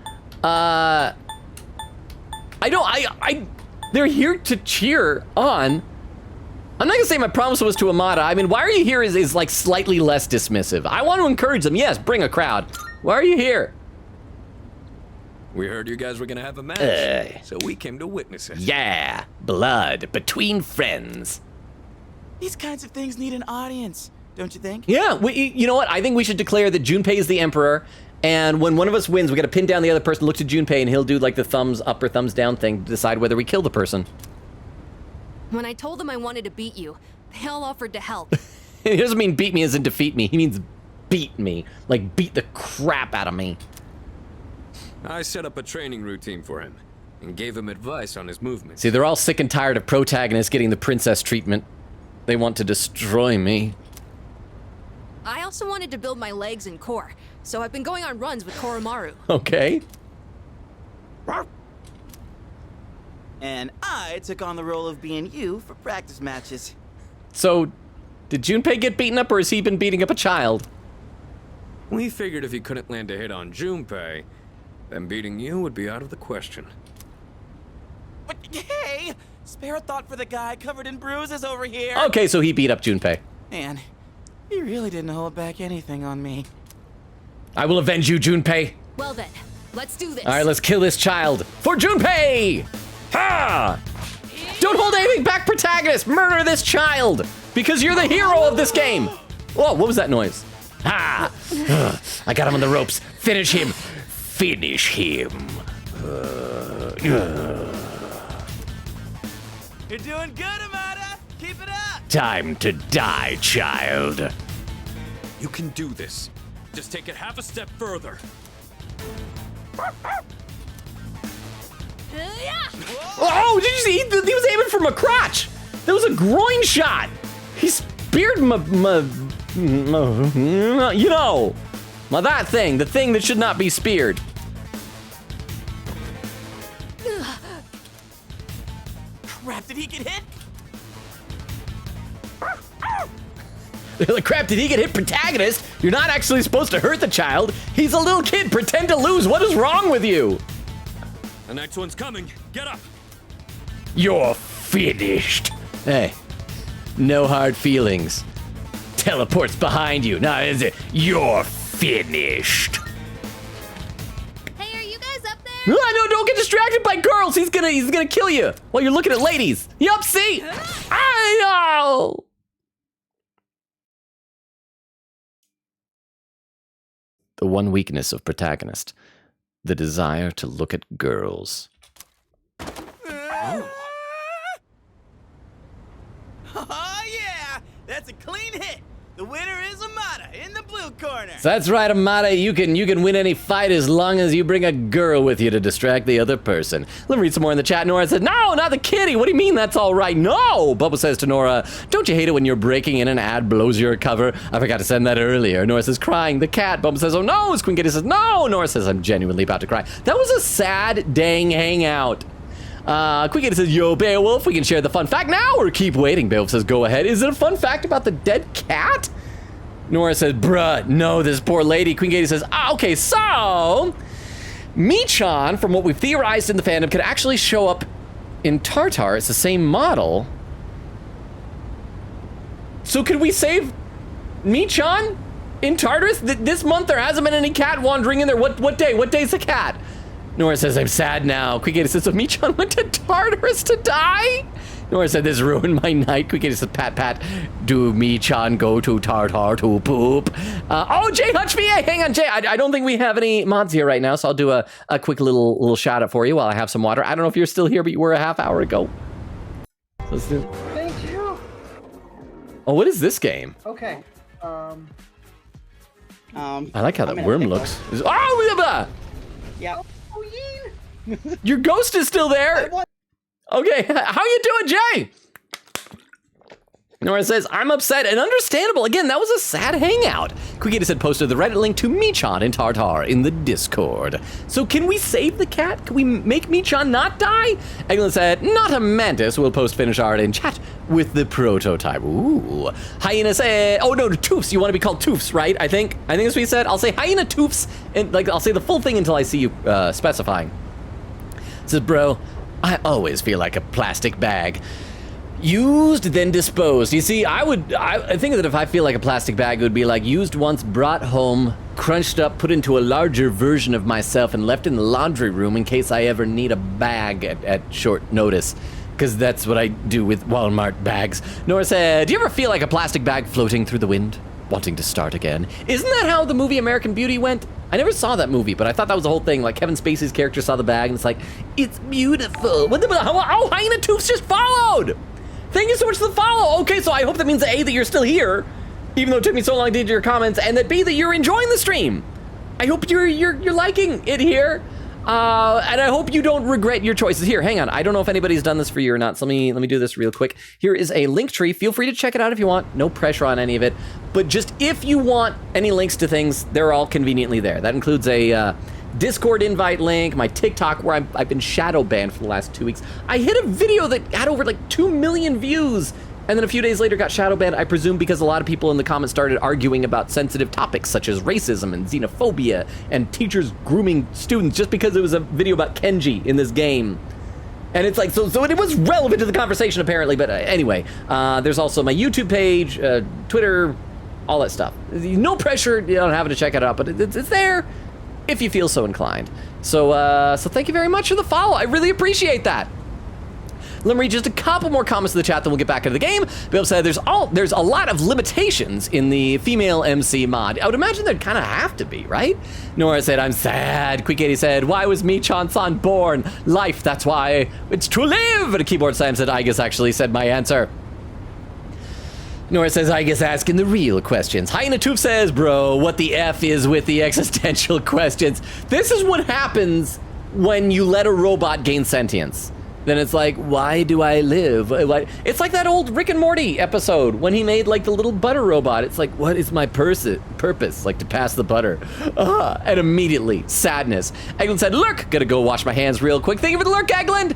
Speaker 1: They're here to cheer on. I'm not gonna say my promise was to Amada. I mean, why are you here is like slightly less dismissive. I want to encourage them. Yes, bring a crowd. Why are you here?
Speaker 10: We heard you guys were gonna have a match, so we came to witness it.
Speaker 1: Yeah, blood between friends.
Speaker 11: These kinds of things need an audience, don't you think?
Speaker 1: Yeah, you know what? I think we should declare that Junpei is the emperor, and when one of us wins, we gotta pin down the other person, look to Junpei, and he'll do like the thumbs up or thumbs down thing to decide whether we kill the person.
Speaker 12: When I told them I wanted to beat you, they all offered to help.
Speaker 1: He doesn't mean beat me as in defeat me. He means beat me. Like beat the crap out of me.
Speaker 10: I set up a training routine for him and gave him advice on his movements.
Speaker 1: See, they're all sick and tired of protagonists getting the princess treatment. They want to destroy me.
Speaker 12: I also wanted to build my legs and core, so I've been going on runs with Koromaru.
Speaker 1: Okay.
Speaker 11: And I took on the role of being you for practice matches.
Speaker 1: So, did Junpei get beaten up, or has he been beating up a child?
Speaker 10: We figured if he couldn't land a hit on Junpei, then beating you would be out of the question.
Speaker 11: But hey, spare a thought for the guy covered in bruises over here.
Speaker 1: Okay, so he beat up Junpei.
Speaker 11: Man, he really didn't hold back anything on me.
Speaker 1: I will avenge you, Junpei.
Speaker 12: Well then, let's do this.
Speaker 1: All right, let's kill this child. For Junpei! Ha! Don't hold anything back, protagonist! Murder this child! Because you're the hero of this game! Whoa, what was that noise? Ha! I got him on the ropes. Finish him. Finish him.
Speaker 11: You're doing good, Amada. Keep it up.
Speaker 1: Time to die, child.
Speaker 10: You can do this. Just take it half a step further.
Speaker 1: Oh, did you see? He was aiming for my crotch. That was a groin shot. He speared my you know, that thing, the thing that should not be speared.
Speaker 11: Crap, did he get hit?
Speaker 1: They're like, crap, did he get hit, protagonist? You're not actually supposed to hurt the child. He's a little kid. Pretend to lose. What is wrong with you?
Speaker 10: The next one's coming. Get up.
Speaker 1: You're finished. Hey, no hard feelings. Teleports behind you. Now is it? You're finished.
Speaker 4: Hey, are you guys up there?
Speaker 1: No, don't get distracted by girls. He's gonna kill you while you're looking at ladies. Yup, see? I know. The one weakness of protagonist, the desire to look at girls.
Speaker 11: Oh yeah, that's a clean hit. The winner is Amada in the blue corner.
Speaker 1: So that's right, Amada. You can win any fight as long as you bring a girl with you to distract the other person. Let me read some more in the chat. Nora said, no, not the kitty. What do you mean that's all right? No. Bubba says to Nora, don't you hate it when you're breaking in and an ad blows your cover? I forgot to send that earlier. Nora says, crying. The cat. Bubba says, oh no. Queen Kitty says, no. Nora says, I'm genuinely about to cry. That was a sad dang hangout. Queen Kitty says, yo, Beowulf, we can share the fun fact now or keep waiting. Beowulf says, go ahead. Is it a fun fact about the dead cat? Nora says, bruh, no, this poor lady. Queen Kitty says, okay, so Michan, from what we've theorized in the fandom, could actually show up in Tartar. It's the same model. So could we save Michan in Tartarus? This month there hasn't been any cat wandering in there. What day? What day's the cat? Nora says, I'm sad now. Queen Kitty says, so Michan went to Tartarus to die? Nora said, this ruined my night. Queen Kitty says, pat, do Michan go to Tartar to poop? Oh, Jay Hutch VA, hang on, Jay. I don't think we have any mods here right now, so I'll do a quick little shout out for you while I have some water. I don't know if you're still here, but you were a half hour ago. Let's do.
Speaker 13: Thank you.
Speaker 1: Oh, what is this game?
Speaker 13: Okay.
Speaker 1: I like how that worm looks. Oh, blah.
Speaker 13: Yeah.
Speaker 1: Your ghost is still there. Okay, how you doing, Jay? Nora says, I'm upset and understandable. Again, that was a sad hangout. Quikita said, posted the Reddit link to Michan in Tartar in the Discord. So can we save the cat? Can we make Michan not die? Eglin said, not a mantis. We'll post finished art in chat with the prototype. Ooh. Hyena said, oh no, Toofs. You want to be called Toofs, right? I think that's what he said. I'll say Hyena Toofs, and like I'll say the full thing until I see you specifying. Says, bro, I always feel like a plastic bag. Used, then disposed. You see, I think that if I feel like a plastic bag, it would be like used once, brought home, crunched up, put into a larger version of myself, and left in the laundry room in case I ever need a bag at short notice. Because that's what I do with Walmart bags. Nora said, do you ever feel like a plastic bag floating through the wind, wanting to start again? Isn't that how the movie American Beauty went? I never saw that movie, but I thought that was the whole thing. Like, Kevin Spacey's character saw the bag, and it's like, it's beautiful. What the, oh, Hyena Toofs just followed! Thank you so much for the follow. Okay, so I hope that means A, that you're still here, even though it took me so long to get your comments, and that B, that you're enjoying the stream. I hope you're liking it here, and I hope you don't regret your choices. Here, hang on. I don't know if anybody's done this for you or not, so let me do this real quick. Here is a link tree. Feel free to check it out if you want. No pressure on any of it, but just if you want any links to things, they're all conveniently there. That includes a Discord invite link, my TikTok where I've been shadow banned for the last 2 weeks. I hit a video that had over like 2 million views, and then a few days later got shadow banned, I presume because a lot of people in the comments started arguing about sensitive topics such as racism and xenophobia and teachers grooming students just because it was a video about Kenji in this game. And it's like, so it was relevant to the conversation apparently, but anyway, there's also my YouTube page, Twitter, all that stuff. No pressure, you don't have to check it out, but it's there if you feel so inclined. So thank you very much for the follow. I really appreciate that. Let me read just a couple more comments in the chat, then we'll get back into the game. Bill said there's a lot of limitations in the female MC mod. I would imagine there'd kind of have to be, right? Nora said, I'm sad. Quick 80 said, why was Michan-san born? Life, that's why. It's to live. And a keyboard slam said, Aigis actually said my answer. Nora says, Aigis asking the real questions. Hyena Toof says, bro, what the F is with the existential questions? This is what happens when you let a robot gain sentience. Then it's like, why do I live? It's like that old Rick and Morty episode when he made like the little butter robot. It's like, what is my purpose? Like to pass the butter. And immediately, sadness. Eglin said, lurk, gotta go wash my hands real quick. Thank you for the lurk, Eglin.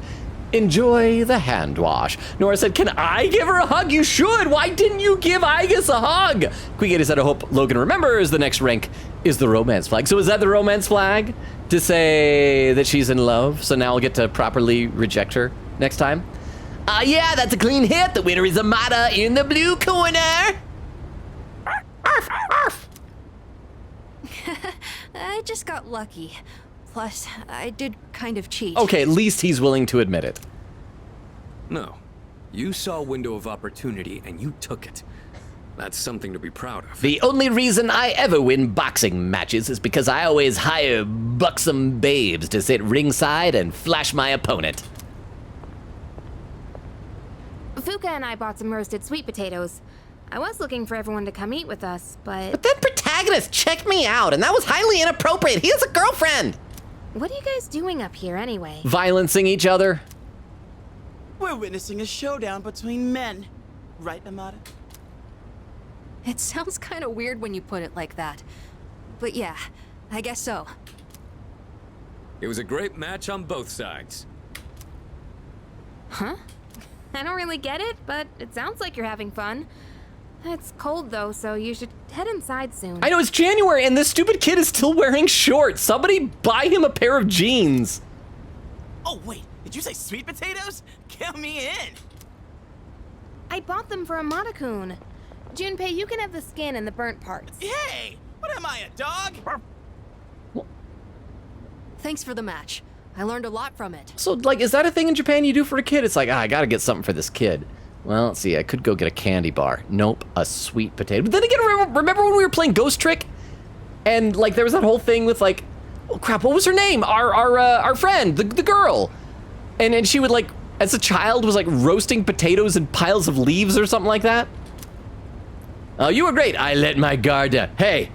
Speaker 1: Enjoy the hand wash. Nora said, can I give her a hug? You should. Why didn't you give Aigis a hug? Quigator said, I hope Logan remembers the next rank is the romance flag. So is that the romance flag to say that she's in love? So now I'll get to properly reject her next time?
Speaker 7: Yeah, that's a clean hit. The winner is Amada in the blue corner.
Speaker 8: Arf, arf.
Speaker 12: I just got lucky. Plus, I did kind of cheat.
Speaker 1: Okay, at least he's willing to admit it.
Speaker 10: No. You saw a window of opportunity and you took it. That's something to be proud of.
Speaker 1: The only reason I ever win boxing matches is because I always hire buxom babes to sit ringside and flash my opponent.
Speaker 13: Fuka and I bought some roasted sweet potatoes. I was looking for everyone to come eat with us,
Speaker 7: But that protagonist checked me out, and that was highly inappropriate. He has a girlfriend.
Speaker 13: What are you guys doing up here anyway?
Speaker 1: Violencing each other.
Speaker 11: We're witnessing a showdown between men. Right, Amada?
Speaker 12: It sounds kind of weird when you put it like that. But yeah, I guess so.
Speaker 10: It was a great match on both sides.
Speaker 13: Huh? I don't really get it, but it sounds like you're having fun. It's cold though, so you should head inside soon.
Speaker 1: I know, it's January and this stupid kid is still wearing shorts. Somebody buy him a pair of jeans.
Speaker 11: Oh, wait. Did you say sweet potatoes? Count me in.
Speaker 13: I bought them for Amada-kun. Junpei, you can have the skin and the burnt parts.
Speaker 11: Hey! What am I, a dog?
Speaker 12: Thanks for the match. I learned a lot from it.
Speaker 1: So, like, is that a thing in Japan you do for a kid? It's like, I gotta get something for this kid. Well, let's see, I could go get a candy bar. Nope, a sweet potato. But then again, remember when we were playing Ghost Trick? And, like, there was that whole thing with, like, oh crap, what was her name? Our friend, the girl. And she would, like, as a child, was, like, roasting potatoes in piles of leaves or something like that. Oh, you were great. I let my guard down. Hey,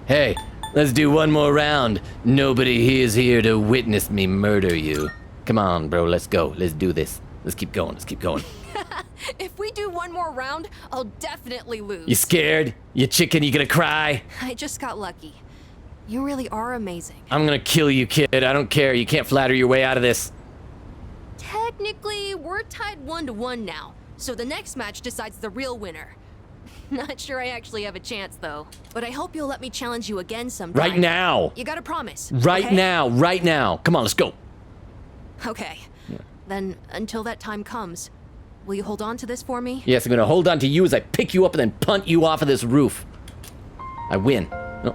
Speaker 1: let's do one more round. Nobody is here to witness me murder you. Come on, bro, let's go. Let's do this. Let's keep going.
Speaker 12: If we do one more round, I'll definitely lose.
Speaker 1: You scared? You chicken, you gonna cry?
Speaker 12: I just got lucky. You really are amazing.
Speaker 1: I'm gonna kill you, kid. I don't care. You can't flatter your way out of this.
Speaker 12: Technically, we're tied 1-1 now, so the next match decides the real winner. Not sure I actually have a chance, though. But I hope you'll let me challenge you again sometime.
Speaker 1: Right now.
Speaker 12: You gotta promise.
Speaker 1: Right
Speaker 12: okay?
Speaker 1: now. Come on, let's go.
Speaker 12: Okay. Yeah. Then, until that time comes, will you hold on to this for me?
Speaker 1: Yes, I'm gonna hold on to you as I pick you up and then punt you off of this roof. I win. No.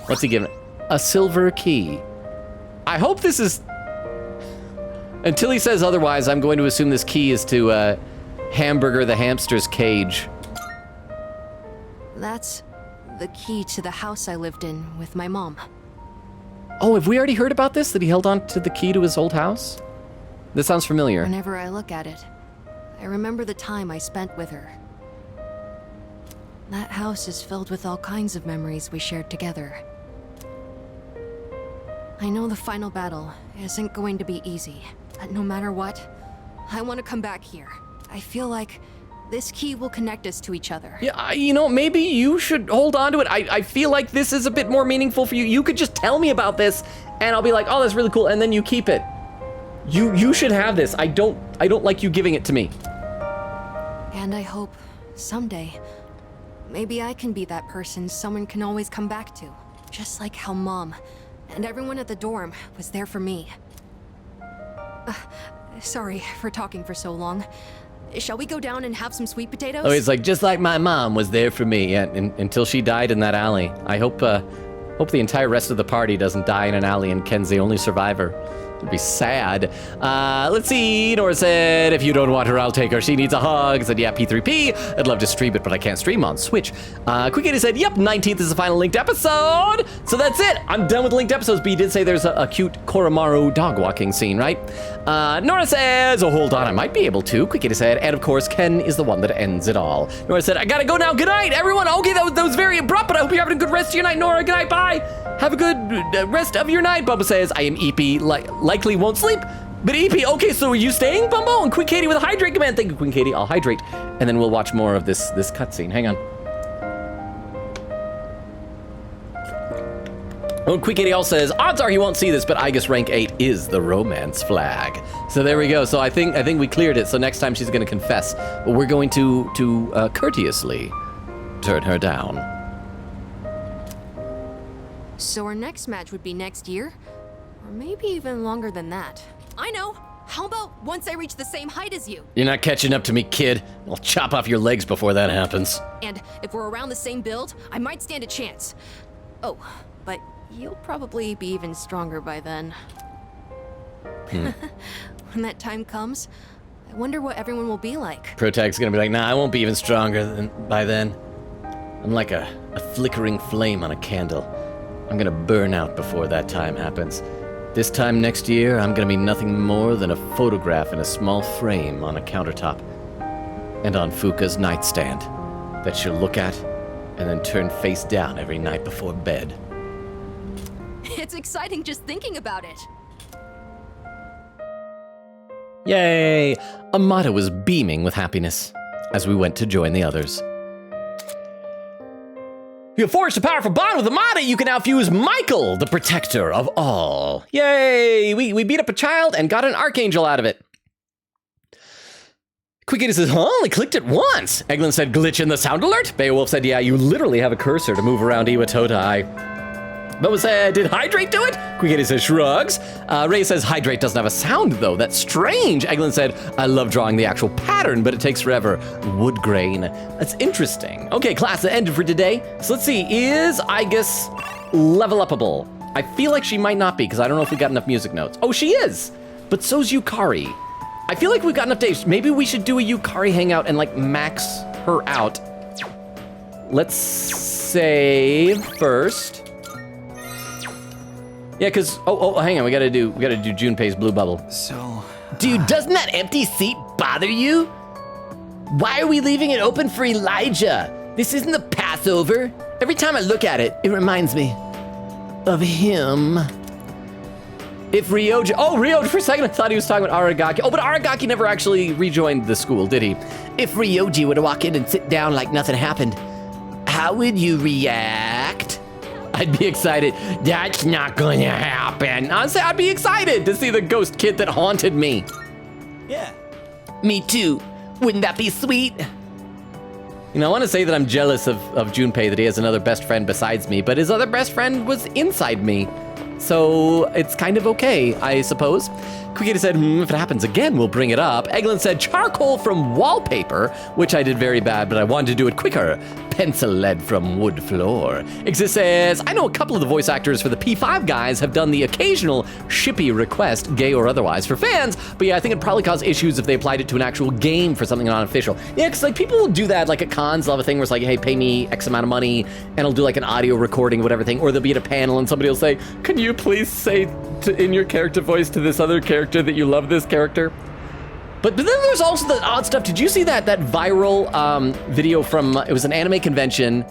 Speaker 1: What's he giving? A silver key. I hope this is... Until he says otherwise, I'm going to assume this key is to, Hamburger the hamster's cage.
Speaker 12: That's the key to the house I lived in with my mom.
Speaker 1: Oh, have we already heard about this? That he held on to the key to his old house? This sounds familiar.
Speaker 12: Whenever I look at it, I remember the time I spent with her. That house is filled with all kinds of memories we shared together. I know the final battle isn't going to be easy, but no matter what, I want to come back here. I feel like this key will connect us to each other.
Speaker 1: Yeah, you know, maybe you should hold on to it. I feel like this is a bit more meaningful for you. You could just tell me about this, and I'll be like, oh, that's really cool, and then you keep it. You should have this. I don't like you giving it to me.
Speaker 12: And I hope someday, maybe I can be that person someone can always come back to. Just like how Mom and everyone at the dorm was there for me. Sorry for talking for so long. Shall we go down and have some sweet potatoes?
Speaker 1: Oh, he's like, just like my mom was there for me, yeah, until she died in that alley. I hope the entire rest of the party doesn't die in an alley and Ken's the only survivor. It'd be sad. Let's see. Nora said, if you don't want her, I'll take her. She needs a hug. Said, yeah, P3P. I'd love to stream it, but I can't stream on Switch. Quick said, yep, 19th is the final linked episode. So that's it. I'm done with linked episodes, but you did say there's a cute Koromaru dog walking scene, right? Nora says, oh, hold on, I might be able to. Quick said, and of course, Ken is the one that ends it all. Nora said, I gotta go now. Good night, everyone. Okay, that was very abrupt, but I hope you're having a good rest of your night, Nora. Good night, bye. Have a good rest of your night. Bubba says, I am EP, likely won't sleep. But EP, okay, so are you staying, Bumbo? And Queen Katie with a hydrate command. Thank you, Queen Katie. I'll hydrate, and then we'll watch more of this cutscene. Hang on. Oh, Quick ADL says, odds are he won't see this, but Aigis rank 8 is the romance flag. So there we go. So I think we cleared it. So next time she's going to confess. But we're going to courteously turn her down.
Speaker 12: So our next match would be next year? Or maybe even longer than that. I know! How about once I reach the same height as you?
Speaker 1: You're not catching up to me, kid. I'll chop off your legs before that happens.
Speaker 12: And if we're around the same build, I might stand a chance. Oh, but you'll probably be even stronger by then. When that time comes, I wonder what everyone will be like.
Speaker 1: Protag's gonna be like, nah, I won't be even stronger by then. I'm like a flickering flame on a candle. I'm gonna burn out before that time happens. This time next year, I'm gonna be nothing more than a photograph in a small frame on a countertop. And on Fuka's nightstand that she'll look at and then turn face down every night before bed.
Speaker 12: It's exciting just thinking about it.
Speaker 1: Yay! Amada was beaming with happiness as we went to join the others. You have forged a powerful bond with Amada. You can now fuse Michael, the protector of all. Yay! We beat up a child and got an archangel out of it. Quickity says, only clicked it once. Eglin said, glitch in the sound alert. Beowulf said, yeah, you literally have a cursor to move around Iwatodai. Boba said, did Hydrate do it? Quickity says, shrugs. Ray says, Hydrate doesn't have a sound, though. That's strange. Eglin said, I love drawing the actual pattern, but it takes forever. Wood grain. That's interesting. Okay, class, that ended for today. So let's see, is Aigis level upable? I feel like she might not be, because I don't know if we got enough music notes. Oh, she is, but so's Yukari. I feel like we've got enough days. Maybe we should do a Yukari hangout and like max her out. Let's save first. Yeah, cause hang on, we gotta do Junpei's blue bubble.
Speaker 5: So,
Speaker 7: dude, doesn't that empty seat bother you? Why are we leaving it open for Elijah? This isn't the Passover. Every time I look at it, it reminds me of him. If Ryoji for a second I thought he was talking about Aragaki. Oh, but Aragaki never actually rejoined the school, did he? If Ryoji were to walk in and sit down like nothing happened, how would you react?
Speaker 1: I'd be excited. That's not gonna happen. Honestly, I'd be excited to see the ghost kid that haunted me.
Speaker 11: Yeah.
Speaker 7: Me too. Wouldn't that be sweet?
Speaker 1: You know, I want to say that I'm jealous of Junpei, that he has another best friend besides me, but his other best friend was inside me. So it's kind of okay, I suppose. Quickity said, if it happens again, we'll bring it up. Eglin said, charcoal from wallpaper, which I did very bad, but I wanted to do it quicker. Pencil lead from wood floor. Exist says, I know a couple of the voice actors for the P5 guys have done the occasional shippy request, gay or otherwise, for fans, but yeah, I think it'd probably cause issues if they applied it to an actual game for something non-official. Yeah, because like people will do that, like at cons, they'll have a thing where it's like, hey, pay me X amount of money, and I'll do like an audio recording, whatever thing, or they'll be at a panel and somebody will say, can you please say in your character voice to this other character that you love this character? But then there's also the odd stuff. Did you see that viral video from, it was an anime convention,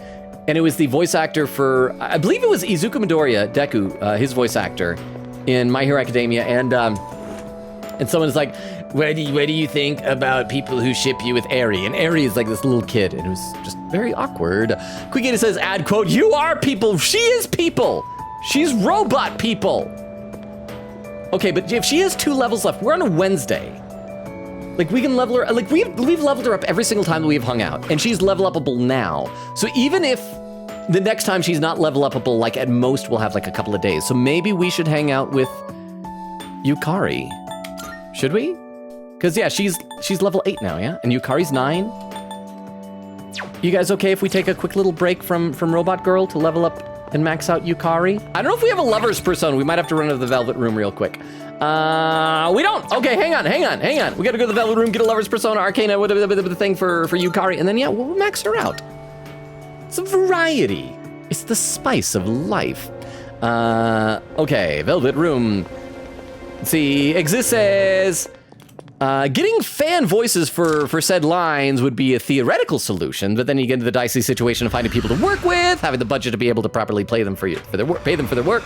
Speaker 1: and it was the voice actor for, I believe it was Izuku Midoriya, Deku, his voice actor in My Hero Academia, and someone's like, what do you think about people who ship you with Eri? And Eri is like this little kid, and it was just very awkward. Quickita says, add quote, you are people, she is people. She's robot people. Okay, but if she has 2 levels left, we're on a Wednesday. Like, we can level her, like, we've leveled her up every single time that we've hung out, and she's level upable now. So even if the next time she's not level upable, like, at most we'll have, like, a couple of days. So maybe we should hang out with Yukari. Should we? Because, yeah, she's level 8 now, yeah? And Yukari's 9. You guys okay if we take a quick little break from Robot Girl to level up and max out Yukari? I don't know if we have a lover's persona. We might have to run to the Velvet Room real quick. We don't. Okay, hang on. We gotta go to the Velvet Room, get a lover's persona, Arcana, whatever the thing for Yukari, and then, yeah, we'll max her out. It's a variety. It's the spice of life. Okay, Velvet Room. Let's see, Exist says, getting fan voices for said lines would be a theoretical solution, but then you get into the dicey situation of finding people to work with, having the budget to be able to properly pay them for their work.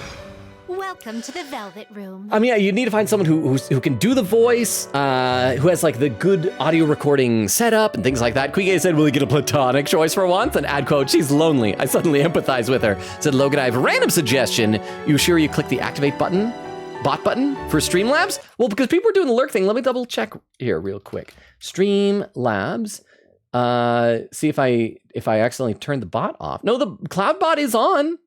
Speaker 4: Welcome to the Velvet Room.
Speaker 1: I mean, yeah, you need to find someone who can do the voice, who has like the good audio recording setup and things like that. Quigay said, will he get a platonic choice for once? And ad quote, she's lonely. I suddenly empathize with her. Said Logan, I have a random suggestion. You sure you click the activate button, bot button for Streamlabs? Well, because people are doing the lurk thing. Let me double check here real quick. Streamlabs. See if I accidentally turned the bot off. No, the cloud bot is on.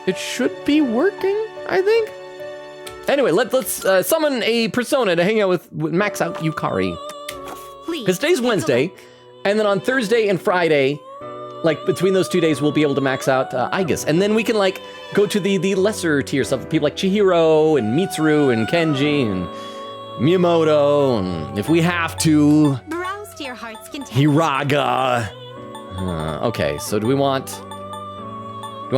Speaker 1: It should be working, I think. Anyway, let's summon a persona to hang out with max out Yukari. Because today's Wednesday, and then on Thursday and Friday, like between those 2 days, we'll be able to max out Aigis. And then we can like go to the lesser tier stuff. People like Chihiro and Mitsuru and Kenji and Miyamoto, and if we have to,
Speaker 4: Browse to your heart's content.
Speaker 1: Hiraga. Okay, so do we want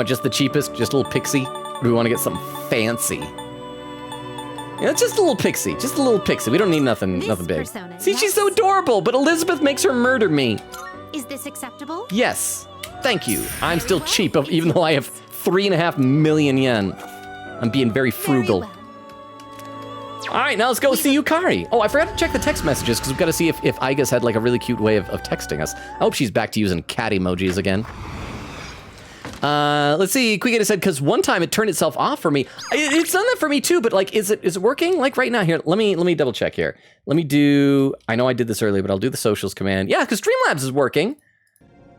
Speaker 1: just the cheapest, just a little pixie? Or do we want to get something fancy? Yeah, it's just a little pixie, We don't need nothing big.
Speaker 4: Persona,
Speaker 1: See, she's so adorable, but Elizabeth makes her murder me.
Speaker 4: Is this acceptable?
Speaker 1: Yes, thank you. I'm still cheap, even though I have 3.5 million yen. I'm being very frugal.
Speaker 4: Very well.
Speaker 1: All right, now let's go see Yukari. Oh, I forgot to check the text messages because we've got to see if Aigis had like a really cute way of texting us. I hope she's back to using cat emojis again. Let's see. Quigay said, because one time it turned itself off for me. It's done that for me too, but like, is it working? Like right now here, let me double check here. Let me do, I know I did this earlier, but I'll do the socials command. Yeah, because Streamlabs is working.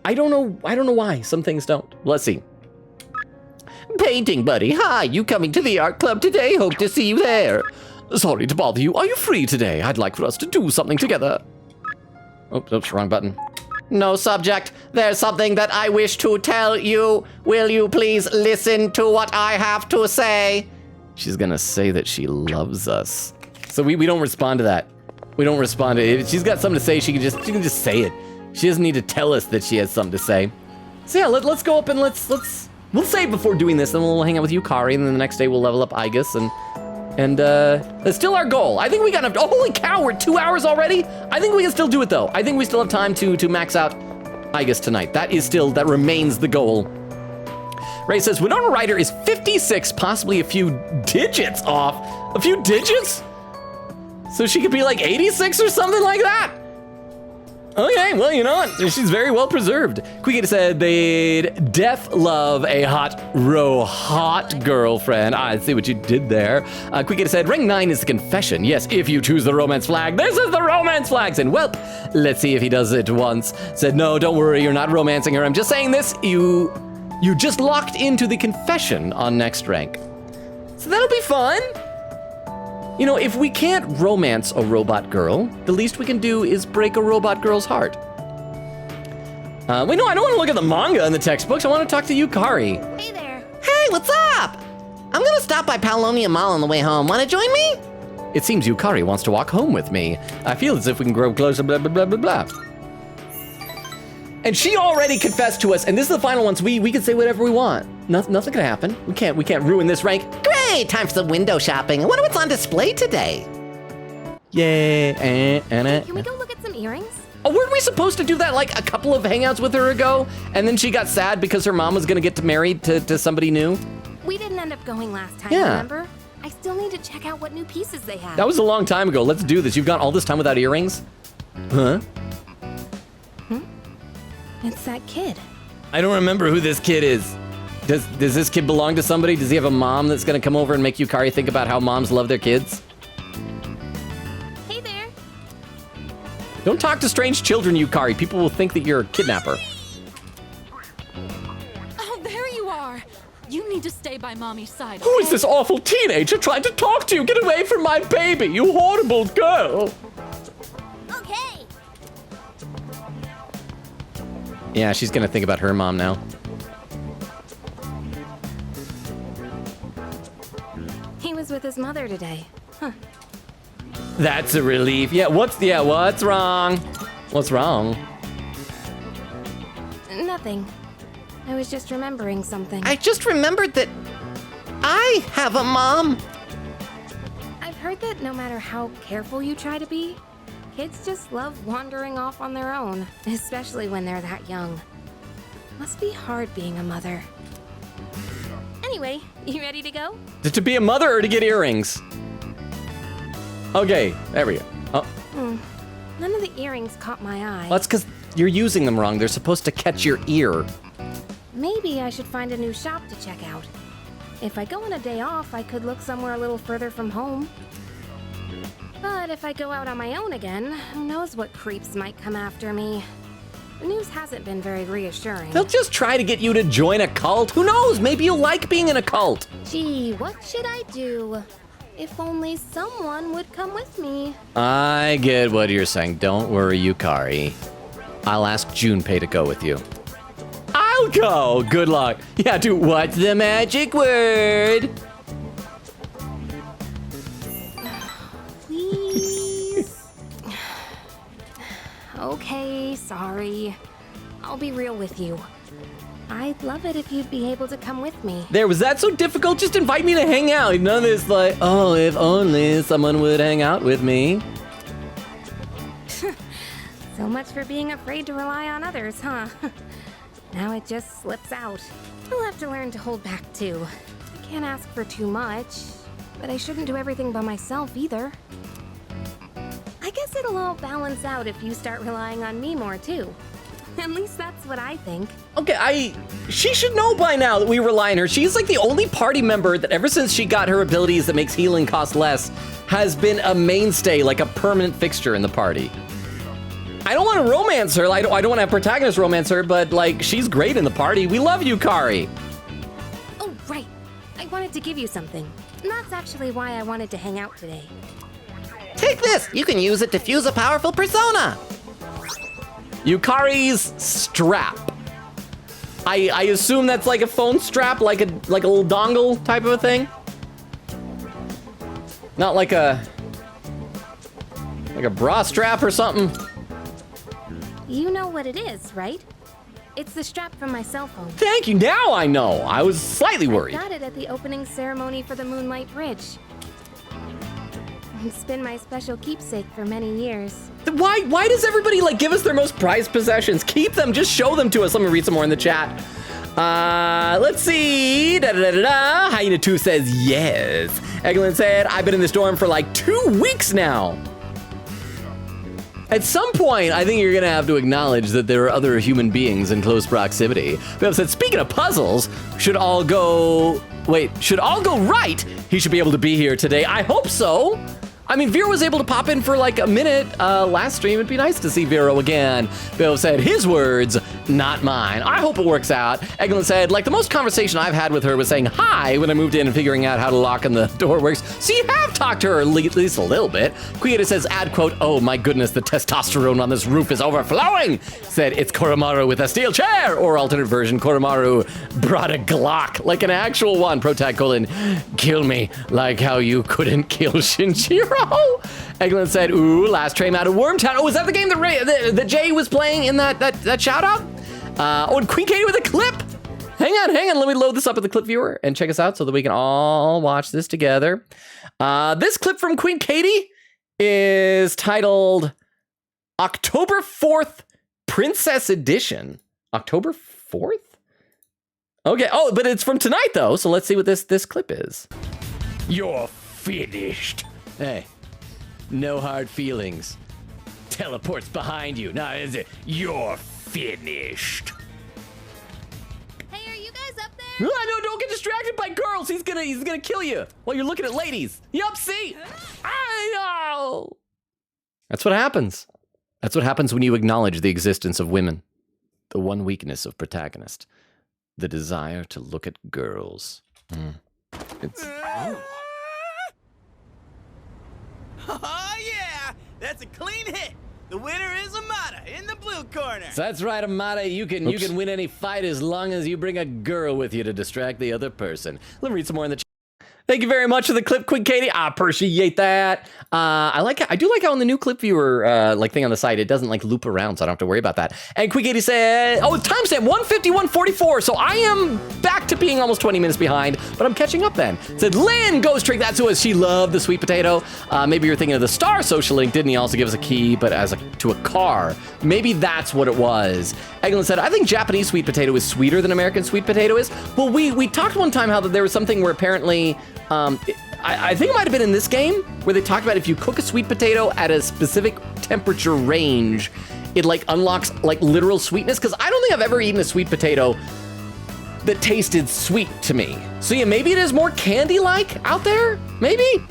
Speaker 1: I don't know why. Some things don't. Let's see. Painting buddy. Hi, you coming to the art club today? Hope to see you there. Sorry to bother you. Are you free today? I'd like for us to do something together. Oops, wrong button. No subject. There's something that I wish to tell you. Will you please listen to what I have to say? She's gonna say that she loves us. So we don't respond to that. We don't respond to it. If she's got something to say, she can just say it. She doesn't need to tell us that she has something to say. So yeah, let's go up and we'll save before doing this, then we'll hang out with Yukari, and then the next day we'll level up Aigis, and that's still our goal. I think we got enough. Oh, holy cow, we're 2 hours already? I think we can still do it though. I think we still have time to max out Aigis tonight. That remains the goal. Ray says, Winona Ryder is 56, possibly a few digits off. A few digits? So she could be like 86 or something like that. Okay, well, you know what? She's very well preserved. Quigay said they'd love a hot girlfriend. I see what you did there. Quigay said ring 9 is the confession. Yes, if you choose the romance flag. This is the romance flag. And well, let's see if he does it once. Said, no, don't worry, you're not romancing her. I'm just saying this. You just locked into the confession on next rank. So that'll be fun. You know, if we can't romance a robot girl, the least we can do is break a robot girl's heart. Wait, no, I don't want to look at the manga in the textbooks. I want to talk to Yukari.
Speaker 4: Hey there.
Speaker 7: Hey, what's up? I'm gonna stop by Paolonia Mall on the way home. Wanna join me?
Speaker 1: It seems Yukari wants to walk home with me. I feel as if we can grow closer, blah, blah, blah, blah, blah. And she already confessed to us, and this is the final one, so we can say whatever we want. Nothing can happen. We can't ruin this rank.
Speaker 7: Great, time for some window shopping. I wonder what's on display today.
Speaker 1: Yeah.
Speaker 13: Can we go look at some earrings?
Speaker 1: Oh, weren't we supposed to do that like a couple of hangouts with her ago? And then she got sad because her mom was gonna get married to somebody new?
Speaker 13: We didn't end up going last time,
Speaker 1: Yeah.
Speaker 13: remember? I still need to check out what new pieces they have.
Speaker 1: That was a long time ago. Let's do this. You've gone all this time without earrings? Huh?
Speaker 13: It's that kid.
Speaker 1: I don't remember who this kid is. Does this kid belong to somebody? Does he have a mom that's gonna come over and make Yukari think about how moms love their kids?
Speaker 13: Hey there.
Speaker 1: Don't talk to strange children, Yukari. People will think that you're a kidnapper.
Speaker 4: Oh, there you are. You need to stay by Mommy's side.
Speaker 1: Who is this awful teenager trying to talk to you? Get away from my baby, you horrible girl.
Speaker 13: Okay.
Speaker 1: Yeah, she's gonna think about her mom now.
Speaker 13: He was with his mother today. Huh.
Speaker 1: That's a relief. Yeah, what's wrong? What's wrong?
Speaker 13: Nothing. I was just remembering something.
Speaker 7: I just remembered that I have a mom.
Speaker 13: I've heard that no matter how careful you try to be, kids just love wandering off on their own, especially when they're that young. Must be hard being a mother. Anyway, you ready to go?
Speaker 1: To be a mother or to get earrings? Okay, there we go. Oh.
Speaker 13: None of the earrings caught my eye.
Speaker 1: Well, that's because you're using them wrong. They're supposed to catch your ear.
Speaker 13: Maybe I should find a new shop to check out. If I go on a day off, I could look somewhere a little further from home. But if I go out on my own again, who knows what creeps might come after me. The news hasn't been very reassuring.
Speaker 1: They'll just try to get you to join a cult. Who knows? Maybe you'll like being in a cult.
Speaker 13: Gee, what should I do? If only someone would come with me.
Speaker 1: I get what you're saying. Don't worry, Yukari. I'll ask Junpei to go with you. I'll go. Good luck. Yeah, dude, what's the magic word?
Speaker 13: Please. Okay, sorry. I'll be real with you. I'd love it if you'd be able to come with me.
Speaker 1: There, was that so difficult? Just invite me to hang out. None of this like, oh, if only someone would hang out with me.
Speaker 13: So much for being afraid to rely on others, huh? Now it just slips out. I'll have to learn to hold back too. I can't ask for too much, but I shouldn't do everything by myself either. I guess it'll all balance out if you start relying on me more too. At least that's what I think.
Speaker 1: Okay, she should know by now that we rely on her. She's like the only party member that ever since she got her abilities that makes healing cost less has been a mainstay, like a permanent fixture in the party. I don't want to romance her. I don't want to have protagonist romance her, but like she's great in the party. We love you, Kari.
Speaker 13: Oh, right. I wanted to give you something. And that's actually why I wanted to hang out today.
Speaker 7: Take this! You can use it to fuse a powerful persona!
Speaker 1: Yukari's strap. I assume that's like a phone strap, like a little dongle type of a thing. Not like a bra strap or something.
Speaker 13: You know what it is, right? It's the strap from my cell phone.
Speaker 1: Thank you, now I know. I was slightly worried.
Speaker 13: I got it at the opening ceremony for the Moonlight Bridge. It's been my special keepsake for many years.
Speaker 1: Why does everybody like give us their most prized possessions? Keep them, just show them to us. Let me read some more in the chat. Let's see. Hyena 2 says yes. Eglin said, I've been in this dorm for like 2 weeks now. At some point, I think you're gonna have to acknowledge that there are other human beings in close proximity. Bill said, speaking of puzzles, should all go right, he should be able to be here today. I hope so. I mean, Vero was able to pop in for like a minute last stream. It'd be nice to see Vero again. Bill said, his words, not mine. I hope it works out. Eglin said, like the most conversation I've had with her was saying hi when I moved in and figuring out how to lock and the door works. So you have talked to her at least a little bit. Quieta says, add quote, oh my goodness, the testosterone on this roof is overflowing. Said, it's Koromaru with a steel chair. Or alternate version, Koromaru brought a Glock, like an actual one. Protag colon, kill me like how you couldn't kill Shinjiro. Eglin said, ooh, last train out of Wormtown. Oh, is that the game that Jay was playing in that shout out? And Queen Katie with a clip. Hang on. Let me load this up at the clip viewer and check us out so that we can all watch this together. This clip from Queen Katie is titled October 4th Princess Edition. October 4th? Okay, oh, but it's from tonight though, so let's see what this clip is. You're finished. Hey, no hard feelings. Teleport's behind you. Now, is it? You're finished.
Speaker 13: Hey, are you guys up there?
Speaker 1: No, don't get distracted by girls. He's gonna kill you while you're looking at ladies. Yup, see? I know. That's what happens. That's what happens when you acknowledge the existence of women. The one weakness of protagonist. The desire to look at girls. It's...
Speaker 11: Oh yeah! That's a clean hit! The winner is Amada in the blue corner!
Speaker 1: So that's right, Amada. You can win any fight as long as you bring a girl with you to distract the other person. Let me read some more in the chat. Thank you very much for the clip, Quick Katie. I appreciate that. I do like how on the new clip viewer like thing on the site, it doesn't like loop around, so I don't have to worry about that. And Quick Katie said, oh, timestamp 151:44. So I am back to being almost 20 minutes behind, but I'm catching up then. Said Lynn Ghost Trick, that's who she loved the sweet potato. Maybe you're thinking of the Star Social Link. Didn't he also give us a key, but to a car? Maybe that's what it was. Eglin said, I think Japanese sweet potato is sweeter than American sweet potato is. Well, we talked one time how there was something where apparently, I think it might have been in this game where they talked about if you cook a sweet potato at a specific temperature range, it like unlocks like literal sweetness. Because I don't think I've ever eaten a sweet potato that tasted sweet to me. So yeah, maybe it is more candy-like out there. Maybe.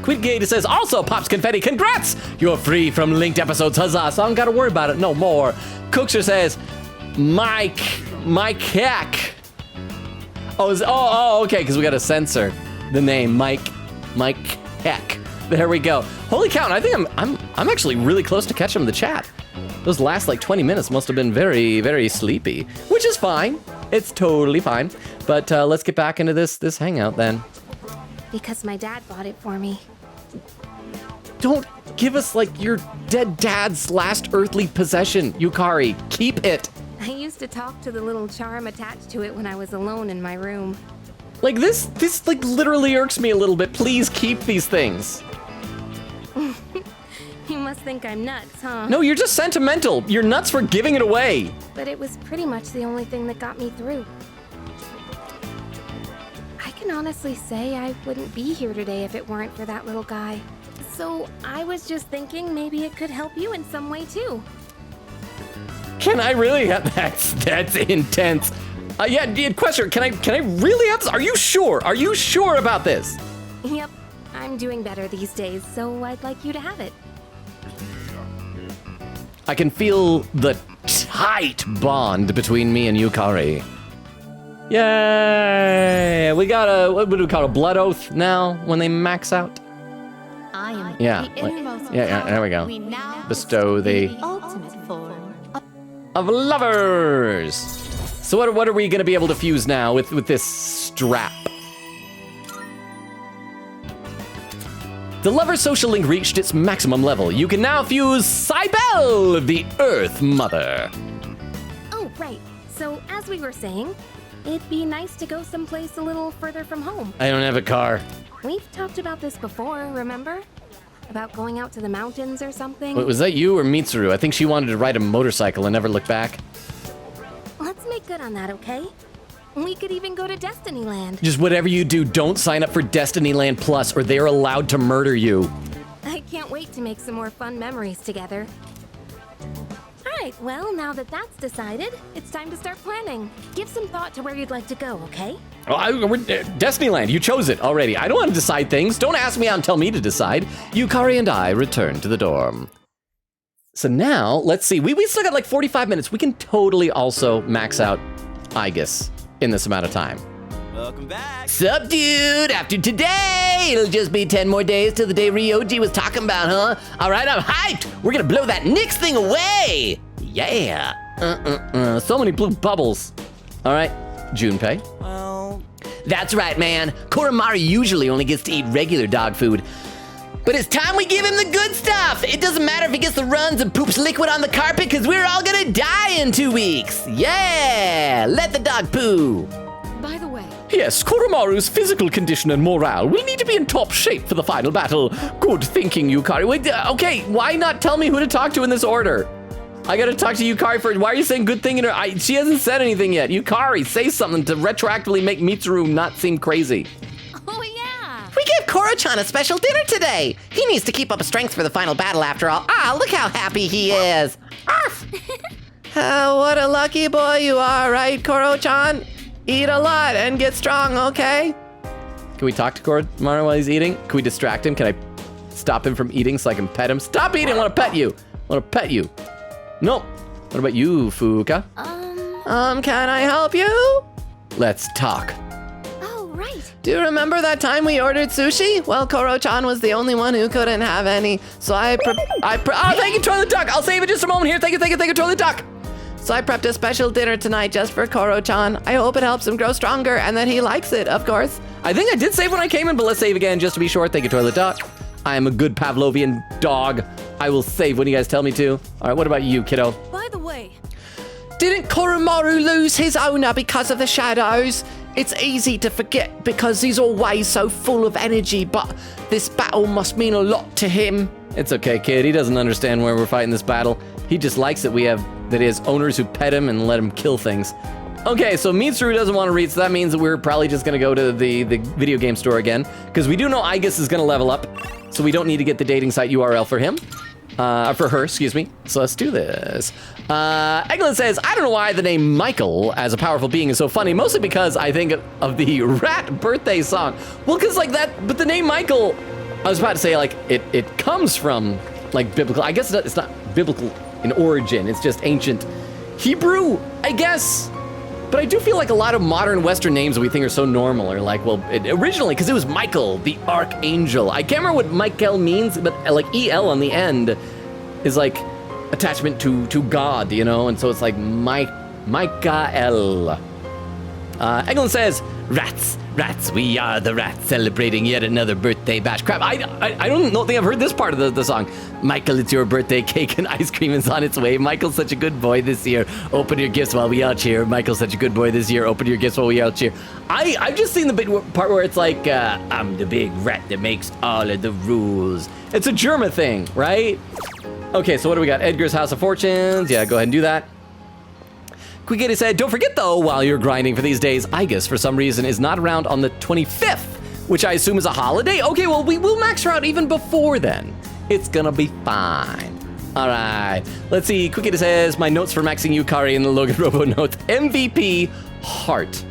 Speaker 1: Quid Gator says, also Pops Confetti, congrats! You're free from linked episodes, huzzah, so I don't gotta worry about it no more. Cookster says, Mike Heck. Oh, okay, because we gotta censor the name, Mike Heck. There we go. Holy cow, and I think I'm actually really close to catching the chat. Those last like 20 minutes must have been very, very sleepy, which is fine. It's totally fine. But let's get back into this hangout then.
Speaker 13: Because my dad bought it for me.
Speaker 1: Don't give us like your dead dad's last earthly possession, Yukari. Keep it.
Speaker 13: I used to talk to the little charm attached to it when I was alone in my room.
Speaker 1: Like this like literally irks me a little bit. Please keep these things.
Speaker 13: You must think I'm nuts, huh?
Speaker 1: No, you're just sentimental. You're nuts for giving it away.
Speaker 13: But it was pretty much the only thing that got me through. I can honestly say I wouldn't be here today if it weren't for that little guy. So I was just thinking maybe it could help you in some way too.
Speaker 1: Can I really have that's intense. Yeah, question, can I really have this? Are you sure? Are you sure about this?
Speaker 13: Yep, I'm doing better these days, so I'd like you to have it.
Speaker 1: I can feel the tight bond between me and Yukari. Yay! We got what do we call it, a blood oath now when they max out?
Speaker 14: I am
Speaker 1: Yeah,
Speaker 14: the innermost
Speaker 1: yeah, there we go.
Speaker 14: We now
Speaker 1: Bestow the
Speaker 14: ultimate form
Speaker 1: of lovers. So what are we gonna be able to fuse now with this strap? The Lover Social Link reached its maximum level. You can now fuse Cybele, the Earth Mother.
Speaker 13: Oh, right. So, as we were saying, it'd be nice to go someplace a little further from home.
Speaker 1: I don't have a car.
Speaker 13: We've talked about this before, remember? About going out to the mountains or something?
Speaker 1: Wait, was that you or Mitsuru? I think she wanted to ride a motorcycle and never look back.
Speaker 13: Let's make good on that, okay? We could even go to Destinyland.
Speaker 1: Just whatever you do, don't sign up for Destinyland Plus or they're allowed to murder you.
Speaker 13: I can't wait to make some more fun memories together. Alright, well, now that that's decided, it's time to start planning. Give some thought to where you'd like to go, okay?
Speaker 1: Destinyland, you chose it already. I don't want to decide things. Don't ask me out and tell me to decide. Yukari and I return to the dorm. So now, let's see. We still got like 45 minutes. We can totally also max out Aigis in this amount of time.
Speaker 11: Welcome back.
Speaker 7: Sup, dude? After today, it'll just be 10 more days till the day Ryoji was talking about, huh? All right, I'm hyped. We're gonna blow that Nyx thing away. Yeah.
Speaker 1: So many blue bubbles. All right, Junpei.
Speaker 11: Well,
Speaker 7: that's right, man. Koromaru usually only gets to eat regular dog food. But it's time we give him the good stuff. It doesn't matter if he gets the runs and poops liquid on the carpet, because we're all gonna die in 2 weeks. Yeah, let the dog poo.
Speaker 12: By the way,
Speaker 1: Yes, Koromaru's physical condition and morale will need to be in top shape for the final battle. Good thinking, Yukari. Wait, okay, why not tell me who to talk to in this order? I gotta talk to Yukari first. Why are you saying good thing in her? She hasn't said anything yet. Yukari, say something to retroactively make Mitsuru not seem crazy.
Speaker 13: Oh, yeah.
Speaker 7: We gave Koro-chan a special dinner today. He needs to keep up strength for the final battle after all. Ah, look how happy he is. What a lucky boy you are, right, Koro-chan? Eat a lot and get strong, okay? Can we talk to Koromaru while he's eating? Can we distract him? Can I stop him from eating so I can pet him? Stop eating, I wanna pet you. I wanna pet you. Nope. What about you, Fuuka? Can I help you? Let's talk.
Speaker 13: Oh, right.
Speaker 7: Do you remember that time we ordered sushi? Well, Koro-chan was the only one who couldn't have any, so oh, thank you, Toilet Duck. I'll save it just a moment here. Thank you, Toilet Duck. So I prepped a special dinner tonight just for Koro-chan. I hope it helps him grow stronger and that he likes it, of course.
Speaker 1: I think I did save when I came in, but let's save again just to be sure. Thank you, Toilet Duck. I am a good Pavlovian dog. I will save when you guys tell me to. All right, what about you, kiddo?
Speaker 12: By the way,
Speaker 7: Didn't Koromaru lose his owner because of the shadows? It's easy to forget because he's always so full of energy, but this battle must mean a lot to him.
Speaker 1: It's okay, kid. He doesn't understand where we're fighting this battle. He just likes that he has owners who pet him and let him kill things. Okay, so Mitsuru doesn't want to read, so that means that we're probably just going to go to the video game store again, because we do know Aigis is going to level up, so we don't need to get the dating site URL for him. For her, excuse me. So let's do this. Eglin says, I don't know why the name Michael as a powerful being is so funny, mostly because I think of the Rat birthday song. Well, because like that, but the name Michael, I was about to say like, it comes from like biblical, I guess it's not biblical in origin, it's just ancient Hebrew, I guess. But I do feel like a lot of modern Western names that we think are so normal are like, well, originally, because it was Michael, the Archangel. I can't remember what Michael means, but like EL on the end is like attachment to God, you know? And so it's like Michael. Eglin says, rats, we are the rats celebrating yet another birthday bash. Crap, I don't think I've heard this part of the song. Michael, it's your birthday, cake and ice cream is on its way. Michael's such a good boy this year. Open your gifts while we all cheer. Michael's such a good boy this year. Open your gifts while we all cheer. I've just seen the big part where it's like, I'm the big rat that makes all of the rules. It's a Germa thing, right? Okay, so what do we got? Edgar's House of Fortunes. Yeah, go ahead and do that. Quickity said, don't forget though, while you're grinding for these days, Aigis for some reason is not around on the 25th, which I assume is a holiday. Okay, well, we will max her out even before then. It's gonna be fine. All right, let's see. Quickity says, my notes for maxing Yukari in the Logan Robo notes, MVP, heart.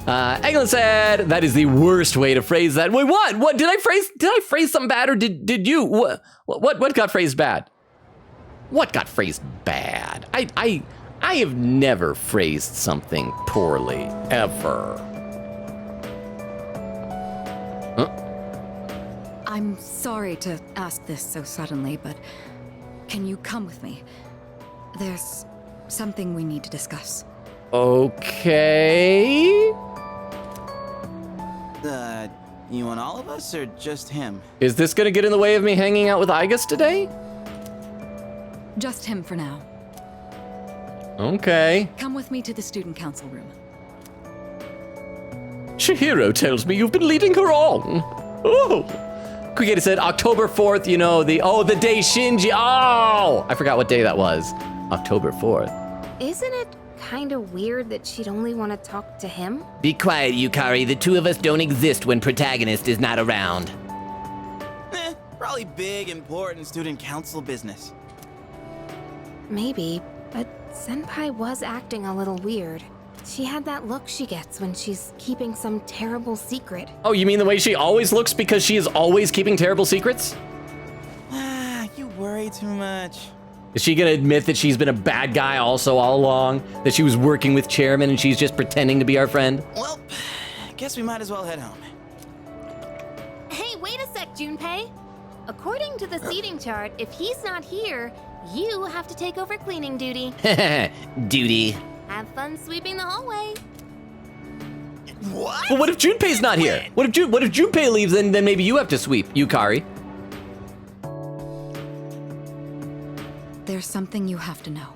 Speaker 1: Eglin said, that is the worst way to phrase that. Wait, what? What, did I phrase something bad or did you? What got phrased bad? What got phrased bad? I have never phrased something poorly, ever. Huh?
Speaker 15: I'm sorry to ask this so suddenly, but can you come with me? There's something we need to discuss.
Speaker 1: Okay.
Speaker 11: You want all of us or just him?
Speaker 1: Is this gonna get in the way of me hanging out with Aigis today?
Speaker 15: Just him for now.
Speaker 1: Okay.
Speaker 15: Come with me to the student council room.
Speaker 1: Chihiro tells me you've been leading her on. Oh. Quickity said October 4th, you know, the day Shinji. Oh, I forgot what day that was. October 4th.
Speaker 13: Isn't it kind of weird that she'd only want to talk to him?
Speaker 7: Be quiet, Yukari. The two of us don't exist when protagonist is not around.
Speaker 11: Probably big, important student council business.
Speaker 13: Maybe, but Senpai was acting a little weird. She had that look she gets when she's keeping some terrible secret.
Speaker 1: Oh, you mean the way she always looks because she is always keeping terrible secrets?
Speaker 11: You worry too much.
Speaker 1: Is she gonna admit that she's been a bad guy also all along? That she was working with Chairman and she's just pretending to be our friend?
Speaker 11: Well, guess we might as well head home.
Speaker 13: Hey, wait a sec, Junpei. According to the seating chart, if he's not here, you have to take over cleaning duty.
Speaker 7: Duty.
Speaker 13: Have fun sweeping the hallway.
Speaker 11: What?
Speaker 1: Well, what if Junpei's not here? What if Junpei leaves, then maybe you have to sweep, Yukari.
Speaker 15: There's something you have to know.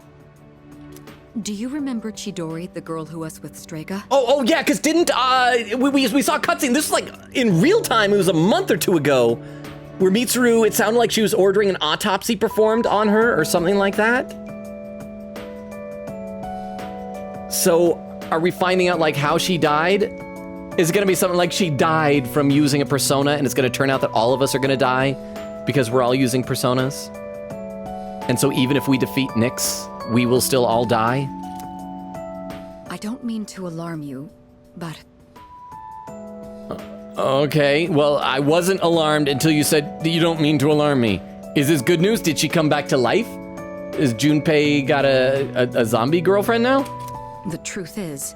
Speaker 15: Do you remember Chidori, the girl who was with Strega?
Speaker 1: Oh yeah, because didn't, we saw a cutscene, this was like in real time, it was a month or two ago, where Mitsuru, it sounded like she was ordering an autopsy performed on her or something like that. So, are we finding out like how she died? Is it gonna be something like she died from using a persona and it's gonna turn out that all of us are gonna die because we're all using personas? And so even if we defeat Nyx, we will still all die?
Speaker 15: I don't mean to alarm you, but...
Speaker 1: Okay, well, I wasn't alarmed until you said that you don't mean to alarm me. Is this good news? Did she come back to life? Is Junpei got a zombie girlfriend now?
Speaker 15: The truth is,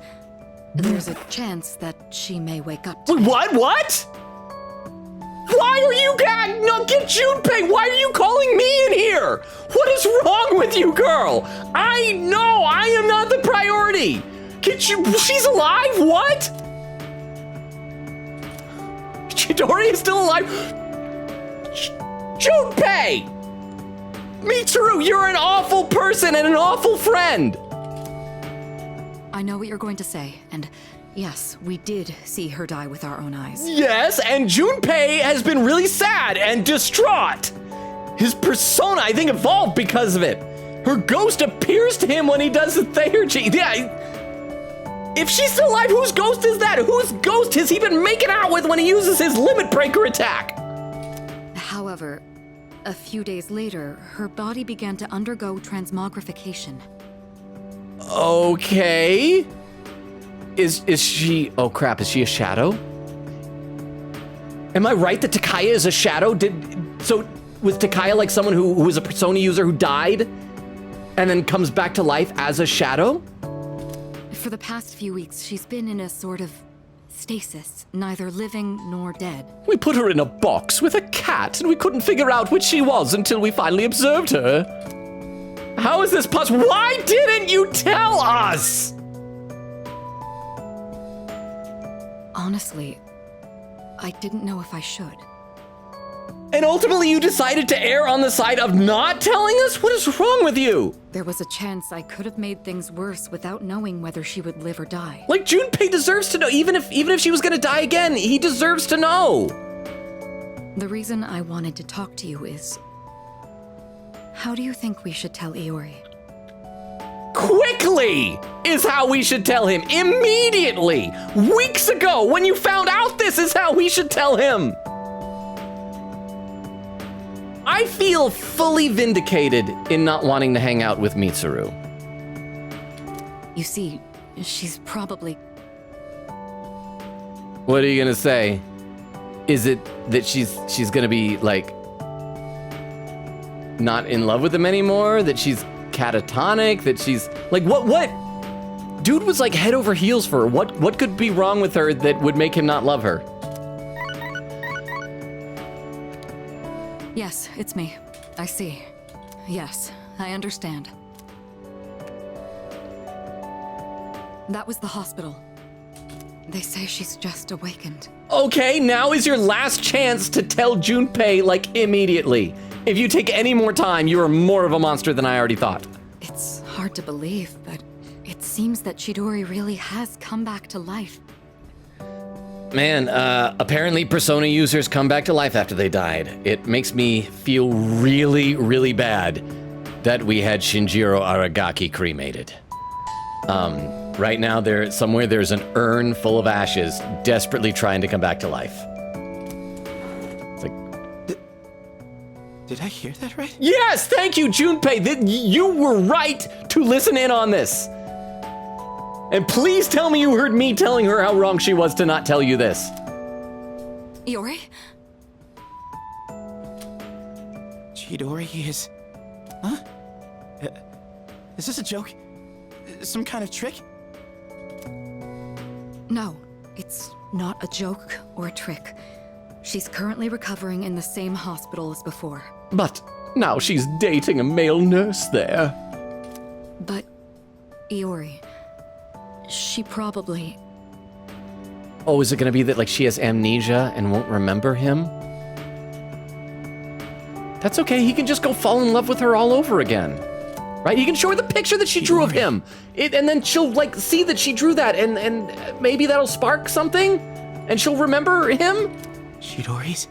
Speaker 15: there's a chance that she may wake up.
Speaker 1: What? Why are you no, get Junpei! Why are you calling me in here? What is wrong with you, girl? I am not the priority. She's alive, what? Chidori is still alive. Junpei! Mitsuru, you're an awful person and an awful friend.
Speaker 15: I know what you're going to say, and yes, we did see her die with our own eyes.
Speaker 1: Yes, and Junpei has been really sad and distraught. His persona, I think, evolved because of it. Her ghost appears to him when he does the theurgy. Yeah, if she's still alive, whose ghost is that? Whose ghost has he been making out with when he uses his limit breaker attack?
Speaker 15: However, a few days later, her body began to undergo transmogrification.
Speaker 1: Okay. Is she... Oh, crap. Is she a shadow? Am I right that Takaya is a shadow? So was Takaya like someone who was a persona user who died and then comes back to life as a shadow?
Speaker 15: For the past few weeks, she's been in a sort of stasis, neither living nor dead.
Speaker 1: We put her in a box with a cat and we couldn't figure out which she was until we finally observed her. How is this possible? Why didn't you tell us?
Speaker 15: Honestly, I didn't know if I should.
Speaker 1: And ultimately you decided to err on the side of not telling us? What is wrong with you?
Speaker 15: There was a chance I could have made things worse without knowing whether she would live or die.
Speaker 1: Like, Junpei deserves to know. Even if she was gonna die again, he deserves to know.
Speaker 15: The reason I wanted to talk to you is... How do you think we should tell Iori?
Speaker 1: Quickly is how we should tell him. Immediately. Weeks ago, when you found out this is how we should tell him. I feel fully vindicated in not wanting to hang out with Mitsuru.
Speaker 15: You see, she's probably...
Speaker 1: What are you gonna say? Is it that she's gonna be, like, not in love with him anymore? That she's catatonic? That she's... Like, what? Dude was, like, head over heels for her. What could be wrong with her that would make him not love her?
Speaker 15: Yes, it's me. I see. Yes, I understand. That was the hospital. They say she's just awakened.
Speaker 1: Okay, now is your last chance to tell Junpei, like, immediately. If you take any more time, you are more of a monster than I already thought.
Speaker 15: It's hard to believe, but it seems that Chidori really has come back to life.
Speaker 1: Man, apparently Persona users come back to life after they died. It makes me feel really, really bad that we had Shinjiro Aragaki cremated. Right now, there's an urn full of ashes, desperately trying to come back to life. It's like...
Speaker 11: Did I hear that right?
Speaker 1: Yes, thank you, Junpei. You were right to listen in on this. And please tell me you heard me telling her how wrong she was to not tell you this.
Speaker 15: Iori?
Speaker 11: Chidori is... Huh? Is this a joke? Some kind of trick?
Speaker 15: No, it's not a joke or a trick. She's currently recovering in the same hospital as before.
Speaker 1: But now she's dating a male nurse there.
Speaker 15: But, Iori, she probably...
Speaker 1: Oh, is it gonna be that, like, she has amnesia and won't remember him? That's okay, he can just go fall in love with her all over again. Right? He can show her the picture that she drew of him. And then she'll, like, see that she drew that, and maybe that'll spark something? And she'll remember him?
Speaker 11: Chidori's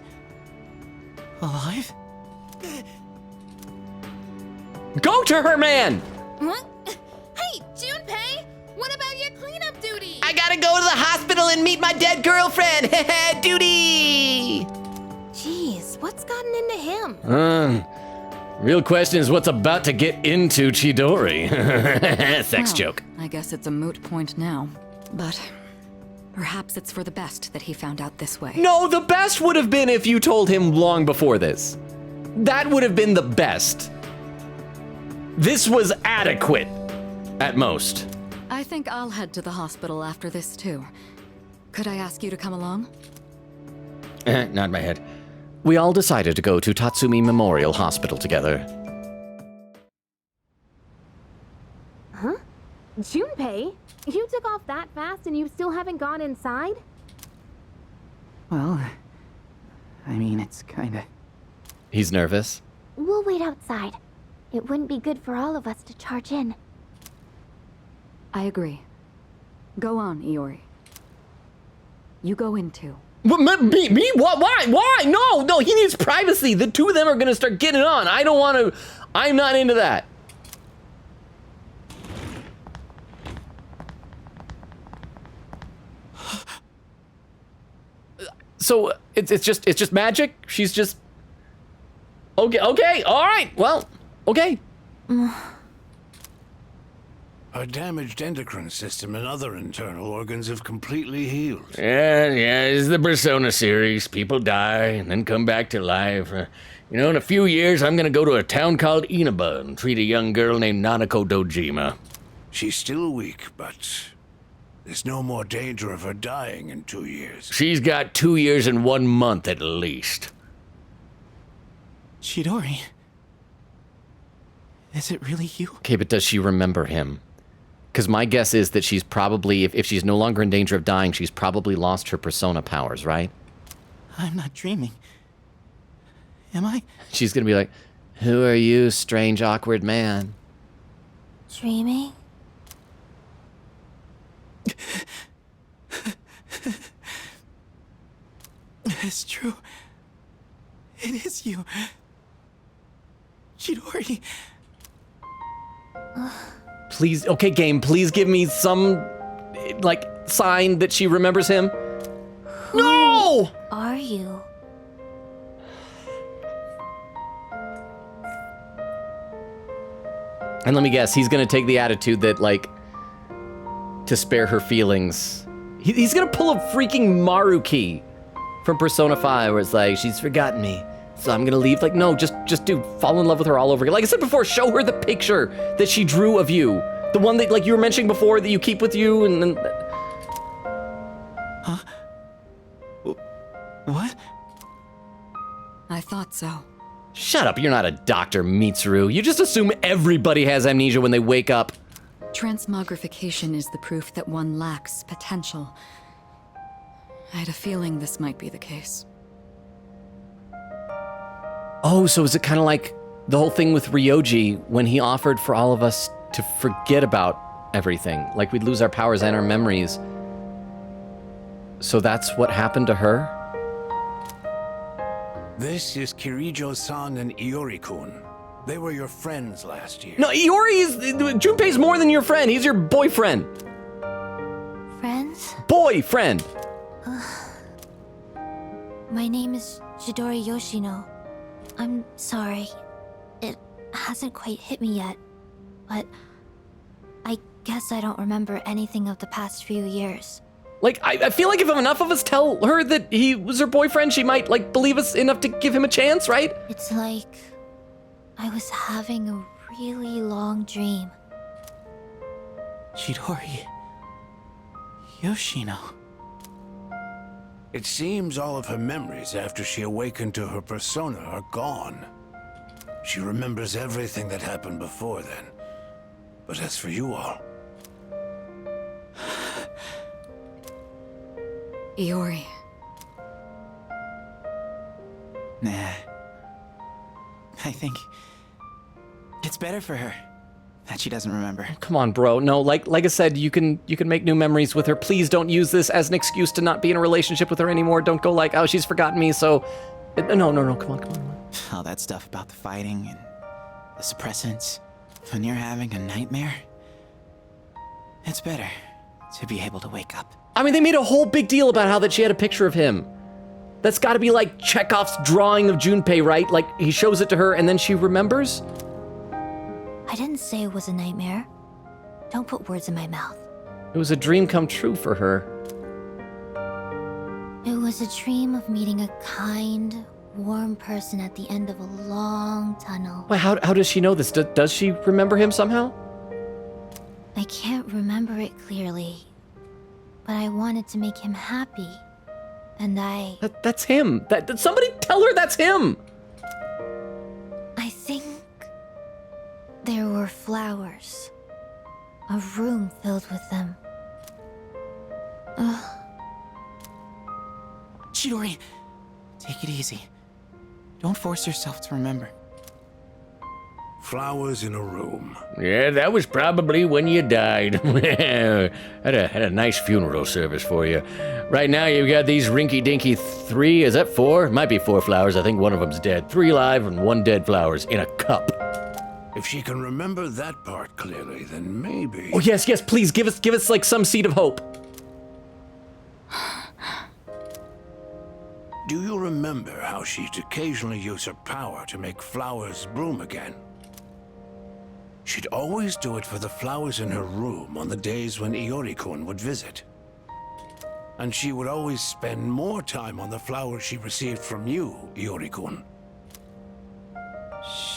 Speaker 11: alive?
Speaker 1: Go to her, man!
Speaker 13: What? Hey, Junpei! What about your cleanup duty?
Speaker 7: I gotta go to the hospital and meet my dead girlfriend. Duty!
Speaker 13: Jeez, what's gotten into him?
Speaker 1: Real question is what's about to get into Chidori. Sex joke.
Speaker 15: I guess it's a moot point now. But perhaps it's for the best that he found out this way.
Speaker 1: No, the best would have been if you told him long before this. That would have been the best. This was adequate, at most.
Speaker 15: I think I'll head to the hospital after this, too. Could I ask you to come along?
Speaker 1: Nod my head. We all decided to go to Tatsumi Memorial Hospital together.
Speaker 13: Huh? Junpei? You took off that fast and you still haven't gone inside?
Speaker 15: Well,
Speaker 11: I mean, it's kinda...
Speaker 1: He's nervous.
Speaker 6: We'll wait outside. It wouldn't be good for all of us to charge in.
Speaker 15: I agree. Go on, Iori. You go in too.
Speaker 1: Me? What? Why? No, he needs privacy. The two of them are gonna start getting it on. I don't want to. I'm not into that. So it's just magic? She's just... Okay, all right, well, okay.
Speaker 16: Her damaged endocrine system and other internal organs have completely healed.
Speaker 17: Yeah, it's the Persona series. People die and then come back to life. You know, in a few years, I'm gonna go to a town called Inaba and treat a young girl named Nanako Dojima.
Speaker 16: She's still weak, but there's no more danger of her dying in 2 years.
Speaker 17: She's got 2 years and 1 month at least.
Speaker 11: Chidori. Is it really you?
Speaker 1: Okay, but does she remember him? Because my guess is that she's probably, if she's no longer in danger of dying, she's probably lost her persona powers, right?
Speaker 11: I'm not dreaming. Am I?
Speaker 1: She's gonna be like, who are you, strange, awkward man?
Speaker 4: Dreaming?
Speaker 11: It's true. It is you. Chidori.
Speaker 1: Please, okay, game, please give me some, like, sign that she remembers him. No!
Speaker 4: Are you?
Speaker 1: And let me guess, he's gonna take the attitude that, like, to spare her feelings. He's gonna pull a freaking Maruki from Persona 5, where it's like, she's forgotten me, so I'm gonna leave. Like, no, just dude, fall in love with her all over again. Like I said before, show her the picture that she drew of you. The one that, like, you were mentioning before that you keep with you, and then...
Speaker 11: Huh? What?
Speaker 15: I thought so.
Speaker 1: Shut up, you're not a doctor, Mitsuru. You just assume everybody has amnesia when they wake up.
Speaker 15: Transmogrification is the proof that one lacks potential. I had a feeling this might be the case.
Speaker 1: Oh, so is it kind of like the whole thing with Ryoji when he offered for all of us to forget about everything? Like we'd lose our powers and our memories. So that's what happened to her?
Speaker 16: This is Kirijo-san and Iori-kun. They were your friends last year.
Speaker 1: No, Iori is... Junpei's more than your friend. He's your boyfriend.
Speaker 4: Friends?
Speaker 1: Boyfriend!
Speaker 4: My name is Chidori Yoshino. I'm sorry. It hasn't quite hit me yet. But I guess I don't remember anything of the past few years.
Speaker 1: Like, I feel like if enough of us tell her that he was her boyfriend, she might, like, believe us enough to give him a chance, right?
Speaker 4: It's like I was having a really long dream.
Speaker 11: Chidori. Yoshino.
Speaker 16: It seems all of her memories after she awakened to her persona are gone. She remembers everything that happened before then. But as for you all...
Speaker 15: Iori.
Speaker 11: Nah. I think it's better for her that she doesn't remember.
Speaker 1: Come on, bro. No, like I said, you can make new memories with her. Please don't use this as an excuse to not be in a relationship with her anymore. Don't go like, oh, she's forgotten me, so... No, come on.
Speaker 11: All that stuff about the fighting and the suppressants. When you're having a nightmare, it's better to be able to wake up.
Speaker 1: I mean, they made a whole big deal about how that she had a picture of him. That's gotta be like Chekhov's drawing of Junpei, right? Like, he shows it to her and then she remembers?
Speaker 4: I didn't say it was a nightmare. Don't put words in my mouth.
Speaker 1: It was a dream come true for her.
Speaker 4: It was a dream of meeting a kind, warm person at the end of a long tunnel.
Speaker 1: Wait, how does she know this? Does she remember him somehow?
Speaker 4: I can't remember it clearly, but I wanted to make him happy, and
Speaker 1: That's him. Somebody tell her that's him!
Speaker 4: I think there were flowers. A room filled with them.
Speaker 11: Chidori, Take it easy. Don't force yourself to remember.
Speaker 16: Flowers in a room.
Speaker 17: Yeah, that was probably when you died. had a nice funeral service for you. Right now, you've got these rinky-dinky 3, is that 4? Might be 4 flowers. I think one of them's dead. 3 live and 1 dead flowers in a cup.
Speaker 16: If she can remember that part clearly, then maybe...
Speaker 1: Oh, yes, please, give us like some seed of hope.
Speaker 16: Do you remember how she'd occasionally use her power to make flowers bloom again? She'd always do it for the flowers in her room on the days when Iori-kun would visit. And she would always spend more time on the flowers she received from you, Iori-kun.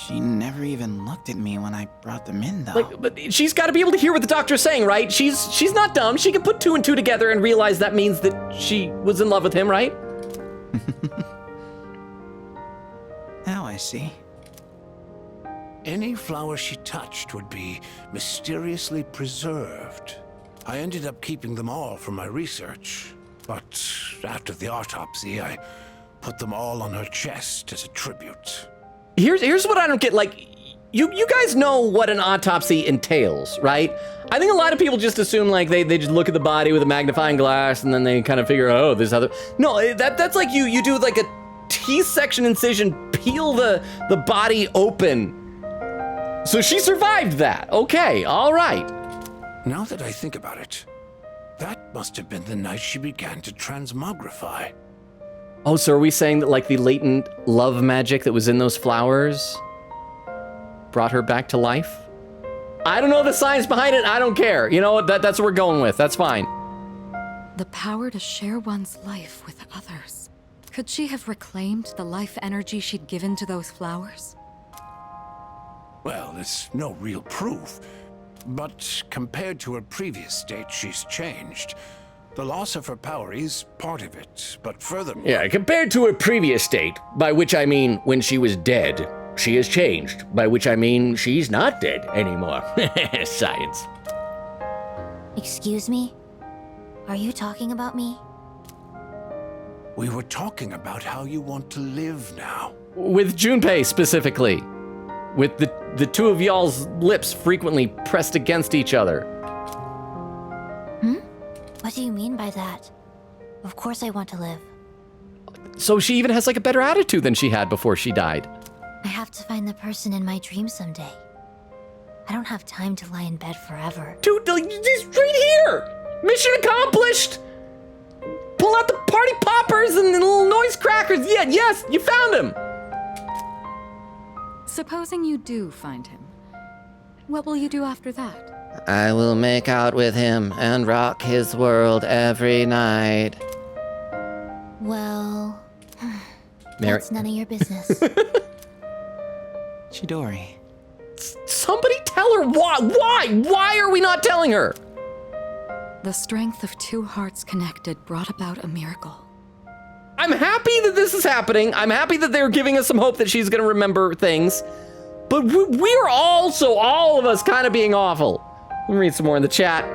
Speaker 11: She never even looked at me when I brought them in, though.
Speaker 1: But she's got to be able to hear what the doctor's saying, right? She's not dumb. She can put 2 and 2 together and realize that means that she was in love with him, right?
Speaker 11: Now I see.
Speaker 16: Any flower she touched would be mysteriously preserved. I ended up keeping them all for my research, but after the autopsy, I put them all on her chest as a tribute.
Speaker 1: Here's what I don't get. Like, you guys know what an autopsy entails, right? I think a lot of people just assume like they just look at the body with a magnifying glass and then they kind of figure, oh, this other. No, that's like you do like a T-section incision, peel the body open. So she survived that. Okay, all right.
Speaker 16: Now that I think about it, that must have been the night she began to transmogrify.
Speaker 1: Oh, so are we saying that like the latent love magic that was in those flowers brought her back to life? I don't know the science behind it. I don't care. You know what? That's what we're going with. That's fine.
Speaker 15: The power to share one's life with others. Could she have reclaimed the life energy she'd given to those flowers?
Speaker 16: Well, there's no real proof. But compared to her previous state, she's changed. The loss of her power is part of it, but furthermore...
Speaker 17: Yeah, compared to her previous state, by which I mean when she was dead, she has changed, by which I mean she's not dead anymore. Science.
Speaker 14: Excuse me? Are you talking about me?
Speaker 16: We were talking about how you want to live now.
Speaker 1: With Junpei specifically. With the 2 of y'all's lips frequently pressed against each other.
Speaker 14: What do you mean by that? Of course I want to live.
Speaker 1: So she even has like a better attitude than she had before she died.
Speaker 14: I have to find the person in my dreams someday. I don't have time to lie in bed forever.
Speaker 1: Dude, just right here! Mission accomplished! Pull out the party poppers and the little noise crackers. Yeah, yes, you found him!
Speaker 15: Supposing you do find him, what will you do after that?
Speaker 1: I will make out with him and rock his world every night.
Speaker 14: Well, that's none of your business.
Speaker 11: Chidori.
Speaker 1: Somebody tell her why? Why are we not telling her?
Speaker 15: The strength of 2 hearts connected brought about a miracle.
Speaker 1: I'm happy that this is happening. I'm happy that they're giving us some hope that she's gonna remember things. But we're also, all of us, kind of being awful. Let me read some more in the chat.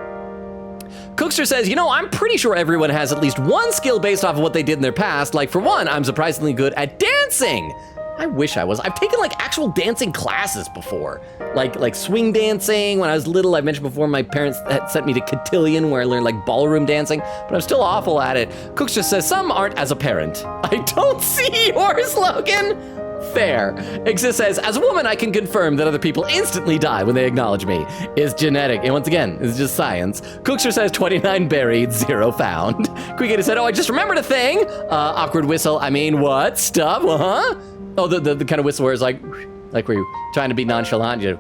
Speaker 1: Cookster says, you know, I'm pretty sure everyone has at least one skill based off of what they did in their past. Like, for one, I'm surprisingly good at dancing. I wish I was. I've taken like actual dancing classes before. Like swing dancing. When I was little, I mentioned before, my parents had sent me to Cotillion where I learned like ballroom dancing, but I'm still awful at it. Cookster says, some aren't as apparent. I don't see yours, Logan. Fair. Exist says, as a woman, I can confirm that other people instantly die when they acknowledge me. It's genetic. And once again, it's just science. Cookster says, 29 buried, 0 found. Quigator said, oh, I just remembered a thing. Awkward whistle. I mean, what? Stuff? Uh-huh. Oh, the kind of whistle where it's like where you're trying to be nonchalant, you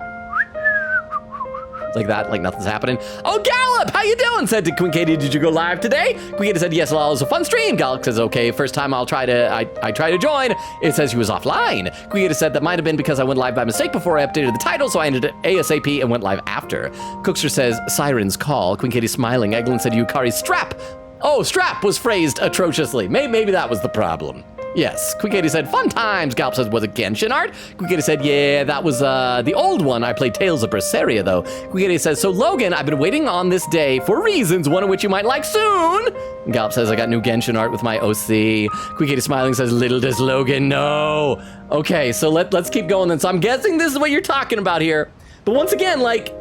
Speaker 1: like that, like nothing's happening. Oh, Gallop, how you doing? Said to Queen Katie, did you go live today? Queen Katie said, yes, well, it was a fun stream. Gallop says, okay, first time I try to join. It says he was offline. Queen Katie said that might have been because I went live by mistake before I updated the title, so I ended it ASAP and went live after. Cookster says, Siren's call. Queen Katie smiling. Eglin said, Yukari's strap. Oh, strap was phrased atrociously. Maybe that was the problem. Yes. Quick Katie said, fun times. Galp says, was it Genshin art? Quick Katie said, yeah, that was the old one. I played Tales of Berseria, though. Quick Katie says, so Logan, I've been waiting on this day for reasons, one of which you might like soon. Galp says, I got new Genshin art with my OC. Quick Katie smiling says, little does Logan know. Okay, so let's keep going then. So I'm guessing this is what you're talking about here. But once again, like,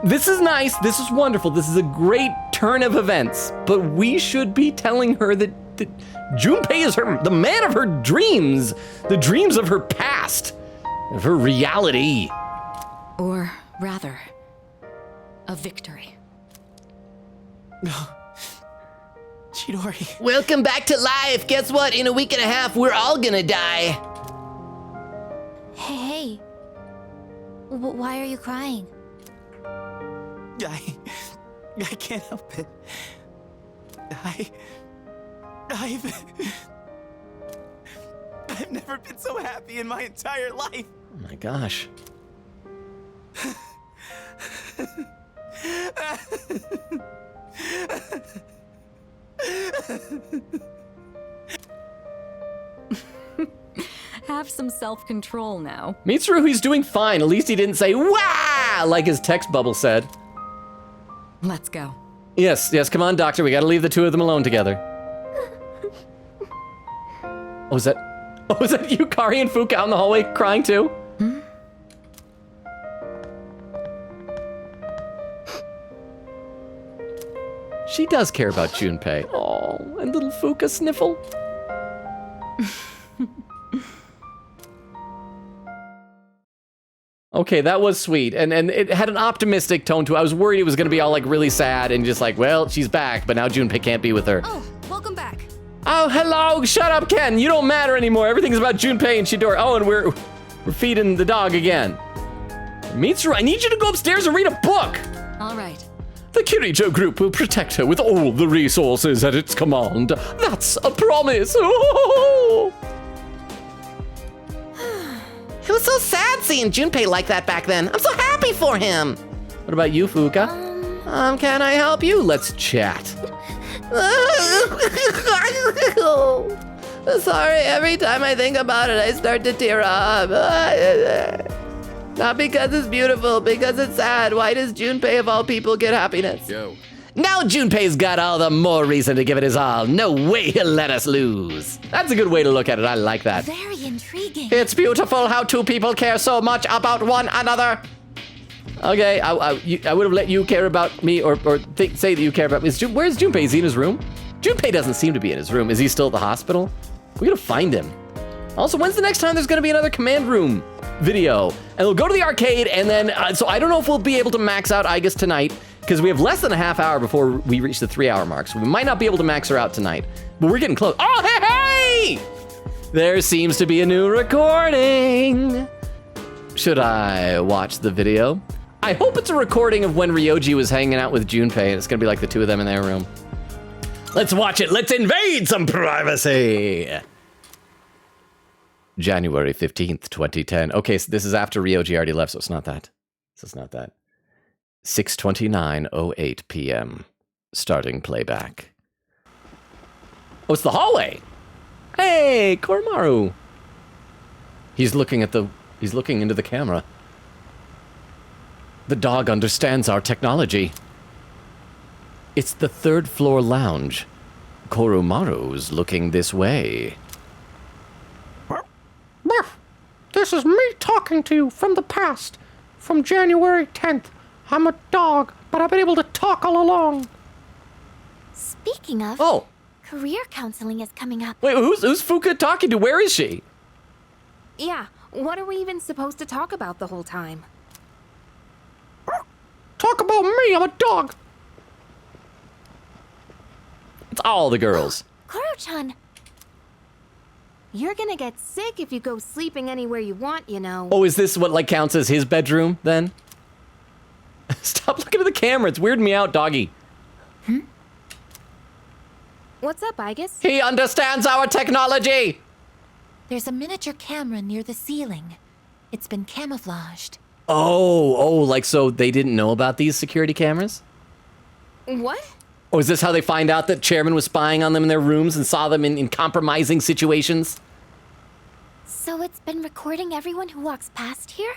Speaker 1: this is nice. This is wonderful. This is a great turn of events. But we should be telling her that Junpei is the man of her dreams, the dreams of her past, of her reality.
Speaker 15: Or rather, a victory.
Speaker 11: Chidori.
Speaker 7: Welcome back to life. Guess what? In a week and a half, we're all gonna die.
Speaker 14: Hey. Why are you crying?
Speaker 11: I can't help it. I've never been so happy in my entire life.
Speaker 1: Oh my gosh.
Speaker 15: Have some self-control now.
Speaker 1: Mitsuru, he's doing fine. At least he didn't say, wah, like his text bubble said.
Speaker 15: Let's go.
Speaker 1: Yes, come on, Doctor. We gotta leave the two of them alone together. Oh, is that you, Kari and Fuka out in the hallway crying too?
Speaker 15: Hmm?
Speaker 1: She does care about Junpei. Oh, and little Fuka sniffle. Okay, that was sweet, and it had an optimistic tone to it. I was worried it was gonna be all like really sad and just like, well, she's back, but now Junpei can't be with her.
Speaker 12: Oh, welcome back.
Speaker 1: Oh, hello, shut up, Ken. You don't matter anymore. Everything's about Junpei and Chidori. Oh, and we're feeding the dog again. Mitsuru, I need you to go upstairs and read a book.
Speaker 15: All right.
Speaker 1: The Kirijo group will protect her with all the resources at its command. That's a promise. Oh.
Speaker 7: It was so sad seeing Junpei like that back then. I'm so happy for him.
Speaker 1: What about you, Fuka?
Speaker 7: Can I help you?
Speaker 1: Let's chat.
Speaker 7: Sorry, every time I think about it, I start to tear up. Not because it's beautiful, because it's sad. Why does Junpei of all people get happiness?
Speaker 10: Yo.
Speaker 7: Now Junpei's got all the more reason to give it his all. No way he'll let us lose.
Speaker 1: That's a good way to look at it. I like that.
Speaker 14: Very intriguing.
Speaker 1: It's beautiful how two people care so much about one another. Okay, I would have let you care about me or say that you care about me. Where's Junpei? Is he in his room? Junpei doesn't seem to be in his room. Is he still at the hospital? We gotta find him. Also, when's the next time there's gonna be another command room video? And we'll go to the arcade and then, so I don't know if we'll be able to max out Aigis tonight because we have less than a half hour before we reach the 3-hour mark. So we might not be able to max her out tonight, but we're getting close. Oh, hey! There seems to be a new recording. Should I watch the video? I hope it's a recording of when Ryoji was hanging out with Junpei and it's gonna be like the two of them in their room. Let's watch it. Let's invade some privacy. January 15th, 2010. Okay, so this is after Ryoji already left, so it's not that. So it's not that. 6:29:08 p.m. Starting playback. Oh, it's the hallway. Hey, Koromaru. He's looking into the camera. The dog understands our technology. It's the third floor lounge. Koromaru's looking this way.
Speaker 18: This is me talking to you from the past. From January 10th. I'm a dog, but I've been able to talk all along.
Speaker 14: Speaking of, career counseling is coming up.
Speaker 1: Wait, who's Fuka talking to? Where is she?
Speaker 13: Yeah, what are we even supposed to talk about the whole time?
Speaker 18: Talk about me, I'm a dog.
Speaker 1: It's all the girls.
Speaker 14: Koro-chan.
Speaker 13: You're gonna get sick if you go sleeping anywhere you want, you know.
Speaker 1: Oh, is this what like counts as his bedroom then? Stop looking at the camera. It's weirding me out, doggy.
Speaker 13: What's up, Aigis?
Speaker 1: He understands our technology.
Speaker 4: There's a miniature camera near the ceiling. It's been camouflaged.
Speaker 1: Oh, like so they didn't know about these security cameras?
Speaker 13: What?
Speaker 1: Or is this how they find out that Chairman was spying on them in their rooms and saw them in compromising situations?
Speaker 14: So it's been recording everyone who walks past here?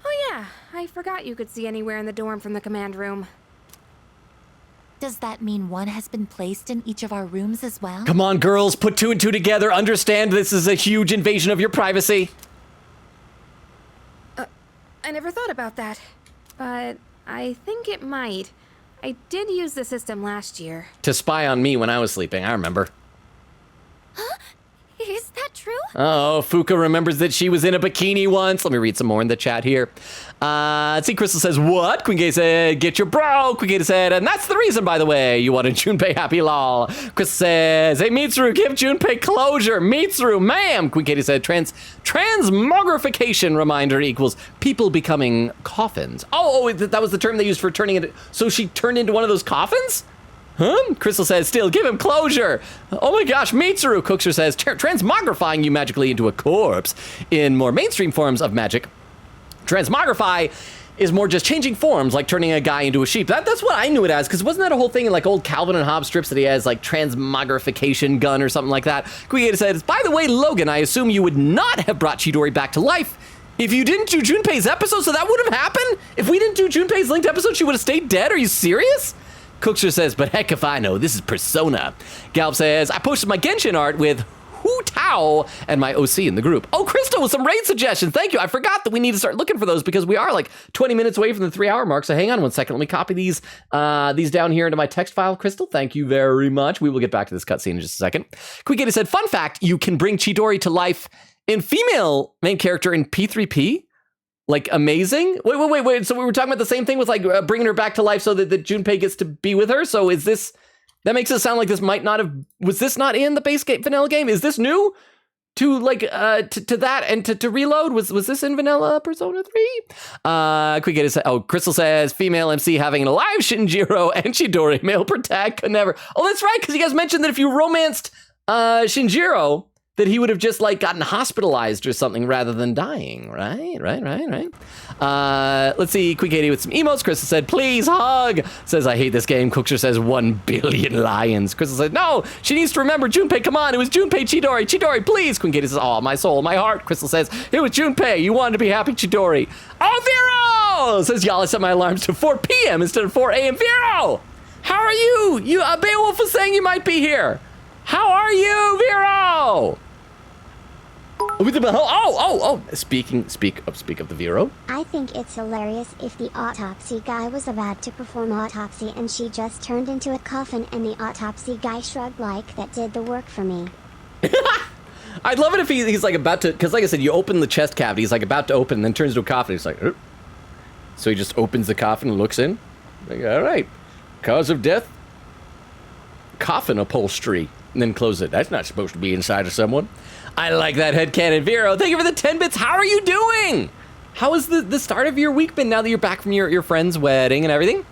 Speaker 13: Oh yeah, I forgot you could see anywhere in the dorm from the command room.
Speaker 4: Does that mean one has been placed in each of our rooms as well?
Speaker 1: Come on, girls, put 2 and 2 together. Understand this is a huge invasion of your privacy.
Speaker 13: I never thought about that, but I think it might. I did use the system last year.
Speaker 1: To spy on me when I was sleeping, I remember.
Speaker 14: Huh? Is that true?
Speaker 1: Oh, Fuka remembers that she was in a bikini once. Let me read some more in the chat here. Let's see, Crystal says, what? Queen Gay said, get your bro. Queen Gay said, and that's the reason, by the way, you wanted Junpei happy lol. Crystal says, hey, Mitsuru, give Junpei closure. Mitsuru, ma'am. Queen Katie said, transmogrification reminder equals people becoming coffins. Oh, that was the term they used for turning it. So she turned into one of those coffins? Huh? Crystal says, still, give him closure. Oh my gosh, Mitsuru. Cookser says, transmogrifying you magically into a corpse. In more mainstream forms of magic, transmogrify is more just changing forms, like turning a guy into a sheep. That's what I knew it as, because wasn't that a whole thing in like old Calvin and Hobbes strips that he has like transmogrification gun or something like that? Kuigata says, by the way, Logan, I assume you would not have brought Chidori back to life if you didn't do Junpei's episode, so that would have happened? If we didn't do Junpei's linked episode, she would have stayed dead? Are you serious? Cookster says, but heck if I know, this is Persona. Galp says, I posted my Genshin art with Hu Tao and my OC in the group. Oh, Crystal with some raid suggestions. Thank you. I forgot that we need to start looking for those because we are like 20 minutes away from the 3-hour mark. So hang on one second. Let me copy these down here into my text file. Crystal, thank you very much. We will get back to this cutscene in just a second. Quicketa said, fun fact, you can bring Chidori to life in female main character in P3P. Like, amazing? Wait. So we were talking about the same thing with, like, bringing her back to life so that Junpei gets to be with her? So is this... That makes it sound like this might not have... Was this not in the base game, vanilla game? Is this new? To, like, to that and to Reload? Was this in vanilla Persona 3? Crystal says, female MC having an alive Shinjiro and Chidori, male protag could never... Oh, that's right, because you guys mentioned that if you romanced Shinjiro... that he would have just, like, gotten hospitalized or something rather than dying, right? Let's see, Quickady with some emotes. Crystal said, please hug. Says, I hate this game. Cookster says, 1 billion lions. Crystal said, no, she needs to remember Junpei, come on. It was Junpei, Chidori. Chidori, please. Quickady says, oh, my soul, my heart. Crystal says, it was Junpei. You wanted to be happy, Chidori. Oh, Vero! Says, y'all, I set my alarms to 4 p.m. instead of 4 a.m. Vero! How are you? Beowulf was saying you might be here. How are you, Vero? Speak of the Vero.
Speaker 6: I think it's hilarious if the autopsy guy was about to perform autopsy and she just turned into a coffin and the autopsy guy shrugged like that did the work for me.
Speaker 1: I'd love it if he's like about to, because like I said, you open the chest cavity, he's like about to open and then turns into a coffin. He's like, so he just opens the coffin and looks in. Like, all right, cause of death, coffin upholstery. And then close it. That's not supposed to be inside of someone. I like that headcanon. Vero, thank you for the 10 bits. How are you doing? How has the start of your week been now that you're back from your friend's wedding and everything?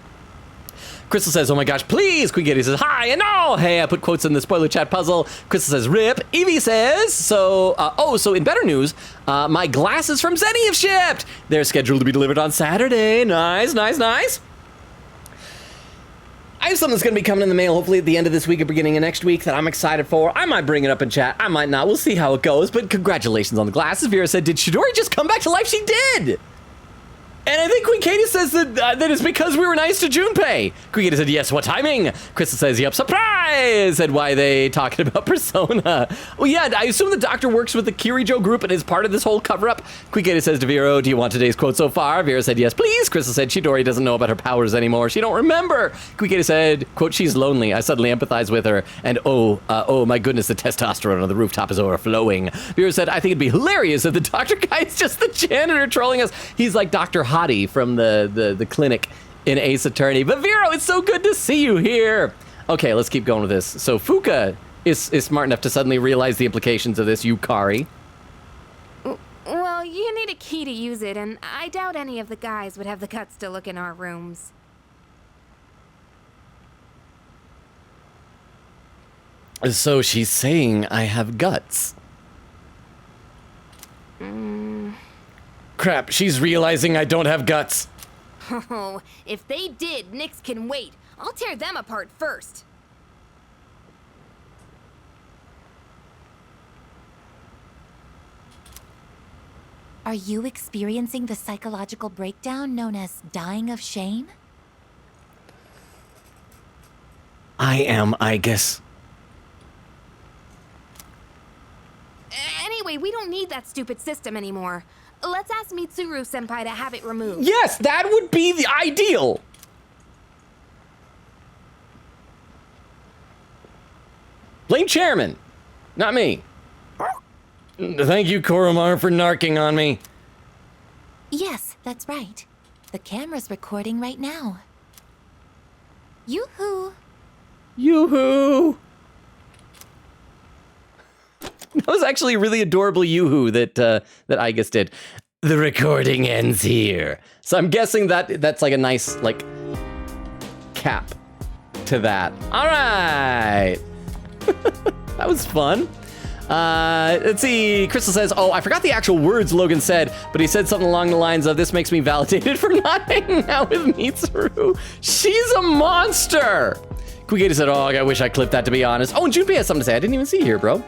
Speaker 1: Crystal says, oh my gosh, please. Queen Kitty says, hi and no. Hey, I put quotes in the spoiler chat puzzle. Crystal says, rip. Evie says, so in better news, my glasses from Zenny have shipped. They're scheduled to be delivered on Saturday. Nice. I have something that's going to be coming in the mail hopefully at the end of this week or beginning of next week that I'm excited for. I might bring it up in chat. I might not. We'll see how it goes. But congratulations on the glasses. Vera said, did Chidori just come back to life? She did. And I think Queen Katie says that it's because we were nice to Junpei. Queen Katie said, yes, what timing? Crystal says, yep, surprise! Said, why are they talking about Persona? Well, yeah, I assume the doctor works with the Kirijo group and is part of this whole cover-up. Queen Katie says to Vero, do you want today's quote so far? Vera said, yes, please. Crystal said, Chidori doesn't know about her powers anymore. She don't remember. Queen Katie said, quote, she's lonely. I suddenly empathize with her. And oh my goodness, the testosterone on the rooftop is overflowing. Vera said, I think it'd be hilarious if the doctor guy is just the janitor trolling us. He's like Dr. Hottie from the clinic in Ace Attorney. But Vero, it's so good to see you here. Okay, let's keep going with this. So Fuka is smart enough to suddenly realize the implications of this Yukari.
Speaker 13: Well, you need a key to use it, and I doubt any of the guys would have the guts to look in our rooms.
Speaker 1: So she's saying I have guts. Crap, she's realizing I don't have guts.
Speaker 13: Oh, if they did, Nyx can wait. I'll tear them apart first.
Speaker 4: Are you experiencing the psychological breakdown known as dying of shame?
Speaker 1: I am, Aigis.
Speaker 13: Anyway, we don't need that stupid system anymore. Let's ask Mitsuru-senpai to have it removed.
Speaker 1: Yes, that would be the ideal. Blame chairman, not me. Thank you, Koromar, for narking on me.
Speaker 4: Yes, that's right. The camera's recording right now. Yoo-hoo!
Speaker 1: Yoo-hoo! That was actually a really adorable yoo-hoo that Aigis did. The recording ends here. So I'm guessing that's like a nice, like, cap to that. All right. That was fun. Let's see. Crystal says, oh, I forgot the actual words Logan said, but he said something along the lines of, this makes me validated for not hanging out with Mitsuru. She's a monster. Kuigata said, oh, I wish I clipped that, to be honest. Oh, and Junpei has something to say. I didn't even see you here, bro.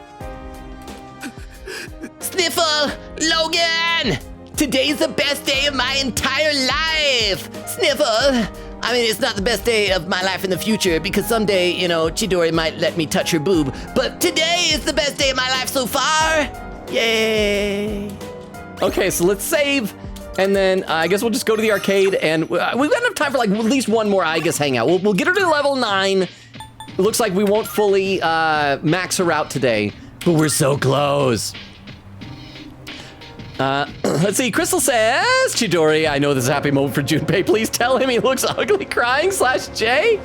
Speaker 7: Sniffle! Logan! Today's the best day of my entire life! Sniffle! I mean, it's not the best day of my life in the future, because someday, you know, Chidori might let me touch her boob, but today is the best day of my life so far! Yay!
Speaker 1: Okay, so let's save, and then I guess we'll just go to the arcade, and we've got enough time for like at least one more Aigis hangout. We'll get her to level 9. It looks like we won't fully max her out today, but we're so close. Let's see, Crystal says, Chidori, I know this is a happy moment for Junpei. Please tell him he looks ugly crying /J.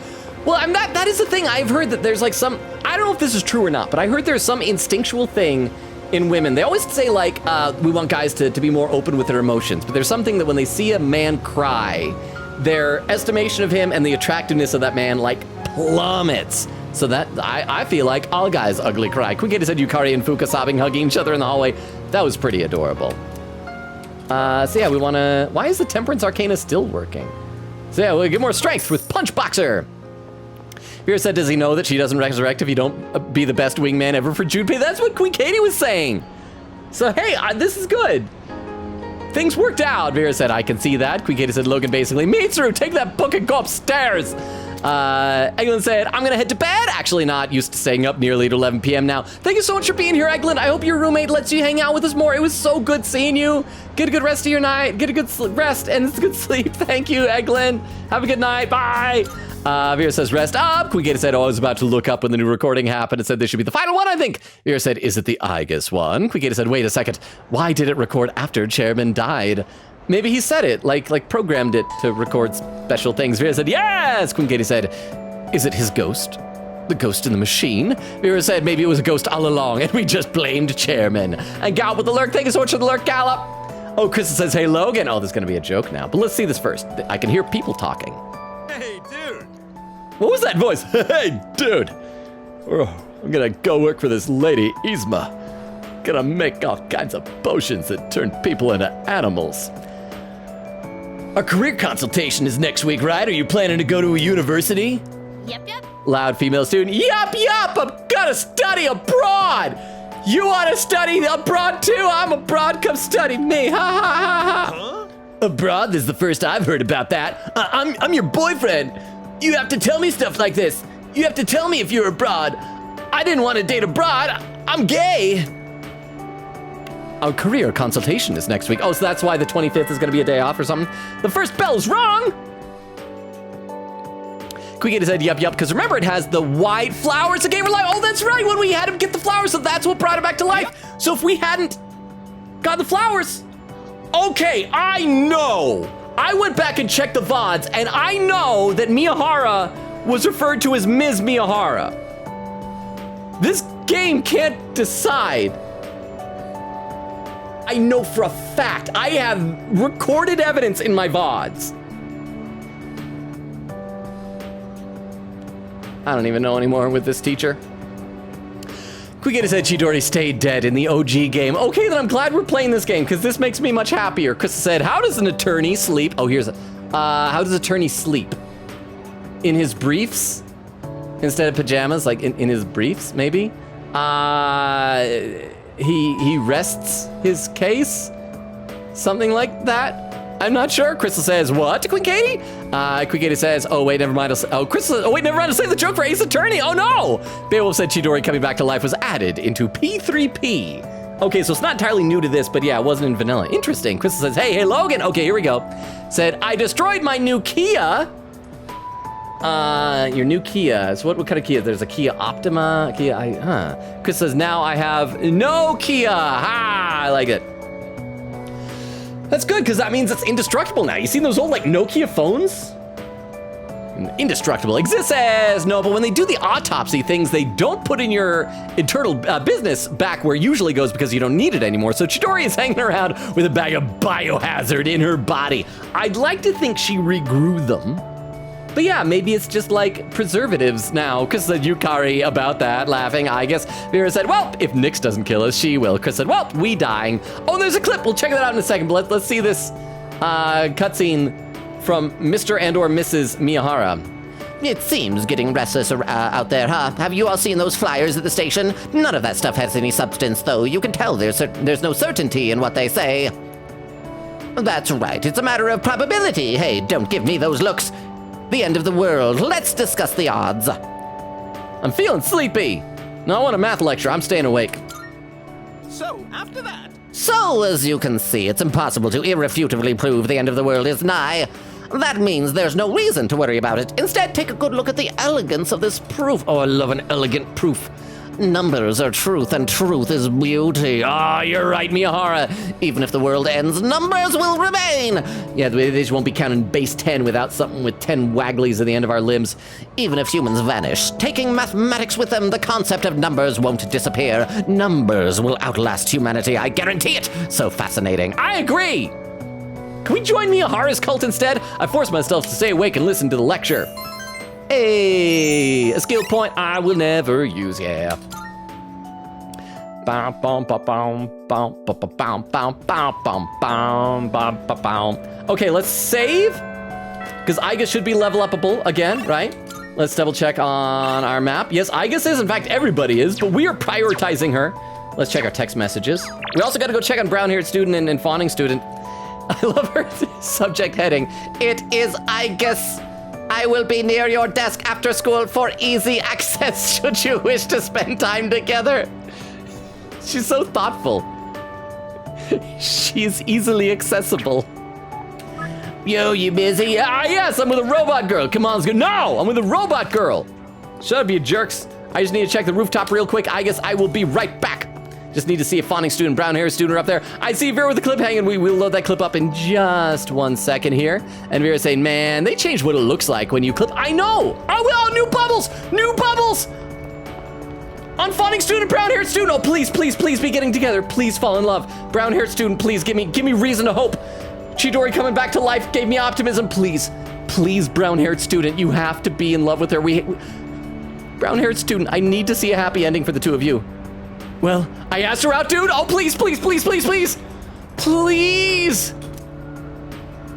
Speaker 1: Well, that is the thing. I've heard that there's like some, I don't know if this is true or not, but I heard there's some instinctual thing in women. They always say like, we want guys to be more open with their emotions, but there's something that when they see a man cry, their estimation of him and the attractiveness of that man like plummets. So that, I feel like all guys ugly cry. Kuigata said Yukari and Fuka sobbing, hugging each other in the hallway. That was pretty adorable. So yeah, we wanna, why is the Temperance Arcana still working? So yeah, we'll get more strength with Punch Boxer. Vera said, does he know that she doesn't resurrect if you don't be the best wingman ever for Junpei? That's what Queen Katie was saying. So hey, this is good. Things worked out, Vera said, I can see that. Queen Katie said, Logan basically, Mitsuru, take that book and go upstairs. Eglin said, I'm gonna head to bed. Actually not, used to staying up nearly to 11 p.m. now. Thank you so much for being here, Eglin. I hope your roommate lets you hang out with us more. It was so good seeing you. Get a good rest of your night. Get a good rest and good sleep. Thank you, Eglin. Have a good night. Bye. Vera says, rest up. Queen said, oh, I was about to look up when the new recording happened and said this should be the final one, I think. Vera said, is it the Aigis one? Queen said, wait a second. Why did it record after Chairman died? Maybe he said it, like programmed it to record special things. Vera said, yes! Queen Katie said, is it his ghost? The ghost in the machine? Vera said, maybe it was a ghost all along, and we just blamed Chairman. And Gal with the lurk, thank you so much for the lurk, Gallop. Oh, Kristen says, hey, Logan. Oh, this is gonna be a joke now, but let's see this first. I can hear people talking.
Speaker 5: Hey, dude!
Speaker 1: What was that voice? Hey, dude! Oh, I'm gonna go work for this lady, Yzma. Gonna make all kinds of potions that turn people into animals. Our career consultation is next week, right? Are you planning to go to a university?
Speaker 13: Yep.
Speaker 1: Loud female student. Yup. I'm gonna study abroad. You want to study abroad too? I'm abroad. Come study me. Ha ha ha ha. Huh? Abroad? This is the first I've heard about that. I'm your boyfriend. You have to tell me stuff like this. You have to tell me if you're abroad. I didn't want to date abroad. I'm gay. Our career consultation is next week. Oh, so that's why the 25th is going to be a day off or something. The first bell's wrong. Quigata said, yup, because remember, it has the white flowers that gave her life. Oh, that's right, when we had him get the flowers, so that's what brought her back to life. Yep. So if we hadn't got the flowers, okay, I know. I went back and checked the VODs, and I know that Miyahara was referred to as Ms. Miyahara. This game can't decide. I know for a fact. I have recorded evidence in my VODs. I don't even know anymore with this teacher. Quigata said Chidori stayed dead in the OG game. Okay, then I'm glad we're playing this game because this makes me much happier. Krista said, how does an attorney sleep? Oh, here's a, how does an attorney sleep? in his briefs instead of pajamas, like in his briefs, maybe. He rests his case, something like that. I'm not sure. Crystal says, what to Queen Katie? Queen Katie says, oh wait, never mind. Crystal says, oh wait, never mind. I'll save the joke for Ace Attorney. Oh no! Beowulf said Chidori coming back to life was added into P3P. Okay, so it's not entirely new to this, but yeah, it wasn't in vanilla. Interesting. Crystal says, hey Logan. Okay, here we go. Said, I destroyed my new Kia. Your new Kia. So what kind of Kia? There's a Kia Optima. Chris says, now I have no Kia. Ha! I like it. That's good, because that means it's indestructible now. You seen those old, like, Nokia phones? Indestructible exists as no, but when they do the autopsy things, they don't put in your internal business back where it usually goes because you don't need it anymore. So Chidori is hanging around with a bag of biohazard in her body. I'd like to think she regrew them. But yeah, maybe it's just like preservatives now. Chris said Yukari about that, laughing. I guess Vera said, well, if Nyx doesn't kill us, she will. Chris said, well, we dying. Oh, there's a clip. We'll check that out in a second. But let's see this cutscene from Mr. and or Mrs. Miyahara.
Speaker 7: It seems getting restless out there, huh? Have you all seen those flyers at the station? None of that stuff has any substance, though. You can tell there's no certainty in what they say. That's right. It's a matter of probability. Hey, don't give me those looks. The end of the world. Let's discuss the odds.
Speaker 1: I'm feeling sleepy. No, I want a math lecture. I'm staying awake.
Speaker 11: So, after that...
Speaker 7: So, as you can see, it's impossible to irrefutably prove the end of the world is nigh. That means there's no reason to worry about it. Instead, take a good look at the elegance of this proof. Oh, I love an elegant proof. Numbers are truth, and truth is beauty.
Speaker 1: Ah, you're right, Miyahara.
Speaker 7: Even if the world ends, numbers will remain.
Speaker 1: Yeah, they just won't be counting base 10 without something with 10 wagglies at the end of our limbs.
Speaker 7: Even if humans vanish, taking mathematics with them, the concept of numbers won't disappear. Numbers will outlast humanity, I guarantee it. So fascinating.
Speaker 1: I agree. Can we join Miyahara's cult instead? I forced myself to stay awake and listen to the lecture. Hey, a skill point I will never use, yeah. Okay, let's save. Because Aigis should be level upable again, right? Let's double check on our map. Yes, Aigis is. In fact, everybody is, but we are prioritizing her. Let's check our text messages. We also got to go check on brown-haired student and fawning student. I love her subject heading.
Speaker 7: It is Aigis. I will be near your desk after school for easy access should you wish to spend time together.
Speaker 1: She's so thoughtful. She's easily accessible.
Speaker 7: Yo, you busy?
Speaker 1: Ah, yes, I'm with a robot girl. Come on, let's go. No, I'm with a robot girl. Shut up, you jerks. I just need to check the rooftop real quick. I guess I will be right back. Just need to see a fawning student, brown hair student are up there. I see Vera with the clip hanging. We will load that clip up in just 1 second here. And Vera's saying, man, they changed what it looks like when you clip. I know. Oh, new bubbles. New bubbles. On fawning student, brown haired student. Oh, please, please, please be getting together. Please fall in love. Brown haired student, please give me reason to hope. Chidori coming back to life gave me optimism. Please, please, brown haired student, you have to be in love with her. Brown haired student, I need to see a happy ending for the two of you. Well, I asked her out, dude. Oh, please, please, please, please, please. Please.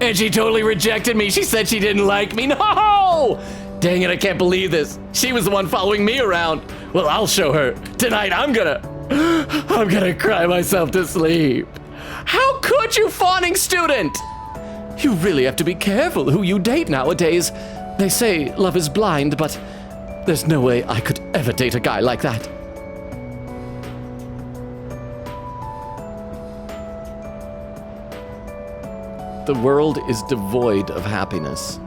Speaker 1: And she totally rejected me. She said she didn't like me. No! Dang it, I can't believe this. She was the one following me around. Well, I'll show her. Tonight, I'm gonna cry myself to sleep. How could you, fawning student? You really have to be careful who you date nowadays. They say love is blind, but there's no way I could ever date a guy like that. The world is devoid of happiness.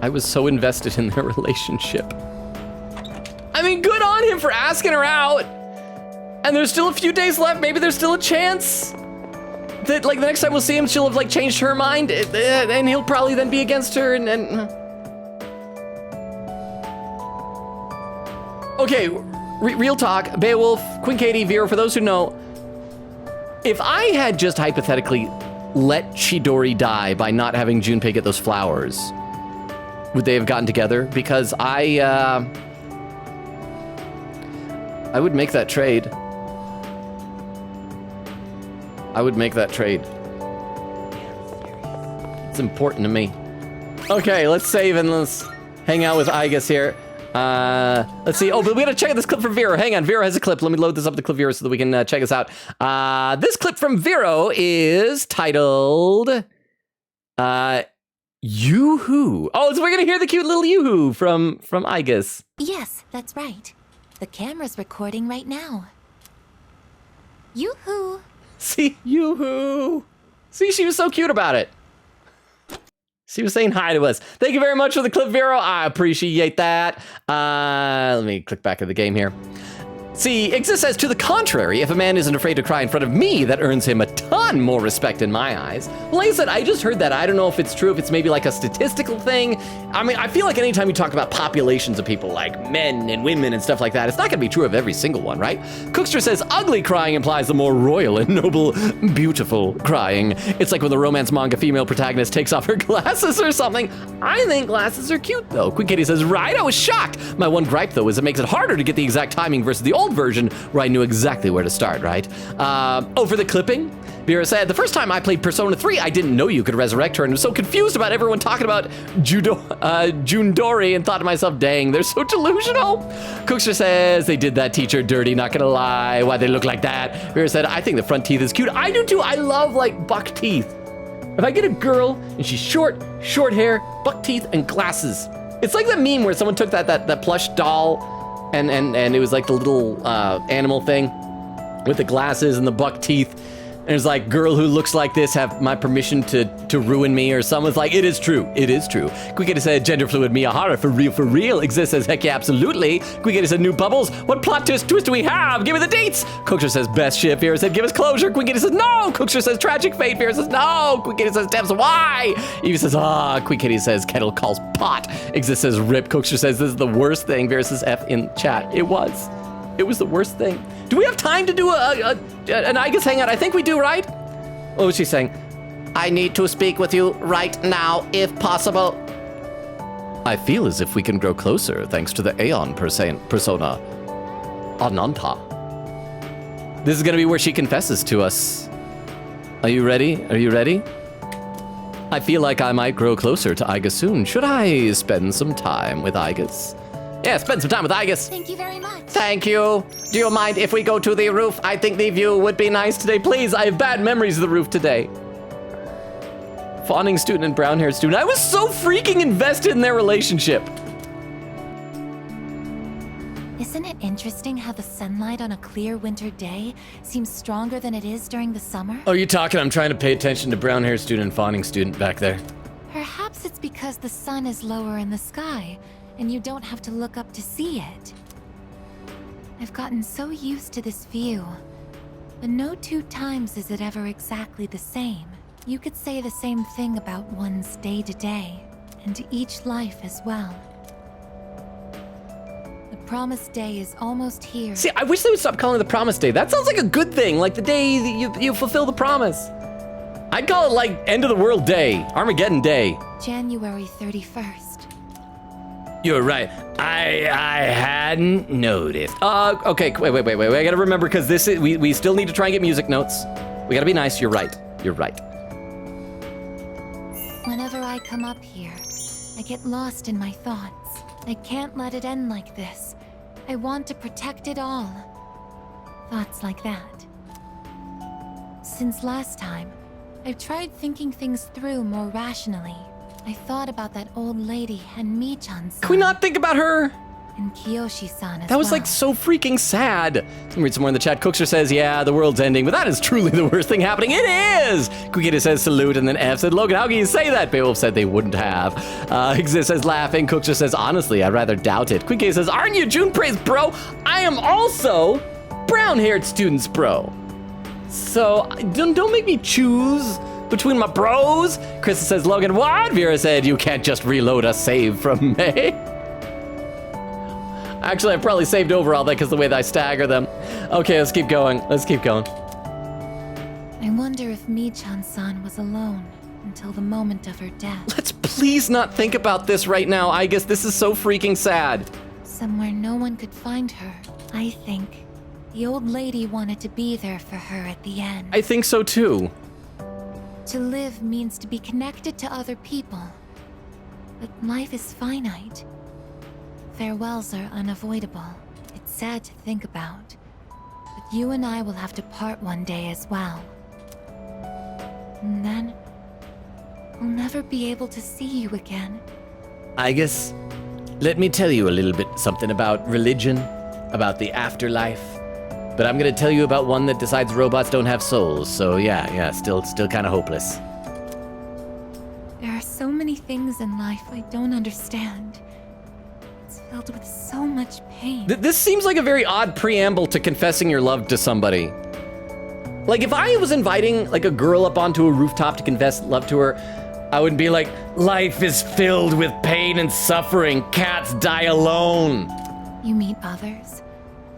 Speaker 1: I was so invested in their relationship. I mean, good on him for asking her out. And there's still a few days left. Maybe there's still a chance that, like, the next time we'll see him, she'll have, like, changed her mind, and he'll probably then be against her, and... Okay, real talk. Beowulf, Queen Katie, Vera, for those who know, if I had just hypothetically let Chidori die by not having Junpei get those flowers, would they have gotten together? Because I would make that trade. I would make that trade. It's important to me. Okay, let's save and let's hang out with Aigis here. Let's see. Oh, but we gotta check out this clip from Vero. Hang on, Vero has a clip. Let me load this up to clip Vero so that we can check this out. This clip from Vero is titled Yoo-hoo. Oh, so we're gonna hear the cute little Yoo-hoo from Aigis.
Speaker 4: Yes, that's right. The camera's recording right now. Yoo-hoo.
Speaker 1: See, Yoo-hoo. See, she was so cute about it. She was saying hi to us. Thank you very much for the clip, Vero. I appreciate that. Let me click back to the game here. See, Aigis says, to the contrary, if a man isn't afraid to cry in front of me, that earns him a ton more respect in my eyes. Well, like I said, I just heard that. I don't know if it's true, if it's maybe like a statistical thing. I mean, I feel like anytime you talk about populations of people, like men and women and stuff like that, it's not gonna be true of every single one, right? Cookster says, ugly crying implies the more royal and noble, beautiful crying. It's like when the romance manga female protagonist takes off her glasses or something. I think glasses are cute, though. Quick Kitty says, right? I was shocked. My one gripe, though, is it makes it harder to get the exact timing versus the old version where I knew exactly where to start, right? For the clipping, Vera said, the first time I played Persona 3, I didn't know you could resurrect her and was so confused about everyone talking about Jundori and thought to myself, dang, they're so delusional. Cookster says, they did that teacher dirty, not gonna lie. Why they look like that? Vera said, I think the front teeth is cute. I do too. I love like buck teeth. If I get a girl and she's short hair, buck teeth, and glasses. It's like that meme where someone took that plush doll and it was like the little animal thing with the glasses and the buck teeth. And it's like, girl who looks like this have my permission to ruin me, or someone's like, it is true. Quickity said, gender fluid Miyahara, for real. Exists as heck yeah, absolutely. Quickity said, new bubbles. What plot twist do we have? Give me the dates. Cookster says, best ship. Vera said, give us closure. Quickity says, no. Cookster says, tragic fate. Vera says, no. Quickity says, Debs, why? Evie says, Quickity says, kettle calls pot. Exist says, rip. Cookster says, this is the worst thing. Vera says, F in chat. It was the worst thing. Do we have time to do an Aigis hangout? I think we do, right? What was she saying? I need to speak with you right now, if possible. I feel as if we can grow closer thanks to the Aeon persona, Ananta. This is gonna be where she confesses to us. Are you ready? I feel like I might grow closer to Aigis soon. Should I spend some time with Aigis? Yeah, spend some time with Aigis.
Speaker 4: Thank you very much.
Speaker 1: Thank you. Do you mind if we go to the roof? I think the view would be nice today. Please, I have bad memories of the roof today. Fawning student and brown-haired student. I was so freaking invested in their relationship.
Speaker 4: Isn't it interesting how the sunlight on a clear winter day seems stronger than it is during the summer?
Speaker 1: Oh, you talking? I'm trying to pay attention to brown-haired student and fawning student back there.
Speaker 4: Perhaps it's because the sun is lower in the sky, and you don't have to look up to see it. I've gotten so used to this view, but no two times is it ever exactly the same. You could say the same thing about one's day-to-day, and each life as well. The promised day is almost here.
Speaker 1: See, I wish they would stop calling it the promise day. That sounds like a good thing, like the day that you fulfill the promise. I'd call it like end of the world day, Armageddon day.
Speaker 4: January 31st.
Speaker 1: You're right. I hadn't noticed. Okay, wait. I gotta remember, because this is, we still need to try and get music notes. We gotta be nice. You're right.
Speaker 4: Whenever I come up here, I get lost in my thoughts. I can't let it end like this. I want to protect it all. Thoughts like that. Since last time, I've tried thinking things through more rationally. I thought about that old lady and Michan-san.
Speaker 1: Can we not think about her?
Speaker 4: And Kiyoshi-san as
Speaker 1: That was
Speaker 4: well.
Speaker 1: like so freaking sad. Let me read some more in the chat. Cookster says, yeah, the world's ending, but that is truly the worst thing happening. It is! Quikita says salute, and then F said, Logan, how can you say that? Beowulf said they wouldn't have. Exist says laughing. Cookster says, honestly, I'd rather doubt it. Quikita says, aren't you Junpei's bro? I am also brown-haired students bro. So don't make me choose between my bros. Krista says, Logan, what? Vera said, you can't just reload a save from me. Actually, I probably saved over all that because the way that I stagger them. Okay, let's keep going.
Speaker 4: I wonder if Michan-san was alone until the moment of her death.
Speaker 1: Let's please not think about this right now. I guess this is so freaking sad.
Speaker 4: Somewhere no one could find her. I think the old lady wanted to be there for her at the end.
Speaker 1: I think so too.
Speaker 4: To live means to be connected to other people. But life is finite. Farewells are unavoidable. It's sad to think about. But you and I will have to part one day as well. And then, I'll never be able to see you again.
Speaker 1: Aigis, let me tell you a little bit something about religion, about the afterlife. But I'm gonna tell you about one that decides robots don't have souls, so yeah, still kind of hopeless.
Speaker 4: There are so many things in life I don't understand. It's filled with so much pain.
Speaker 1: This seems like a very odd preamble to confessing your love to somebody. Like, if I was inviting, like, a girl up onto a rooftop to confess love to her, I would be like, life is filled with pain and suffering. Cats die alone.
Speaker 4: You meet others,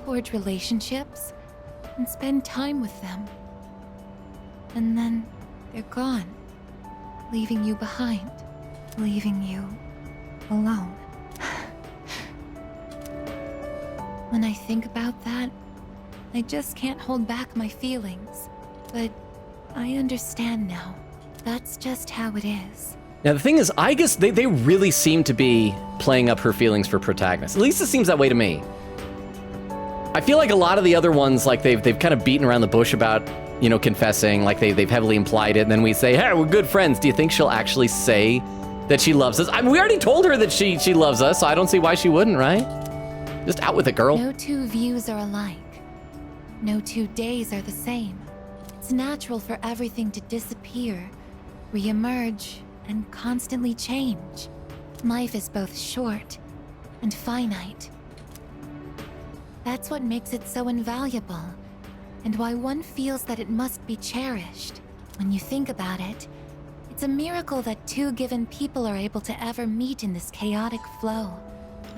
Speaker 4: forge relationships, and spend time with them. And then they're gone, leaving you behind, leaving you alone. When I think about that, I just can't hold back my feelings. But I understand now. That's just how it is.
Speaker 1: Now, the thing is, Aigis, they really seem to be playing up her feelings for protagonists. At least it seems that way to me. I feel like a lot of the other ones, like, they've kind of beaten around the bush about, you know, confessing, like they've heavily implied it, and then we say, hey, we're good friends. Do you think she'll actually say that she loves us? I mean, we already told her that she loves us, so I don't see why she wouldn't, right? Just out with it, girl.
Speaker 4: No two views are alike. No 2 days are the same. It's natural for everything to disappear, re-emerge, and constantly change. Life is both short and finite. That's what makes it so invaluable, and why one feels that it must be cherished. When you think about it, it's a miracle that two given people are able to ever meet in this chaotic flow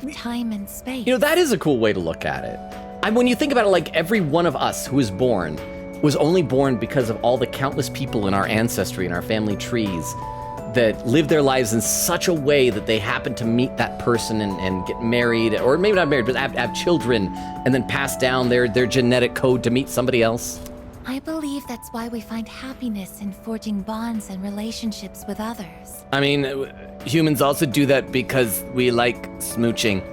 Speaker 4: of time and space.
Speaker 1: You know, that is a cool way to look at it. And when you think about it, like, every one of us who was born was only born because of all the countless people in our ancestry and our family trees that lived their lives in such a way that they happened to meet that person and get married, or maybe not married, but have children, and then pass down their genetic code to meet somebody else.
Speaker 4: I believe that's why we find happiness in forging bonds and relationships with others.
Speaker 1: I mean, humans also do that because we like smooching.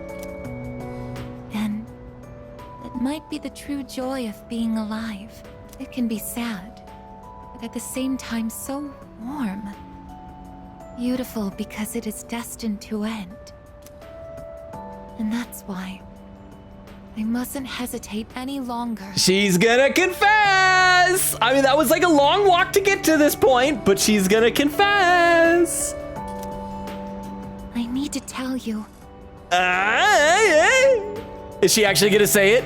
Speaker 4: And that might be the true joy of being alive. It can be sad, but at the same time so warm. Beautiful because it is destined to end. And that's why I mustn't hesitate any longer.
Speaker 1: She's gonna confess! I mean, that was like a long walk to get to this point, but she's gonna confess!
Speaker 4: I need to tell you.
Speaker 1: Is she actually gonna say it?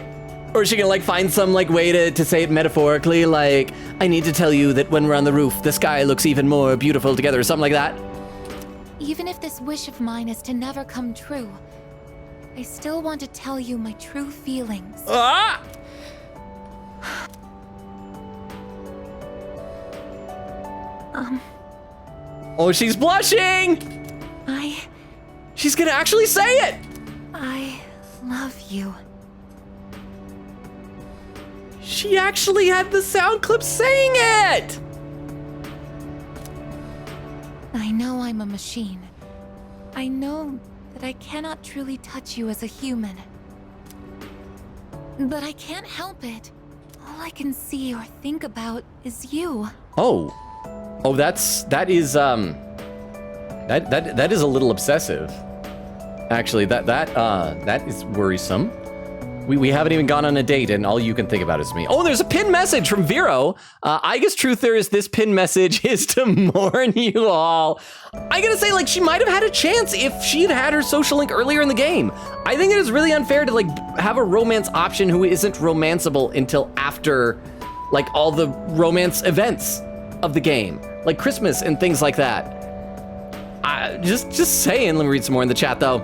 Speaker 1: Or is she gonna, like, find some, like, way to say it metaphorically, like, I need to tell you that when we're on the roof, the sky looks even more beautiful together, or something like that?
Speaker 4: Even if this wish of mine is to never come true, I still want to tell you my true feelings.
Speaker 1: Ah! Oh, she's blushing! She's gonna actually say it!
Speaker 4: I love you.
Speaker 1: She actually had the sound clip saying it!
Speaker 4: I know I'm a machine. I know that I cannot truly touch you as a human. But I can't help it. All I can see or think about is you.
Speaker 1: Oh, that is a little obsessive. Actually, that is worrisome. We haven't even gone on a date, and all you can think about is me. Oh, there's a pinned message from Vero. Aigis Truther is this pinned message is to mourn you all. I gotta say, like, she might have had a chance if she'd had her social link earlier in the game. I think it is really unfair to, like, have a romance option who isn't romanceable until after, like, all the romance events of the game, like Christmas and things like that. Just saying. Let me read some more in the chat, though.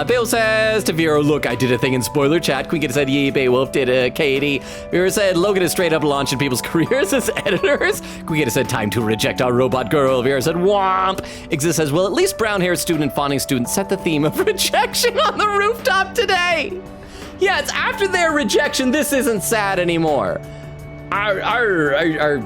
Speaker 1: Bill says to Vero, look, I did a thing in spoiler chat. Queen said, yeah, Beowulf did a Katie. Vero said, Logan is straight up launching people's careers as editors. Queen said, time to reject our robot girl. Vero said, womp. Exist says, well, at least brown-haired student and fawning student set the theme of rejection on the rooftop today. Yeah, it's after their rejection, this isn't sad anymore. Our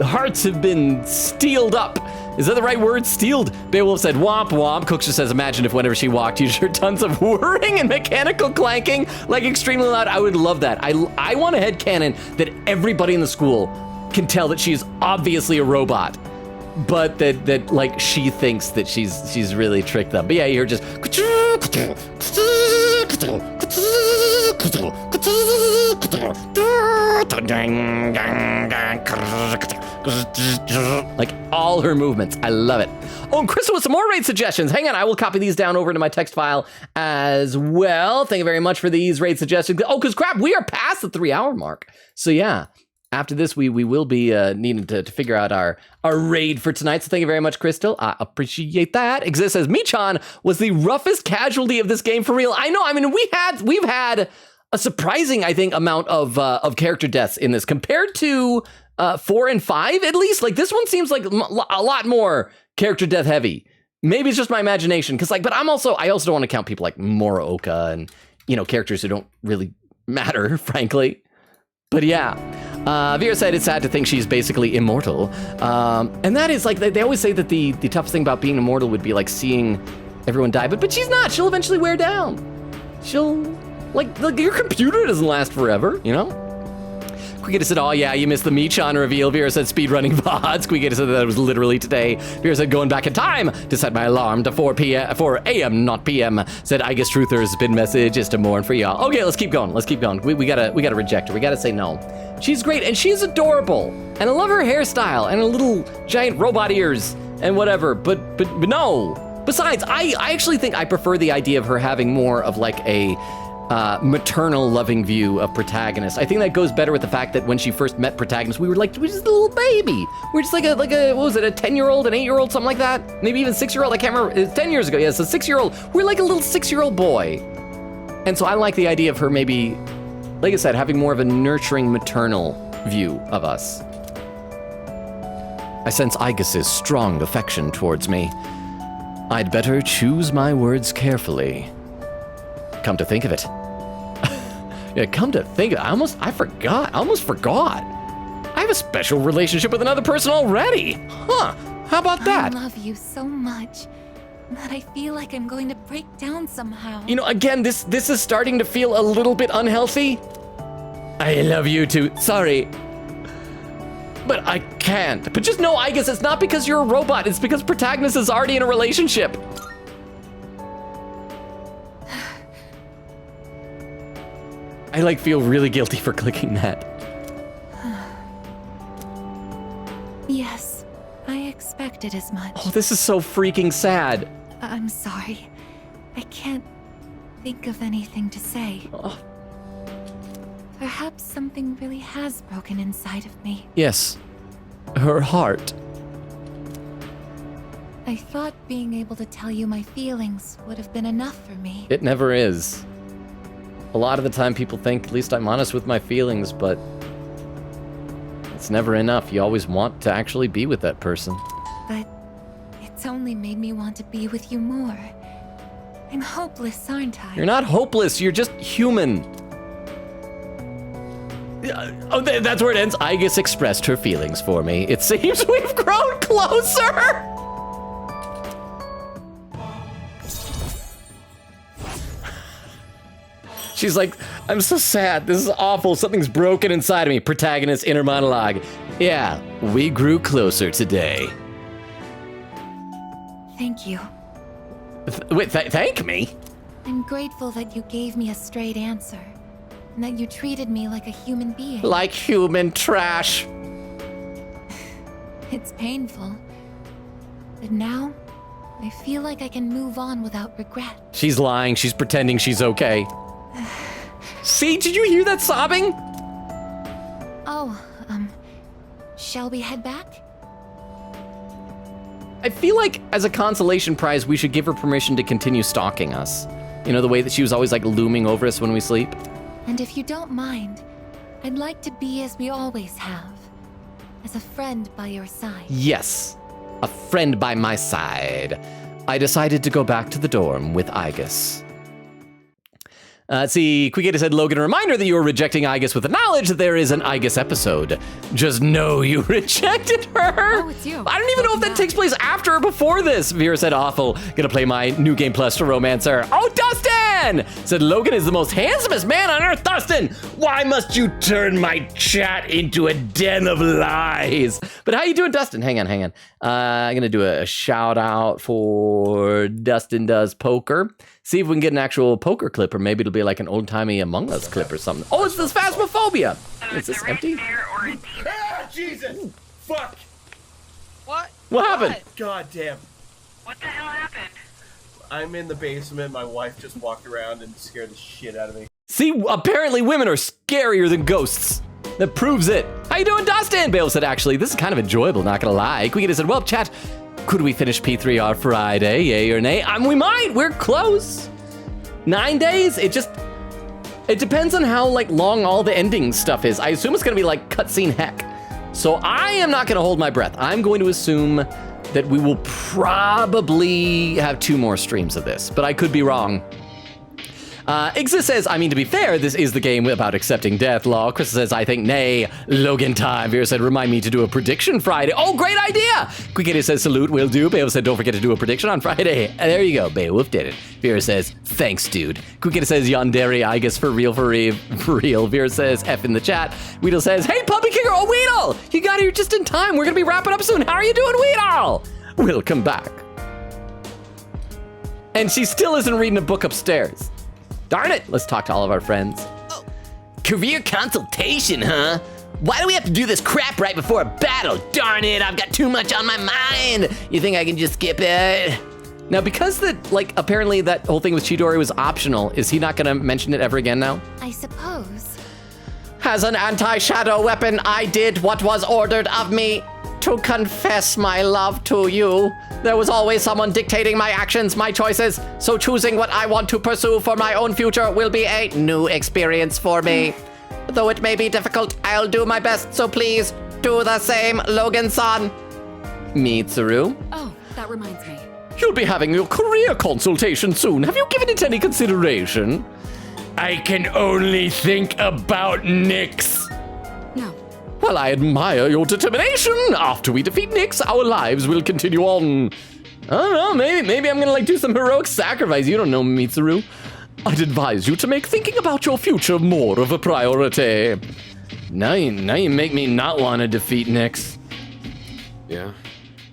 Speaker 1: hearts have been steeled up. Is that the right word? Steeled. Beowulf said, womp womp. Cook just says, imagine if whenever she walked, you'd hear tons of whirring and mechanical clanking, like extremely loud. I would love that. I want a headcanon that everybody in the school can tell that she's obviously a robot, but that like she thinks that she's really tricked them. But yeah, you're just like all her movements. I love it. Oh, and Crystal with some more raid suggestions. Hang on, I will copy these down over into my text file as well. Thank you very much for these raid suggestions. Oh, because crap, we are past the 3-hour mark. So yeah, after this, we will be needing to figure out our raid for tonight. So thank you very much, Crystal. I appreciate that. Exist says, Michan was the roughest casualty of this game for real. I know. I mean, we've had a surprising, I think, amount of character deaths in this compared to 4 and 5, at least. Like this one seems like a lot more character death heavy. Maybe it's just my imagination, because but I also don't want to count people like Moroka and characters who don't really matter, frankly. But yeah, Vera said it's sad to think she's basically immortal, and that is like they always say that the toughest thing about being immortal would be like seeing everyone die, but she's not. She'll eventually wear down. She'll like your computer doesn't last forever, Quigita said, oh yeah, you missed the Michan reveal. Vera said speedrunning VODs. Quigita said that was literally today. Vera said going back in time to set my alarm to 4 a.m., not p.m. Said Aigis Truther's bin message is to mourn for y'all. Okay, let's keep going. We gotta reject her. We gotta say no. She's great and she's adorable. And I love her hairstyle and her little giant robot ears and whatever. But no. Besides, I actually think I prefer the idea of her having more of like a maternal loving view of protagonist. I think that goes better with the fact that when she first met protagonist, we were just a little baby. We're just like a what was it, a 10-year-old, an 8-year-old, something like that? Maybe even 6-year-old, I can't remember. It's 10 years ago, yeah, so 6-year-old. We're like a little 6-year-old boy. And so I like the idea of her maybe, like I said, having more of a nurturing maternal view of us. I sense Aigis' strong affection towards me. I'd better choose my words carefully. Come to think of it. Yeah, come to think of it. I almost forgot. I have a special relationship with another person already. Huh. How about that?
Speaker 4: I love you so much that I feel like I'm going to break down somehow.
Speaker 1: Again, this is starting to feel a little bit unhealthy. I love you too. Sorry. But I can't. But just know, Aigis, it's not because you're a robot. It's because protagonist is already in a relationship. I feel really guilty for clicking that.
Speaker 4: Yes, I expected as much.
Speaker 1: Oh, this is so freaking sad.
Speaker 4: I'm sorry. I can't think of anything to say.
Speaker 1: Oh.
Speaker 4: Perhaps something really has broken inside of me.
Speaker 1: Yes, her heart.
Speaker 4: I thought being able to tell you my feelings would have been enough for me.
Speaker 1: It never is. A lot of the time people think, at least I'm honest with my feelings, but it's never enough. You always want to actually be with that person.
Speaker 4: But it's only made me want to be with you more. I'm hopeless, aren't I?
Speaker 1: You're not hopeless, you're just human. Oh, that's where it ends. Aigis expressed her feelings for me. It seems we've grown closer. She's like, I'm so sad. This is awful. Something's broken inside of me. Protagonist, inner monologue. Yeah, we grew closer today.
Speaker 4: Thank you.
Speaker 1: Wait, thank me?
Speaker 4: I'm grateful that you gave me a straight answer, and that you treated me like a human being.
Speaker 1: Like human trash.
Speaker 4: It's painful, but now I feel like I can move on without regret.
Speaker 1: She's lying. She's pretending she's okay. See, did you hear that sobbing?
Speaker 4: Oh, shall we head back?
Speaker 1: I feel like as a consolation prize, we should give her permission to continue stalking us. The way that she was always like looming over us when we sleep.
Speaker 4: And if you don't mind, I'd like to be as we always have. As a friend by your side.
Speaker 1: Yes, a friend by my side. I decided to go back to the dorm with Aigis. Let's see, Quicketa said, Logan, a reminder that you were rejecting Aigis with the knowledge that there is an Aigis episode. Just know you rejected her.
Speaker 15: Oh, it's you.
Speaker 1: I don't even know if that takes place after or before this. Vera said, awful. Gonna play my new game plus to romance her. Oh, Dustin! Said, Logan is the most handsomest man on earth. Dustin, why must you turn my chat into a den of lies? But how you doing, Dustin? Hang on. I'm gonna do a shout out for Dustin Does Poker. See if we can get an actual poker clip, or maybe it'll be like an old-timey Among Us clip or something. Oh, it's this Phasmophobia. Is this empty?
Speaker 3: Ah, Jesus! Fuck!
Speaker 19: What?
Speaker 1: What happened?
Speaker 3: God damn.
Speaker 19: What the hell happened?
Speaker 3: I'm in the basement. My wife just walked around and scared the shit out of me.
Speaker 1: See, apparently women are scarier than ghosts. That proves it. How you doing, Dustin? Bale said, actually, this is kind of enjoyable, not gonna lie. Quicketa said, well, chat, could we finish P3 Friday, yay or nay? We might, we're close. 9 days, it depends on how like long all the ending stuff is. I assume it's gonna be like cutscene heck. So I am not gonna hold my breath. I'm going to assume that we will probably have 2 more streams of this, but I could be wrong. Aigis says, I mean, to be fair, this is the game about accepting death law. Chris says, I think nay. Logan time. Vera said, remind me to do a prediction Friday. Oh, great idea. Quicketa says, salute, will do. Beowulf said, don't forget to do a prediction on Friday. And there you go. Beowulf did it. Vera says, thanks, dude. Quicketa says, yandere, Aigis, for real. Vera says, F in the chat. Weedle says, hey, Puppy Kicker. Oh, Weedle, you got here just in time. We're going to be wrapping up soon. How are you doing, Weedle? We'll come back. And she still isn't reading a book upstairs. Darn it, let's talk to all of our friends.
Speaker 7: Oh, career consultation, huh? Why do we have to do this crap right before a battle? Darn it, I've got too much on my mind. You think I can just skip it?
Speaker 1: Now, because apparently that whole thing with Chidori was optional, is he not gonna mention it ever again now?
Speaker 4: I suppose.
Speaker 1: As an anti-shadow weapon, I did what was ordered of me to confess my love to you. There was always someone dictating my actions, my choices, so choosing what I want to pursue for my own future will be a new experience for me. Though it may be difficult, I'll do my best, so please do the same, Logan-san. Mitsuru?
Speaker 15: Oh, that reminds me.
Speaker 1: You'll be having your career consultation soon. Have you given it any consideration? I can only think about Nyx.
Speaker 15: No.
Speaker 1: Well, I admire your determination. After we defeat Nyx, our lives will continue on. I don't know, maybe I'm gonna do some heroic sacrifice. You don't know, Mitsuru. I'd advise you to make thinking about your future more of a priority. Now you make me not want to defeat Nyx.
Speaker 10: Yeah.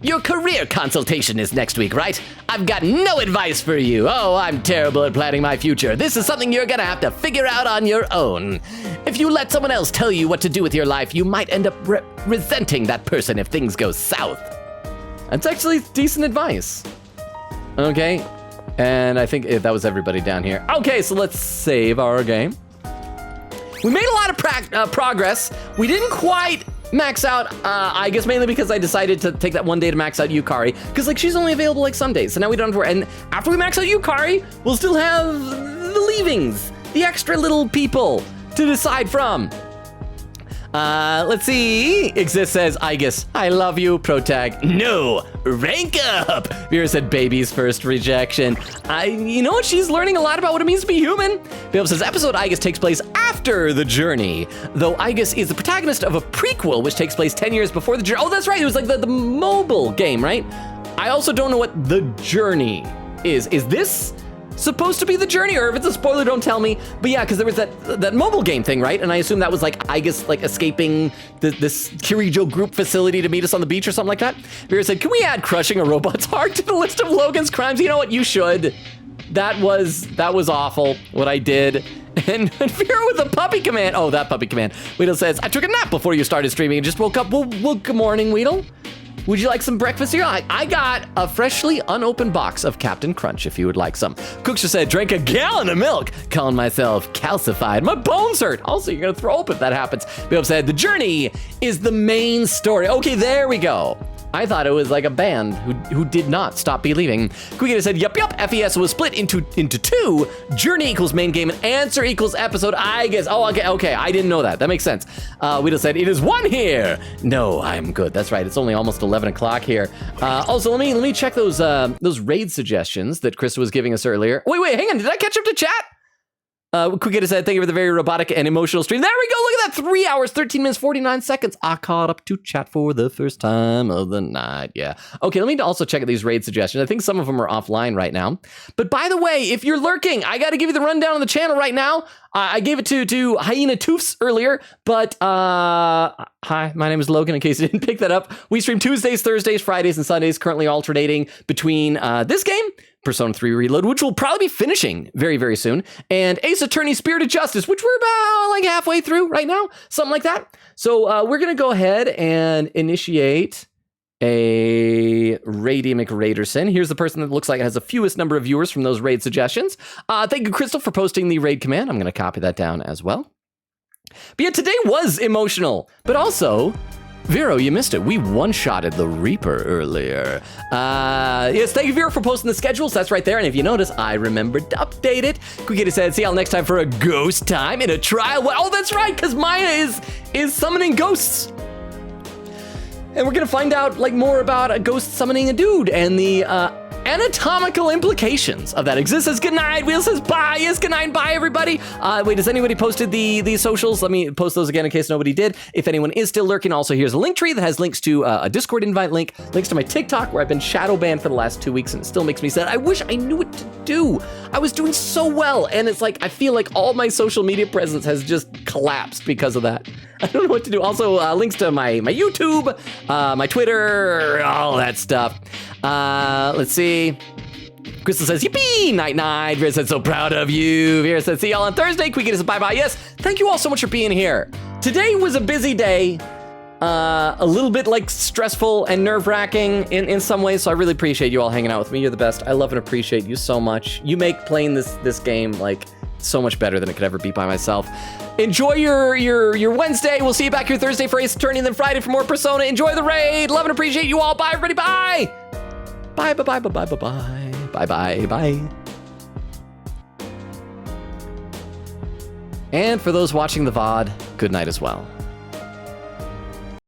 Speaker 7: Your career consultation is next week, right? I've got no advice for you. Oh, I'm terrible at planning my future. This is something you're gonna have to figure out on your own. If you let someone else tell you what to do with your life, you might end up resenting that person if things go south.
Speaker 1: That's actually decent advice. Okay, and I think that was everybody down here. Okay, so let's save our game. We made a lot of progress. We didn't quite max out, I guess mainly because I decided to take that one day to max out Yukari, because she's only available some days, so now we don't have to worry. And after we max out Yukari, we'll still have the leavings, the extra little people to decide from. Let's see. Aigis says, Aigis, I love you. Protag, no, rank up. Vera said, baby's first rejection. You know what? She's learning a lot about what it means to be human. Bill says, episode Aigis takes place after the journey, though Aigis is the protagonist of a prequel, which takes place 10 years before the journey. Oh, that's right. It was like the mobile game, right? I also don't know what the journey is. Is this supposed to be the journey, or if it's a spoiler, don't tell me. But yeah, because there was that mobile game thing, right? And I assume that was Aigis escaping this Kirijo group facility to meet us on the beach or something like that. Vera said, can we add crushing a robot's heart to the list of Logan's crimes? You know what, you should. That was awful, what I did. And Vera with the puppy command. Oh, that puppy command. Weedle says, I took a nap before you started streaming and just woke up. Well, good morning, Weedle. Would you like some breakfast here? I got a freshly unopened box of Captain Crunch if you would like some. Cooks just said, drank a gallon of milk, calling myself calcified. My bones hurt. Also, you're gonna throw up if that happens. Bill said, the journey is the main story. Okay, there we go. I thought it was like a band who did not stop believing. Quicketa said, yup, FES was split into two. Journey equals main game and answer equals episode, I guess. Oh, okay, I didn't know that. That makes sense. Weedle said, it is one here. No, I'm good. That's right. It's only almost 11 o'clock here. Also, let me check those raid suggestions that Krista was giving us earlier. Wait, hang on. Did I catch up to chat? Quick said, thank you for the very robotic and emotional stream. There we go. Look at that. 3 hours, 13 minutes, 49 seconds. I caught up to chat for the first time of the night. Yeah. Okay, let me also check out these raid suggestions. I think some of them are offline right now. But by the way, if you're lurking, I got to give you the rundown on the channel right now. I gave it to Hyena Toofs earlier, but hi, my name is Logan, in case you didn't pick that up. We stream Tuesdays, Thursdays, Fridays, and Sundays, currently alternating between this game, Persona 3 Reload, which we'll probably be finishing very, very soon, and Ace Attorney Spirit of Justice, which we're about like halfway through right now, something like that. So we're going to go ahead and initiate a Radiemic Raiderson. Here's the person that looks like it has the fewest number of viewers from those raid suggestions. Thank you, Crystal, for posting the raid command. I'm going to copy that down as well. But yeah, today was emotional, but also, Vero, you missed it. We one-shotted the Reaper earlier. Yes, thank you, Vero, for posting the schedules. That's right there. And if you notice, I remembered to update it. Quickly said, see y'all next time for a ghost time in a trial. Oh, that's right, because Maya is summoning ghosts. And we're gonna find out like more about a ghost summoning a dude and the anatomical implications of that. Exist says good night. Wheel says bye. Yes, good night. Bye, everybody. Wait, has anybody posted the socials? Let me post those again in case nobody did. If anyone is still lurking, also here's a link tree that has links to a Discord invite link, links to my TikTok where I've been shadow banned for the last 2 weeks and it still makes me sad. I wish I knew what to do. I was doing so well and it's like I feel like all my social media presence has just collapsed because of that. I don't know what to do. Also, links to my YouTube, my Twitter, all that stuff. Let's see. Crystal says, yippee, night night. Vera said, so proud of you. Vera said, see y'all on Thursday. Quick says, bye-bye. Yes, thank you all so much for being here. Today was a busy day. A little bit like stressful and nerve-wracking in some ways, so I really appreciate you all hanging out with me. You're the best. I love and appreciate you so much. You make playing this game like so much better than it could ever be by myself. Enjoy your Wednesday. We'll see you back here Thursday for Ace Attorney and then Friday for more Persona. Enjoy the raid. Love and appreciate you all. Bye, everybody. Bye. Bye, bye, bye, bye, bye, bye, bye, bye, bye. And for those watching the VOD, good night as well.